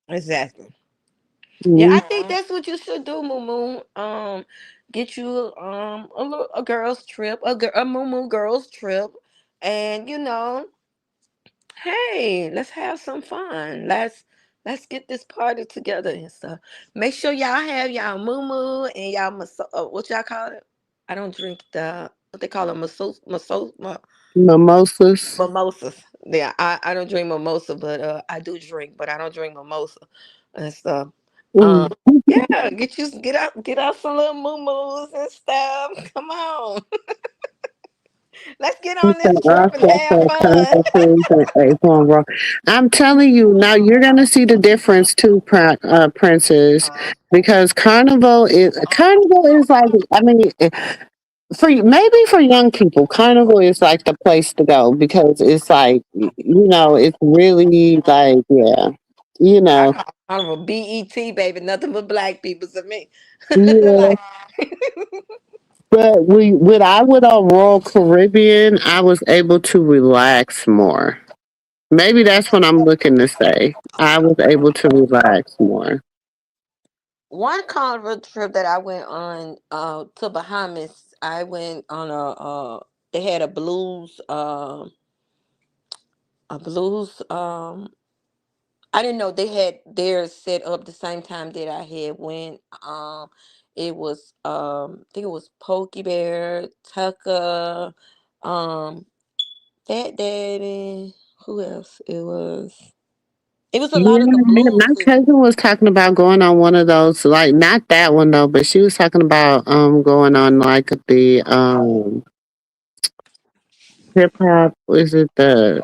Exactly. Yeah, I Mhm. think that's what you should do, Moo. Get you a girls trip, a Moo girls trip, and hey, let's have some fun. Let's get this party together and stuff. Make sure y'all have y'all moo and y'all what y'all call it? I don't drink the what they call it, Mimosas. mimosas. Yeah, I don't drink mimosa, but I do drink, but I don't drink mimosa and stuff. Um, Mm. yeah, get out some little moo and stuff. Come on, let's get on this trip and have fun. I'm telling you, now you're gonna see the difference too, Princess, because Carnival is like maybe for young people, Carnival is like the place to go because it's like it's really like you know Honorable BET, baby, nothing but black people to me. yeah. Like, But when I went on Royal Caribbean, I was able to relax more. Maybe that's what I'm looking to say. I was able to relax more. one carnival trip that I went on to Bahamas, I went on they had a blues I didn't know they had theirs set up the same time that I had went. It was I think it was Pokey Bear, Tucker, um, Fat Daddy. Who else? It was a lot Yeah, of the my Blues sisters. cousin was talking about going on one of those, like not that one though, but she was talking about going on like the hip hop. Is it the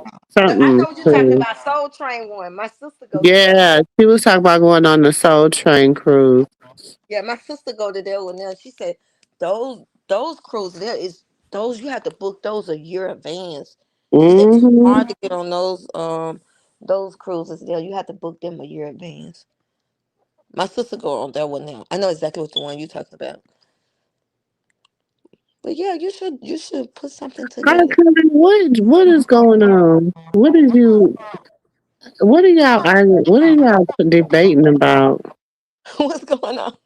I something? know what you're talking about. Soul Train one. My sister go to that. Yeah, she was talking about going on the Soul Train cruise. Yeah, my sister go to that one now. She said those cruises there is those you have to book those a year advance. She said it's Hmm. hard to get on those cruises there. You have to book them a year advance. My sister go on that one now. I know exactly what the one you talking about. But yeah, you should put something together. What is going on? What are y'all arguing? What are y'all debating about? What's going on?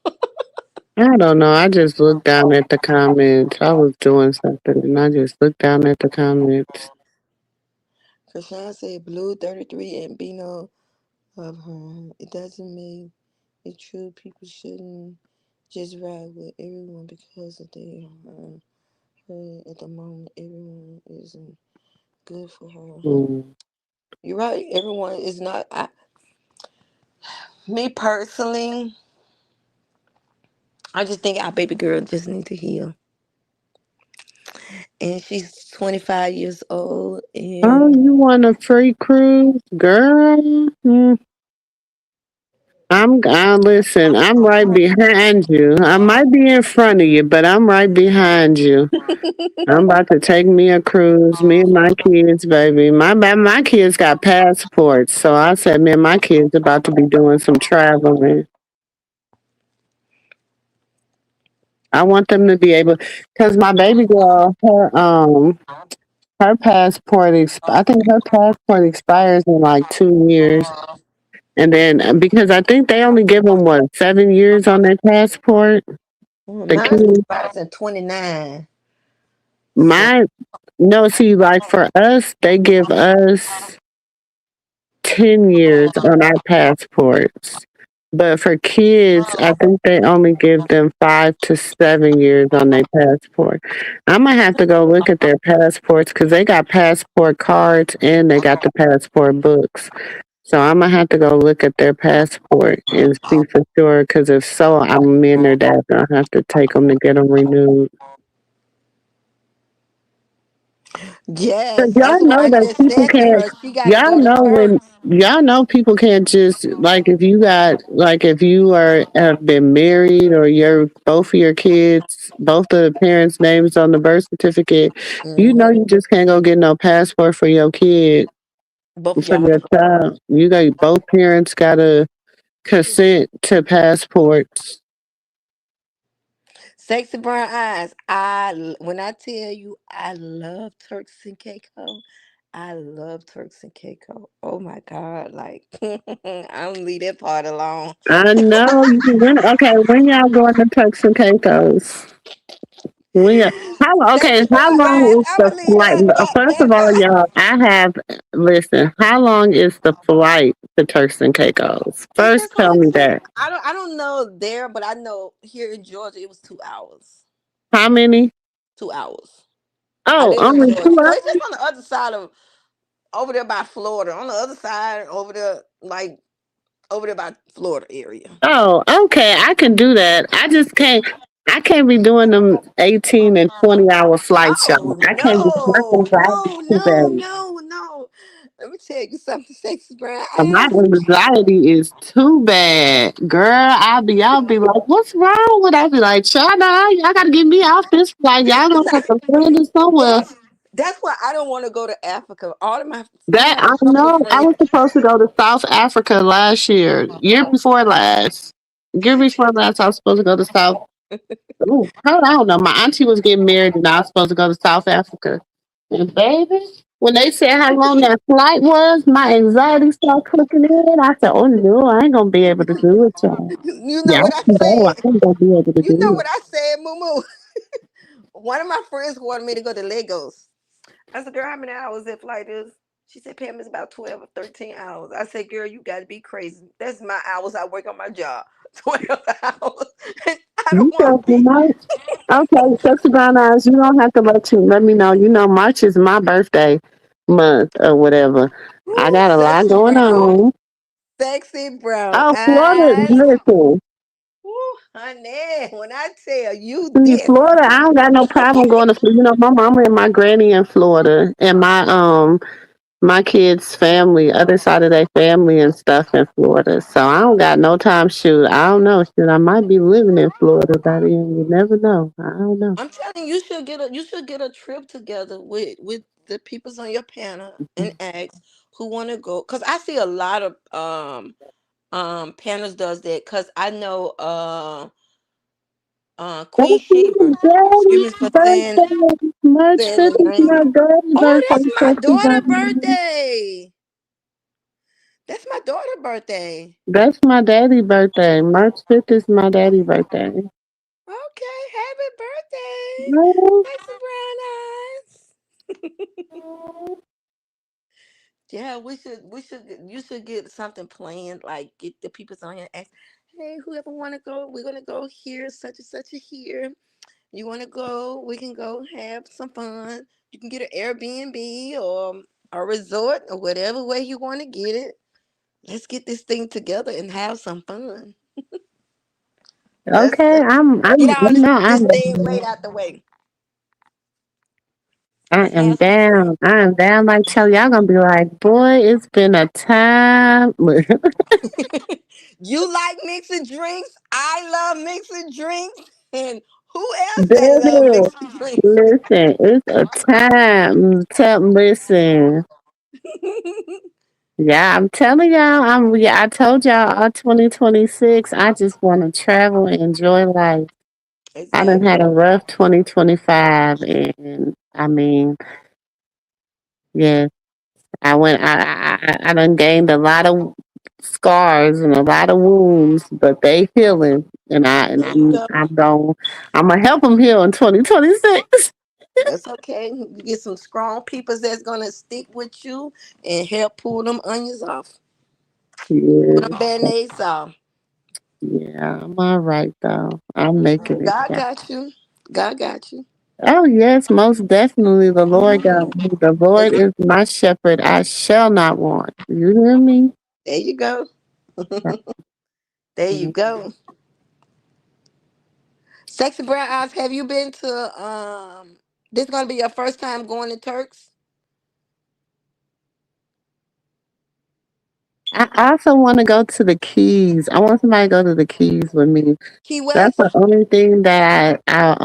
I don't know. I just looked down at the comments. I was doing something and I just looked down at the comments. Krishan said Blue 33 and Bino of her. It doesn't mean it's true. People shouldn't just ride with everyone because of their her at the moment. Everyone isn't good for her. Mm. You're right. Everyone is not. Me personally, I just think our baby girl just need to heal. And she's 25 years old. Oh, And you want a free cruise, girl? Listen. I'm right behind you. I might be in front of you, but I'm right behind you. I'm about to take me a cruise. Me and my kids, baby. My kids got passports, so I said, me and my kids about to be doing some traveling. I want them to be able, because my baby girl, her passport, I think her passport expires in like 2 years. And then because I think they only give them what 7 years on their passport. The mine kids, expires in 29. So my no, see, like for us, they give us 10 years on our passports. But for kids, I think they only give them 5 to 7 years on their passport. I'm gonna have to go look at their passports because they got passport cards and they got the passport books. So I'm gonna have to go look at their passport and see for sure. Because if so, I'm me and their dad gonna have to take them to get them renewed. yes, 'Cause that's y'all what know I that just people said to can't. her. She got to Y'all go to know when Turks. y'all know people can't just like if you got like if you are have been married or your both of your kids, both of the parents' names on the birth certificate. You know Hmm. you just can't go get no passport for your kid Both of for y'all have your to go. child. You got both parents gotta consent to passports. Sexy brown eyes. When I tell you I love Turks and Caicos, I love Turks and Caicos. Oh my God. Like I don't leave that part alone. I know you when y'all going to Turks and Caicos? When y'all, Sexy how brown eyes. long is the I'ma leave flight? that part First there of all, now. y'all, listen, how long is the flight to Turks and Caicos? It's First just tell like me two. that. I don't know there, but I know here in Georgia it was 2 hours. How many? 2 hours. I Oh, live in only Georgia. two So hours? it's just on the other side of over there by Florida. On the other side, over there, like over there by Florida area. Oh, okay, I can do that. I can't be doing them 18 and 20-hour flights, Oh y'all. I can't be my no, anxiety no, is too no, bad. no, no. Let me tell you something, sexy brown My eyes. anxiety is too bad. Girl, I'll be like, what's wrong with I'll be like, y'all know, y'all gotta get me off this flight. Y'all gonna have to find it somewhere. That's why I don't want to go to Africa. All of my I That have I a couple of know I friends. was supposed to go to South Africa last year before last. Year before last, I was supposed to go to South. Ooh, I don't know. My auntie was getting married and I was supposed to go to South Africa. And baby, when they said how long that flight was, my anxiety started clicking in. I said, oh no, I ain't gonna be able to do it, y'all. You know Yeah, what I I know said? I ain't gonna be able to You know do what I said, Moo. One of my friends wanted me to go to Lagos. I said, girl, how many hours that flight is? She said, Pam, it's about 12 or 13 hours. I said, girl, you got to be crazy. That's my hours I work on my job. 12 hours. I You don't want tell to me be. March. Okay, sexy brown eyes. You don't have to let me know. You know, March is my birthday month or whatever. I Ooh, got a lot sexy going brown. on. Sexy brown Oh, Florida, eyes. listen. Ooh, honey, when I tell you See, this. Florida, I don't got no problem going to Florida. You know, my mama and my granny in Florida, and my kids' family, other side of their family and stuff in Florida. So I don't got no time. Shoot, I don't know. Shoot, I might be living in Florida by then. You never know. I don't know. I'm telling you, you should get a trip together with the peoples on your panel and ask who want to go. Cause I see a lot of panels does that. Cause I know Queen Oh, Sheba. Excuse me daddy's for birthday. March saying 5th the is my name. daddy's Oh, birthday. that's my Sexy daughter' Brown. birthday. That's my daughter' birthday. That's my daddy birthday. March 5th is my daddy birthday. Okay, happy birthday, Oh, sexy brown eyes. Yeah, you should get something planned, like get the people on here and ask, hey, whoever wanna go, we're gonna go here, such and such a here. You wanna go, we can go have some fun. You can get an Airbnb or a resort or whatever way you wanna get it. Let's get this thing together and have some fun. Let's okay. get all You know, this thing laid out the way. I Let's am have some fun. down. I am down. Like, tell y'all gonna be like, boy, it's been a time. You like mixing drinks. I love mixing drinks. And who else that love Baby, mixing drinks? listen, it's a time. Listen. Yeah, I'm telling y'all, I told y'all all 2026, I just want to travel and enjoy life. I done had Exactly. a rough 2025 and I mean, yeah, I done gained a lot of scars and a lot of wounds, but they healing and There you go. I'm gonna help them heal in 2026. That's okay. You get some strong people that's gonna stick with you and help pull them onions off. Pull them Yeah, band-aids off. yeah, I'm all right though. I'm making it. God got you. God got you. Oh, yes, most definitely. The Lord got me. The Lord There is my shepherd. I shall not want. You hear me? you go. There you go. Sexy brown eyes, have you been to this gonna be your first time going to Turks? I also want to go to the Keys. I want somebody to go to the Keys with me. Key That's the West? only thing that I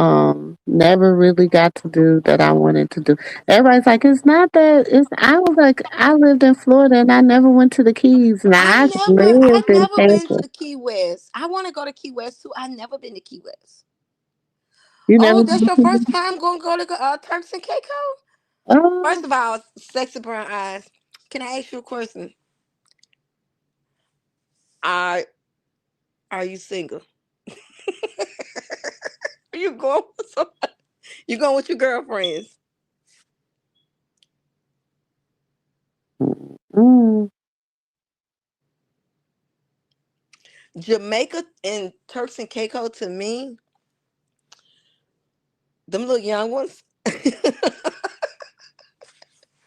never really got to do that I wanted to do. Everybody's like, it's not that. It's I was like, I lived in Florida and I never went to the Keys. Now I I lived in never been Tampa. to Key West. I want to go to Key West too. I never been to Key West. You Oh, never that's been your to first time going to Turks and Caicos? Oh, First of all, sexy brown eyes. Can I ask you a question? Are are you single? Are you going with somebody? You going with your girlfriends? mm, Jamaica and Turks and Caicos to me, them little young ones.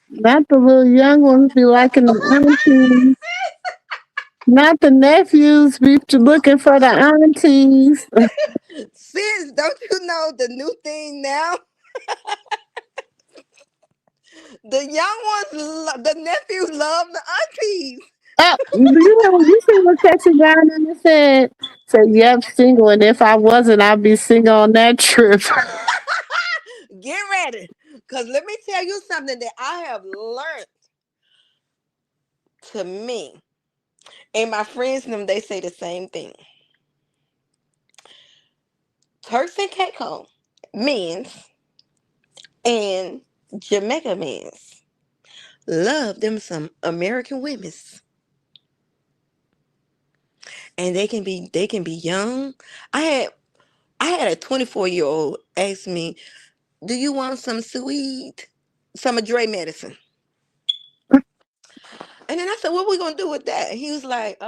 not the little young ones be liking the aunties. Not the nephews be looking for the aunties. Sis, don't you know the new thing now? The young ones, the nephews love the aunties. Oh, you see what Sexy Brown in said, yep, single, and if I wasn't, I'd be single on that trip. Get ready. Because let me tell you something that I have learned to me. And my friends and them, they say the same thing. Turks and Caicos men's and Jamaica men's love them some American women's. And they can be young. I had I had a 24-year-old ask me, do you want some sweet, some of Dre medicine? And then I said, "What we gonna do with that?" He was like,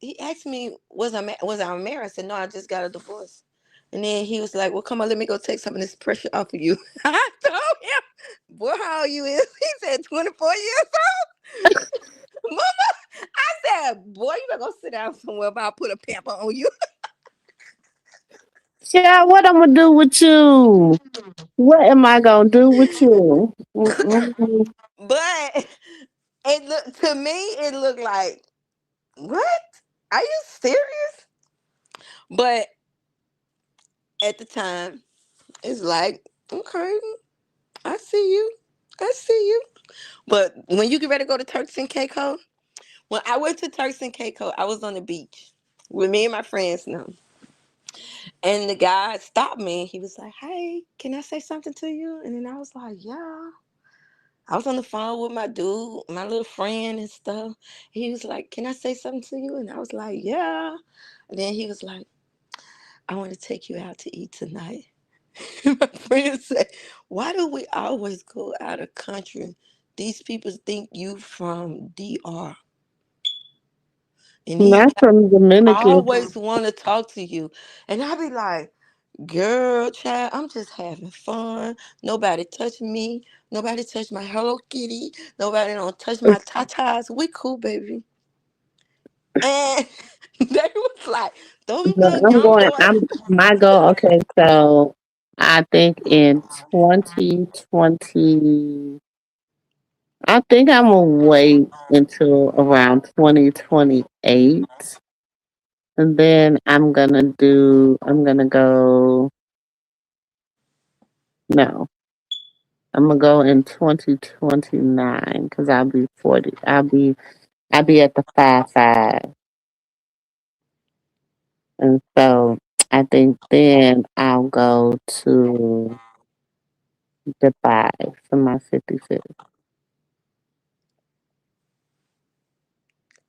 he asked me, was I married?" I said, "No, I just got a divorce." And then he was like, "Well, come on, let me go take some of this pressure off of you." I told him, "Boy, how old you is?" He said, 24 years old. Mama, I said, "Boy, you better go sit down somewhere. If I put a pamper on you." Yeah, what I'm gonna do with you? What am I gonna do with you? Mm-mm. But it looked to me, it looked like, what? Are you serious? But at the time, it's like, okay, I see you. I see you. But when you get ready to go to Turks and Caicos, when I went to Turks and Caicos, I was on the beach with me and my friends now. And the guy stopped me. He was like, "Hey, can I say something to you?" And then I was like, "Yeah." I was on the phone with my dude, my little friend and stuff. He was like, "Can I say something to you?" And I was like, "Yeah." And then he was like, "I want to take you out to eat tonight." My friend said, "Why do we always go out of country? These people think you from DR." And he Not from Dominican. always want to talk to you. And I be like, "Girl, child, I'm just having fun. Nobody touch me. Nobody touch my Hello Kitty. Nobody don't touch my tatas. We cool, baby." And they was like, "Those No, little I'm young going. boys." I'm my goal. Okay, so I think in 2020, I think I'm gonna wait until around 2028, and then I'm gonna do. I'm gonna go. No, I'm gonna go in 2029 because I'll be 40. I'll be at the 5-5, and so I think then I'll go to Dubai for my 55th.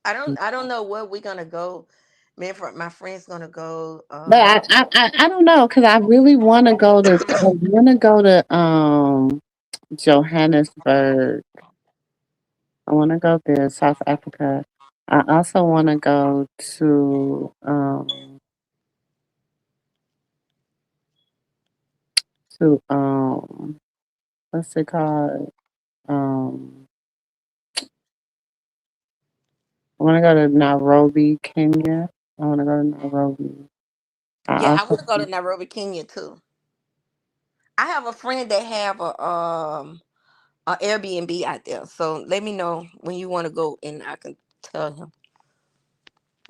I don't know where we're gonna go. My friend's gonna go. But I don't know because I really want to go to Johannesburg. I want to go there, South Africa. I also want to go to what's it called? Um I want to go to Nairobi, Kenya. I want to go to Nairobi. I Yeah, I also want to go to Nairobi, Kenya too. I have a friend that have a Airbnb out there. So let me know when you want to go, and I can tell him.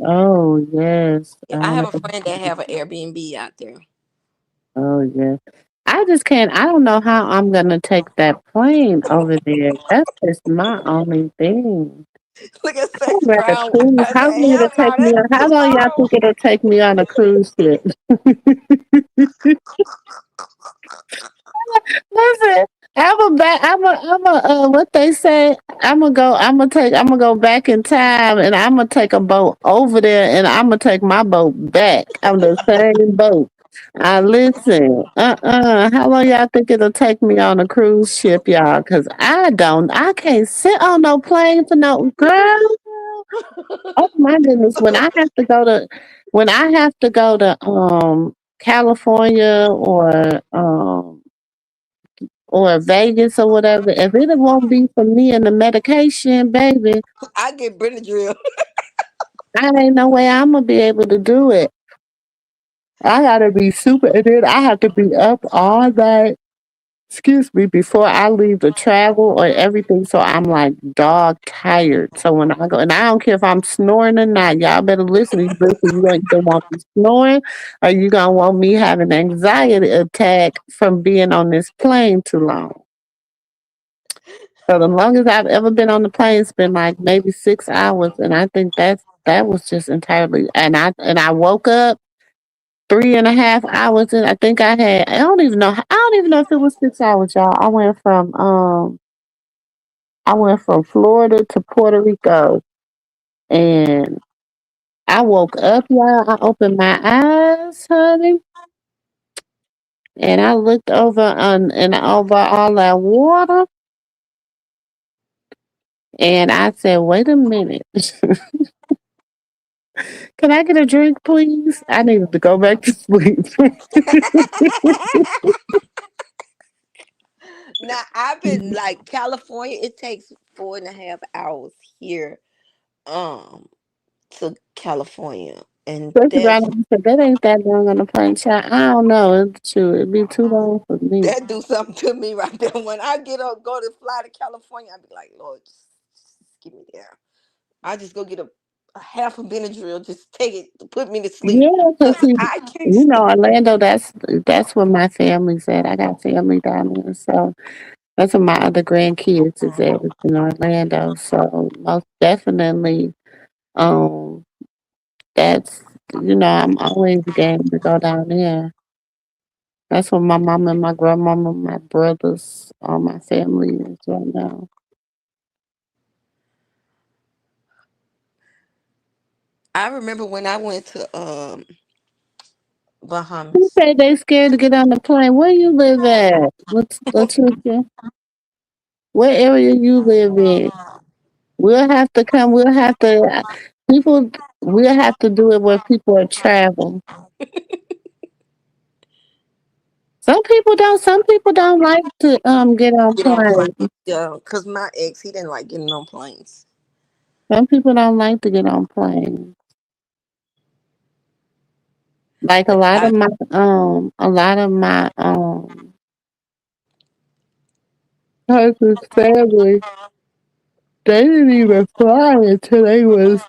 Oh yes, Yeah, I I want have to a go. friend that have an Airbnb out there. Oh yes. I just can't. I don't know how I'm gonna take that plane over there. That's just my only thing. Look at I'd Sex rather Brown. cruise. I How said, long it'll "Hell take no, me? that's How too long y'all long." think it'll take me on a cruise ship? Listen, I'm a back. I'm a. What they say? I'm gonna go. I'm gonna take. I'm gonna go back in time, and I'm gonna take a boat over there, and I'm gonna take my boat back. I'm the same boat. I listen. How long y'all think it'll take me on a cruise ship, y'all? Cause I don't. I can't sit on no plane for no girl. Oh my goodness. When I have to go to California or Vegas or whatever, if it won't be for me and the medication, baby, I get Benadryl. I ain't no way I'm gonna be able to do it. I gotta be super and then I have to be up all night, excuse me, before I leave to travel or everything. So I'm like dog tired. So when I go, and I don't care if I'm snoring or not, y'all better listen. You listen, you ain't gonna want me snoring, or you gonna want me having an anxiety attack from being on this plane too long. So the longest I've ever been on the plane has been like maybe 6 hours, and I think that was just entirely. And I woke up 3.5 hours, and I think I had. I don't even know if it was 6 hours, y'all. I went from Florida to Puerto Rico, and I woke up, y'all. I opened my eyes, honey, and I looked over on and over all that water. And I said, wait a minute. Can I get a drink, please? I needed to go back to sleep. Now I've been like California. It takes 4.5 hours here, um, to California, and Especially right now, said, that ain't that long on the plane. Child. I don't know. It's true. It'd be too long for me. that do something to me right there. When I get up, go to fly to California, I be like, Lord, just get me there. I just go get a half a Benadryl, just take it to put me to sleep. Yeah, Cause cause see, I can't sleep. Orlando. That's where my family's at. I got family down there, so that's where my other grandkids is at. Is in Orlando, so most definitely, um, that's I'm always game to go down there. That's where my mom and my grandmama, my brothers, all my family is right now. I remember when I went to Who Bahamas. say they scared to get on the plane? Where you live at? What's your what area you live in? We'll have to come. We'll have to people. We'll have to do it where people are travel. Some people don't. Some people don't like to get on Get on planes, planes. yeah. Cause my ex, he didn't like getting on planes. Some people don't like to get on planes. Like But I a lot of my cousin's family, they didn't even fly until they was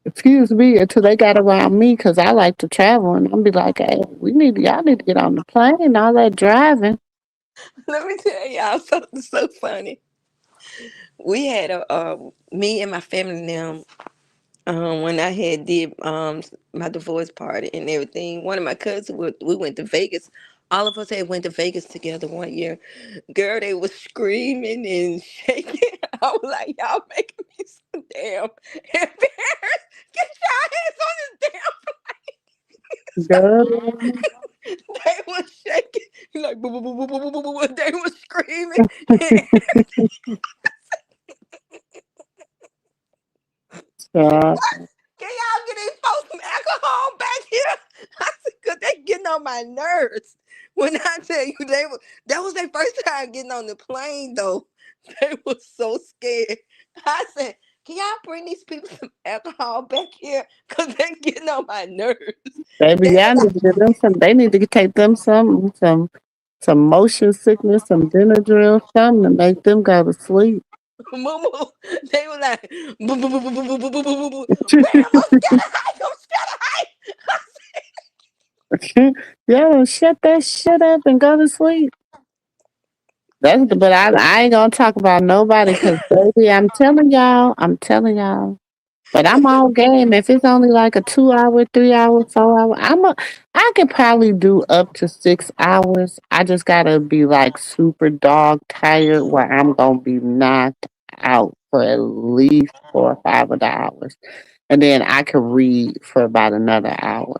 excuse me, until they got around me because I like to travel and I'll be like, hey, y'all need to get on the plane and all that driving. let me tell y'all something so funny. We had me and my family now. When I had did my divorce party and everything, one of my cousins we went to Vegas. All of us had went to Vegas together one year. Girl, they was screaming and shaking. I was like, y'all making me so damn embarrassed. Get your hands on this Girl, damn. They was shaking. Like boo, boo, boo, boo, boo, boo, boo, boo. They was screaming. uh, Can y'all get these folks some alcohol back here? I said, cause they getting on my nerves. When I tell you that was their first time getting on the plane though. They was so scared. I said, can y'all bring these people some alcohol back here? Cause they getting on my nerves. baby, They y'all was need to get them some. They need to take them some motion sickness, some Benadryl, something to make them go to sleep. like, moo moo. They were like, boo boo boo boo boo boo boo boo boo boo. Bam, I'm scared of height. I'm scared of height. Y'all shut that shit up and go to sleep. But I ain't gonna talk about nobody because baby, I'm telling y'all. But I'm all game. If it's only like a 2 hour, 3 hour, 4 hour, I could probably do up to 6 hours. I just gotta be like super dog tired where I'm gonna be knocked out for at least 4 or 5 of the hours. And then I could read for about another hour.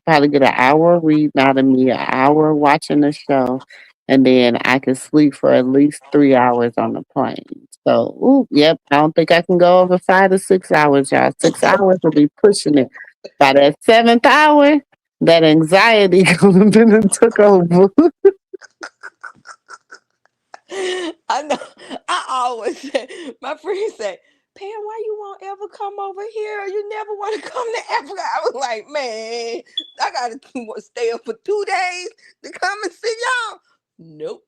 Probably get an hour reading out of me, an hour watching the show, and then I can sleep for at least 3 hours on the plane. So, ooh, yep, I don't think I can go over 5 to 6 hours, y'all. 6 hours will be pushing it. By that seventh hour, that anxiety gonna been and took over. I know. I always say, my friend say, Pam, why you won't ever come over here? You never want to come to Africa. I was like, man, I gotta stay up for 2 days to come and see y'all. Nope.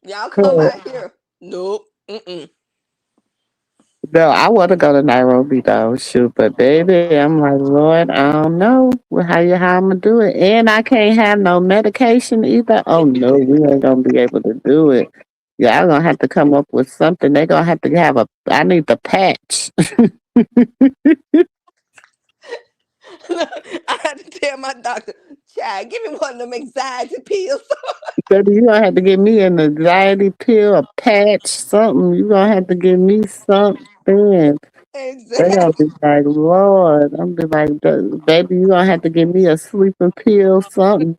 Y'all come out here. Nope. Mm-mm. No, I want to go to Nairobi though, shoot, but baby, I'm like, Lord, I don't know how I'm gonna do it, and I can't have no medication either. Oh no, we ain't gonna be able to do it. Y'all gonna have to come up with something. They gonna have to have a. I need the patch. I had to tell my doctor, child, give me one of them anxiety pills. Baby, you gonna have to give me an anxiety pill, a patch, something. You gonna have to give me something. They gonna Exactly. be like, Lord, I'm be like, baby, you gonna have to give me a sleeping pill, something.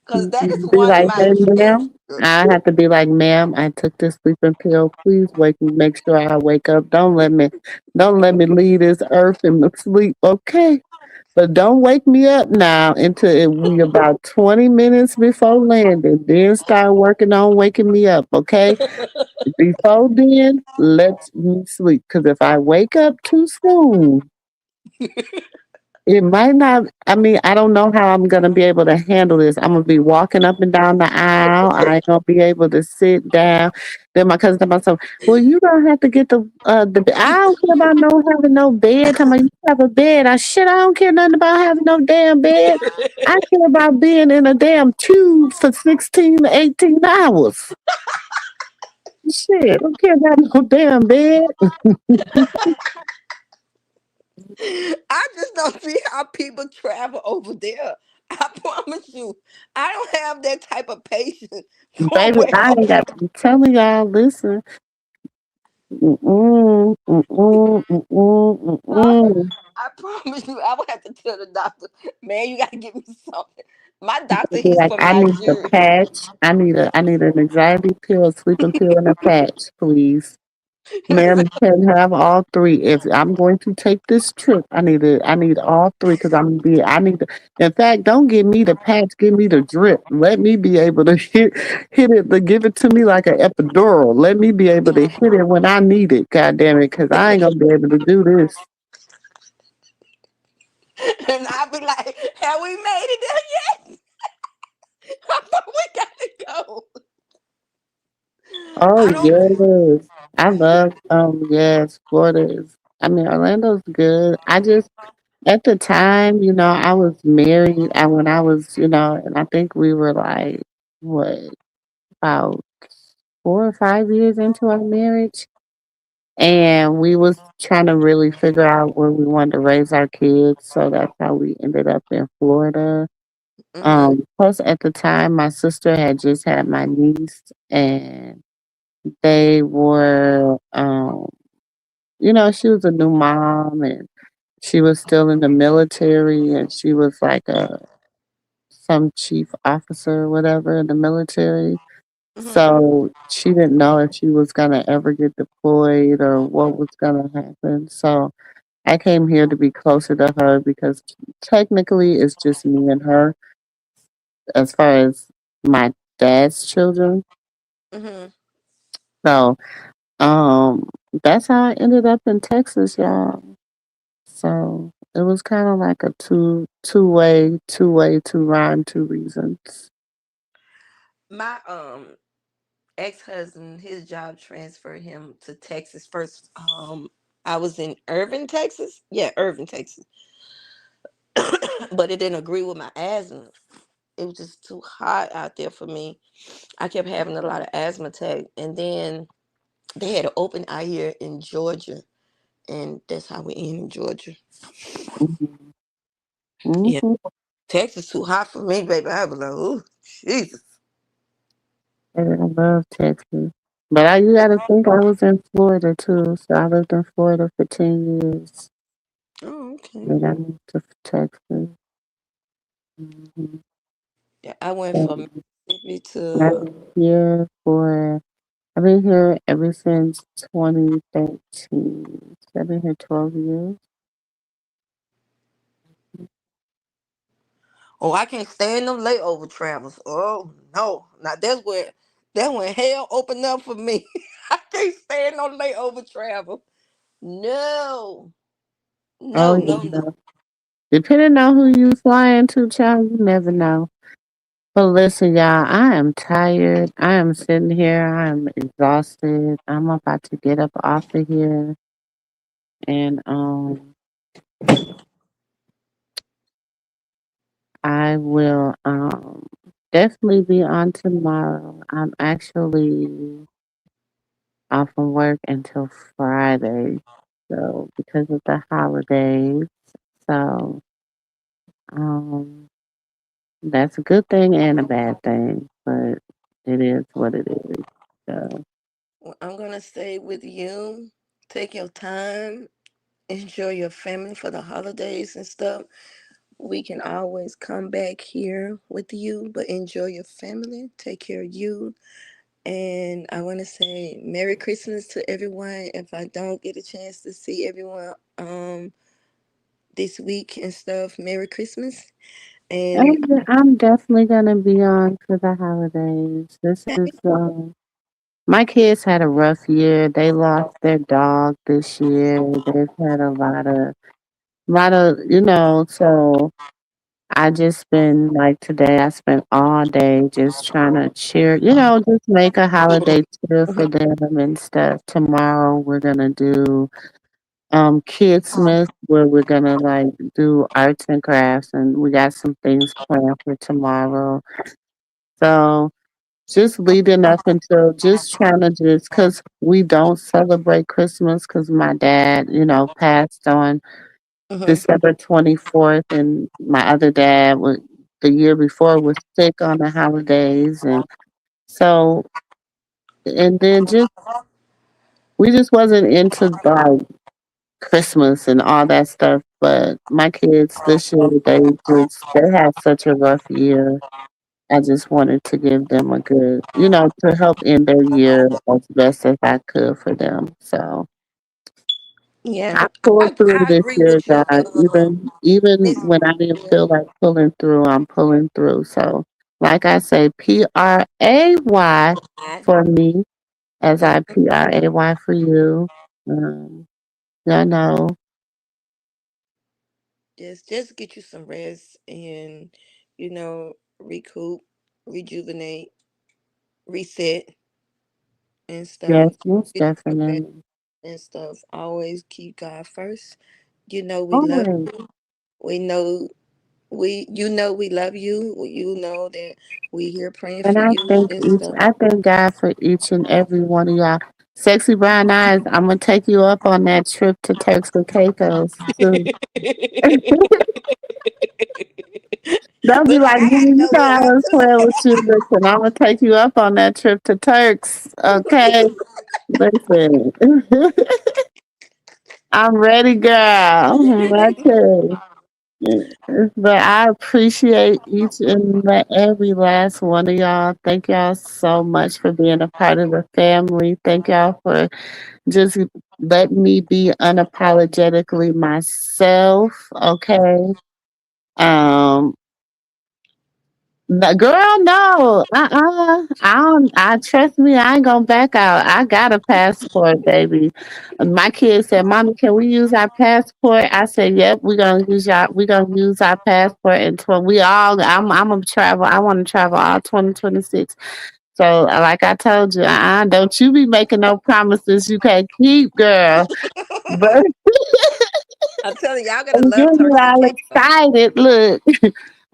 Cause that is Be one of like, my hey, dreams. ma'am. I have to be like, ma'am, I took this sleeping pill. Please wake me. Make sure I wake up. Don't let me leave this earth in the sleep. Okay. But don't wake me up now until we about 20 minutes before landing. Then start working on waking me up. Okay. Before then, let me sleep. Because if I wake up too soon, it might not. I mean, I don't know how I'm gonna be able to handle this. I'm gonna be walking up and down the aisle. I ain't gonna be able to sit down. Then my cousin told myself, "Well, you don't have to get the. I don't care about no having no bed. Tell me you have a bed. I don't care nothing about having no damn bed. I care about being in a damn tube for 16 to 18 hours. Shit, I don't care about no damn bed. I just don't see how people travel over there. I promise you, I don't have that type of patience for Baby, I ain't got. I'm telling y'all, listen. Mm-mm, mm-mm, mm-mm, mm-mm. I promise you, I would have to tell the doctor, man, you gotta give me something. My doctor, Be he's like, from I need the Nigeria. patch. I need an anxiety pill, a sleeping pill, and a patch, please. Ma'am, you can have all three. If I'm going to take this trip, I need all three because I need to, in fact, don't give me the patch, give me the drip. Let me be able to hit it, to give it to me like an epidural. Let me be able to hit it when I need it, god damn it, because I ain't gonna be able to do this. And I'll be like, have we made it there yet? I thought we gotta go. Oh I don't. yes. I love yes, Florida is I mean Orlando's good. I just at the time, I was married and when I was, and I think we were like what, about 4 or 5 years into our marriage. And we was trying to really figure out where we wanted to raise our kids. So that's how we ended up in Florida. Mm-hmm, Plus at the time my sister had just had my niece and they were, she was a new mom and she was still in the military and she was like some chief officer or whatever in the military. mm-hmm. So she didn't know if she was gonna ever get deployed or what was gonna happen. So I came here to be closer to her because technically it's just me and her as far as my dad's children. Mm-hmm. So Um, that's how I ended up in Texas, y'all. So it was kind of like a two rhyme, two reasons. My ex-husband, his job transferred him to Texas first. I was in Irving, Texas. Yeah, Irving, Texas. But it didn't agree with my asthma. It was just too hot out there for me. I kept having a lot of asthma attack. And then they had an open eye here in Georgia. And that's how we ended in Georgia. Hmm. Yeah. Hmm. Texas too hot for me, baby. I was like, oh, Jesus. I love Texas. But you got to think I was in Florida too. So I lived in Florida for 10 years. Oh, okay. Then I moved to Texas. Hmm. Yeah, I went So from Mississippi I've to been here I've been here ever since 2013. So I've been here 12 years. oh, I can't stand them layover travels. Oh no. Now that's when hell opened up for me. I can't stand no layover travel. No. Oh, No, no, no. yeah. Depending on who you flying to, child, you never know. But listen, y'all, I am tired. I am sitting here. I am exhausted. I'm about to get up off of here, and I will definitely be on tomorrow. I'm actually off from work until Friday, so because of the holidays. So um, that's a good thing and a bad thing, but it is what it is. So. Well, I'm gonna stay with you. Take your time. Enjoy your family for the holidays and stuff. we can always come back here with you, but enjoy your family. Take care of you. And I want to say Merry Christmas to everyone. If I don't get a chance to see everyone this week and stuff, Merry Christmas. And I'm definitely gonna be on for the holidays. This is my kids had a rough year. They lost their dog this year. They've had a lot of, so I just been like today I spent all day just trying to just make a holiday cheer for them and stuff. Tomorrow we're gonna do Kidsmas where we're gonna like do arts and crafts and we got some things planned for tomorrow. So just leading up until just trying to just because we don't celebrate Christmas because my dad, passed on mhm. December 24th, and my other dad was the year before was sick on the holidays, and so and then just we just wasn't into like Christmas and all that stuff. But my kids this year they had such a rough year. I just wanted to give them a good, to help end their year as best as I could for them. So Yeah, I pulled through I this agree year, with you, God. Even Miss. when I didn't feel like pulling through, I'm pulling through. So, like I say, PRAY for me, as I PRAY for you. Um, y'all know, Just get you some rest and recoup, rejuvenate, reset and stuff. yes, most Get you some rest definitely. and stuff. Always keep God first. You know we love Always. you. We know we love you. You know that we here praying And for you and stuff. I thank God for each and every one of y'all. Sexy brown eyes, I'm gonna take you up on that trip to Turks and Caicos too. Don't be Look like like I me, gotta you go know with I her was playing with you. Listen, I'm gonna take you up on that trip to Turks, okay? Listen, I'm ready, girl. I too. tell you. But I appreciate each and every last one of y'all. Thank y'all so much for being a part of the family. Thank y'all for just letting me be unapologetically myself, okay? Um, girl, no. I don't. I trust me. I ain't gonna back out. I got a passport, baby. My kids said, "Mommy, can we use our passport?" I said, "Yep. We gonna use our passport." And we all. I'm gonna travel. I want to travel all 2026. So, like I told you, don't you be making no promises you can't keep, girl. But I'm telling you, y'all gonna I'm love getting Turks and all Caicos. excited. Look,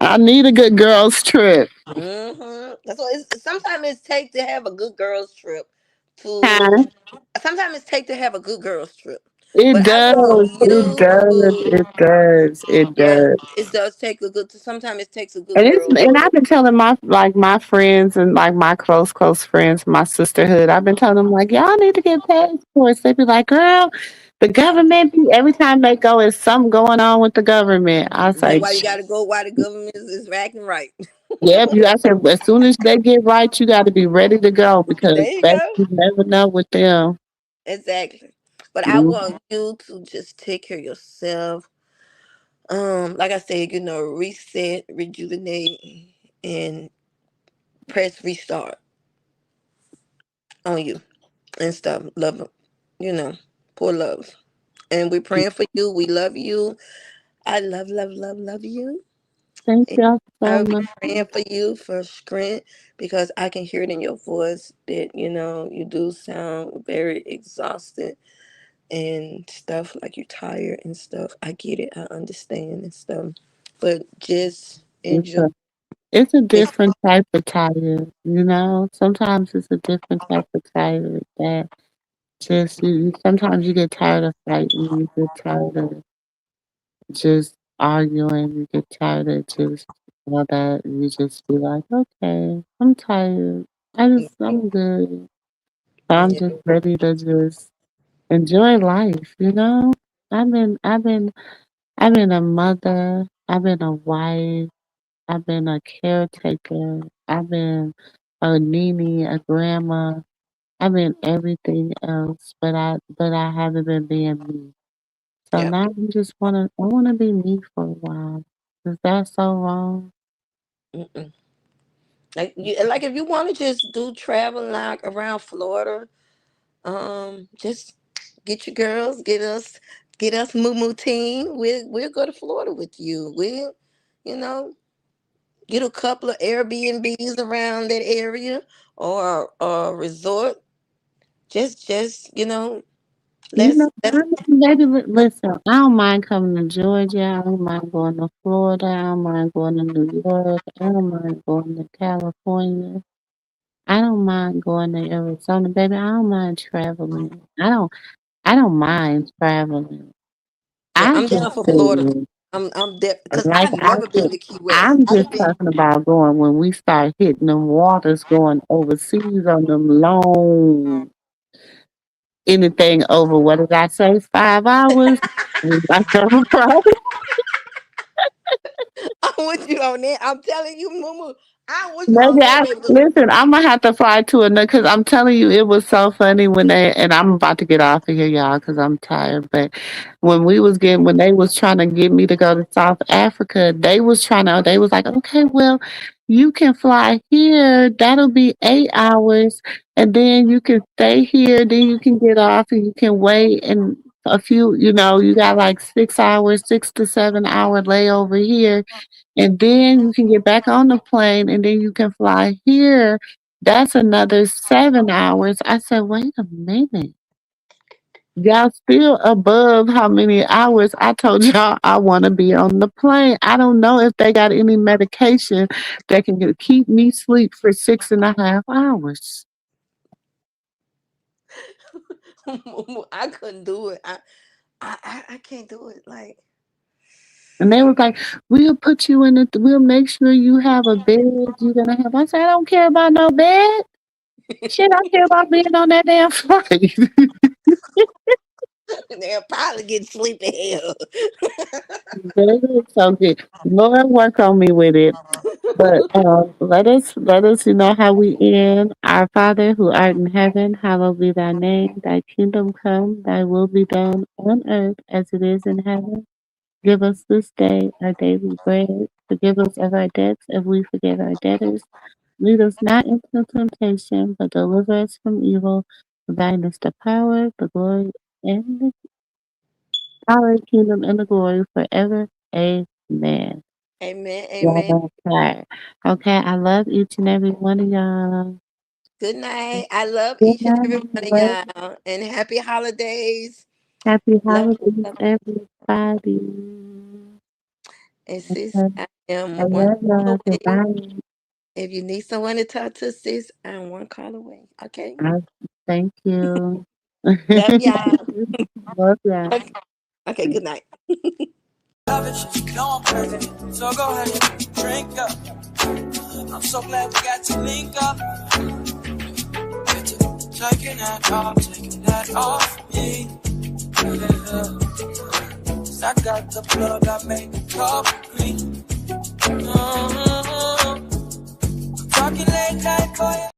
I need a good girls trip. That's what it's sometimes it's take to have a good girls trip to Huh? sometimes it's take to have a good girls trip. It But I does. want It you does. to It does. It yeah, does. it does take a good sometimes it takes a good And girls I've been telling my friends and like my close friends, my sisterhood. I've been telling them like y'all need to get passports. They be like, girl, the government. Every time they go, is something going on with the government. I was That's like, why you gotta go while the government is acting right. yep. You got to as soon as they get right, you got to be ready to go because There you that go. you never know with them. Exactly. But I Mm, want you to just take care of yourself. Like I said, reset, rejuvenate, and press restart on you and stuff. Love, you know, pour love. And we're praying for you. We love you. I love you. thank And y'all so I'll be much. praying for you for strength because I can hear it in your voice that, you do sound very exhausted and stuff, like you're tired and stuff. I get it. I understand and stuff. But just It's enjoy a it's a it. different type of tired. Sometimes it's a different type of tired that just sometimes you get tired of fighting, you get tired of just arguing, you get tired of just all that, and you just be like, okay, I'm tired. I'm good. I'm Yeah. just ready to just enjoy life. I've been I've been a mother. I've been a wife. I've been a caretaker. I've been a nini, a grandma. I've been everything else, but I haven't been being me. So Yep. now I wanna be me for a while. Is that so wrong? Mm-mm. Like if you want to just do travel like around Florida, just get your girls, get us Moo Moo team. We'll go to Florida with you. We'll, you know, get a couple of Airbnbs around that area or a resort. Just You know, let's baby, listen, I don't mind coming to Georgia. I don't mind going to Florida. I don't mind going to New York. I don't mind going to California. I don't mind going to Arizona, baby. I don't mind traveling. I don't mind traveling. yeah, I I'm just down for Florida. said, I'm there because like I've I never said, been to Key West. I'm I've just been talking about going when we start hitting them waters, going overseas on them long anything over. What did I say? 5 hours. I have a problem. I'm with you on that. I'm telling you, Moo, I'm with you on Maybe that, I baby. listen. I'm gonna have to fly to another because I'm telling you, it was so funny when they and I'm about to get off of here, y'all, because I'm tired. But when they was trying to get me to go to South Africa, they was like, okay, well, you can fly here. That'll be 8 hours, and then you can stay here. Then you can get off, and you can wait and. A few, you got like 6 hours, 6 to 7 hour layover here, and then you can get back on the plane and then you can fly here. That's another 7 hours. I said, wait a minute. Y'all still above how many hours I told y'all I want to be on the plane. I don't know if they got any medication that can keep me sleep for 6.5 hours. I couldn't do it. I can't do it. Like And they was like, we'll make sure you have a bed you're gonna have. I said, I don't care about no bed. Shit, I care about being on that damn flight. they'll probably get sleepy hell. Baby, it's so good. Lord, work on me with it. But let us how we end. Our Father who art in heaven, hallowed be thy name. Thy kingdom come, thy will be done on earth as it is in heaven. Give us this day our daily bread. Forgive us of our debts if we forgive our debtors. Lead us not into temptation, but deliver us from evil. For thine is the power, the glory, and the power, kingdom, and the glory forever. Amen. Amen. Amen. Yeah, okay. Okay, I love each and every one of y'all. Good night. I love Good each and every one of night. y'all. And happy holidays. Happy Love, holidays, love. everybody. And sis, Okay. I I am one love call y'all. away. Goodbye. If you need someone to talk to, sis, I'm one call away. Okay. I, thank you. Love y'all. Love y'all. Okay. Okay. Good night. Love it, you know I'm crazy. So go ahead and drink up. I'm so glad we got to link up. Taking that off me. Yeah. 'Cause I got the plug, I made the cup green. I'm talking late night for you.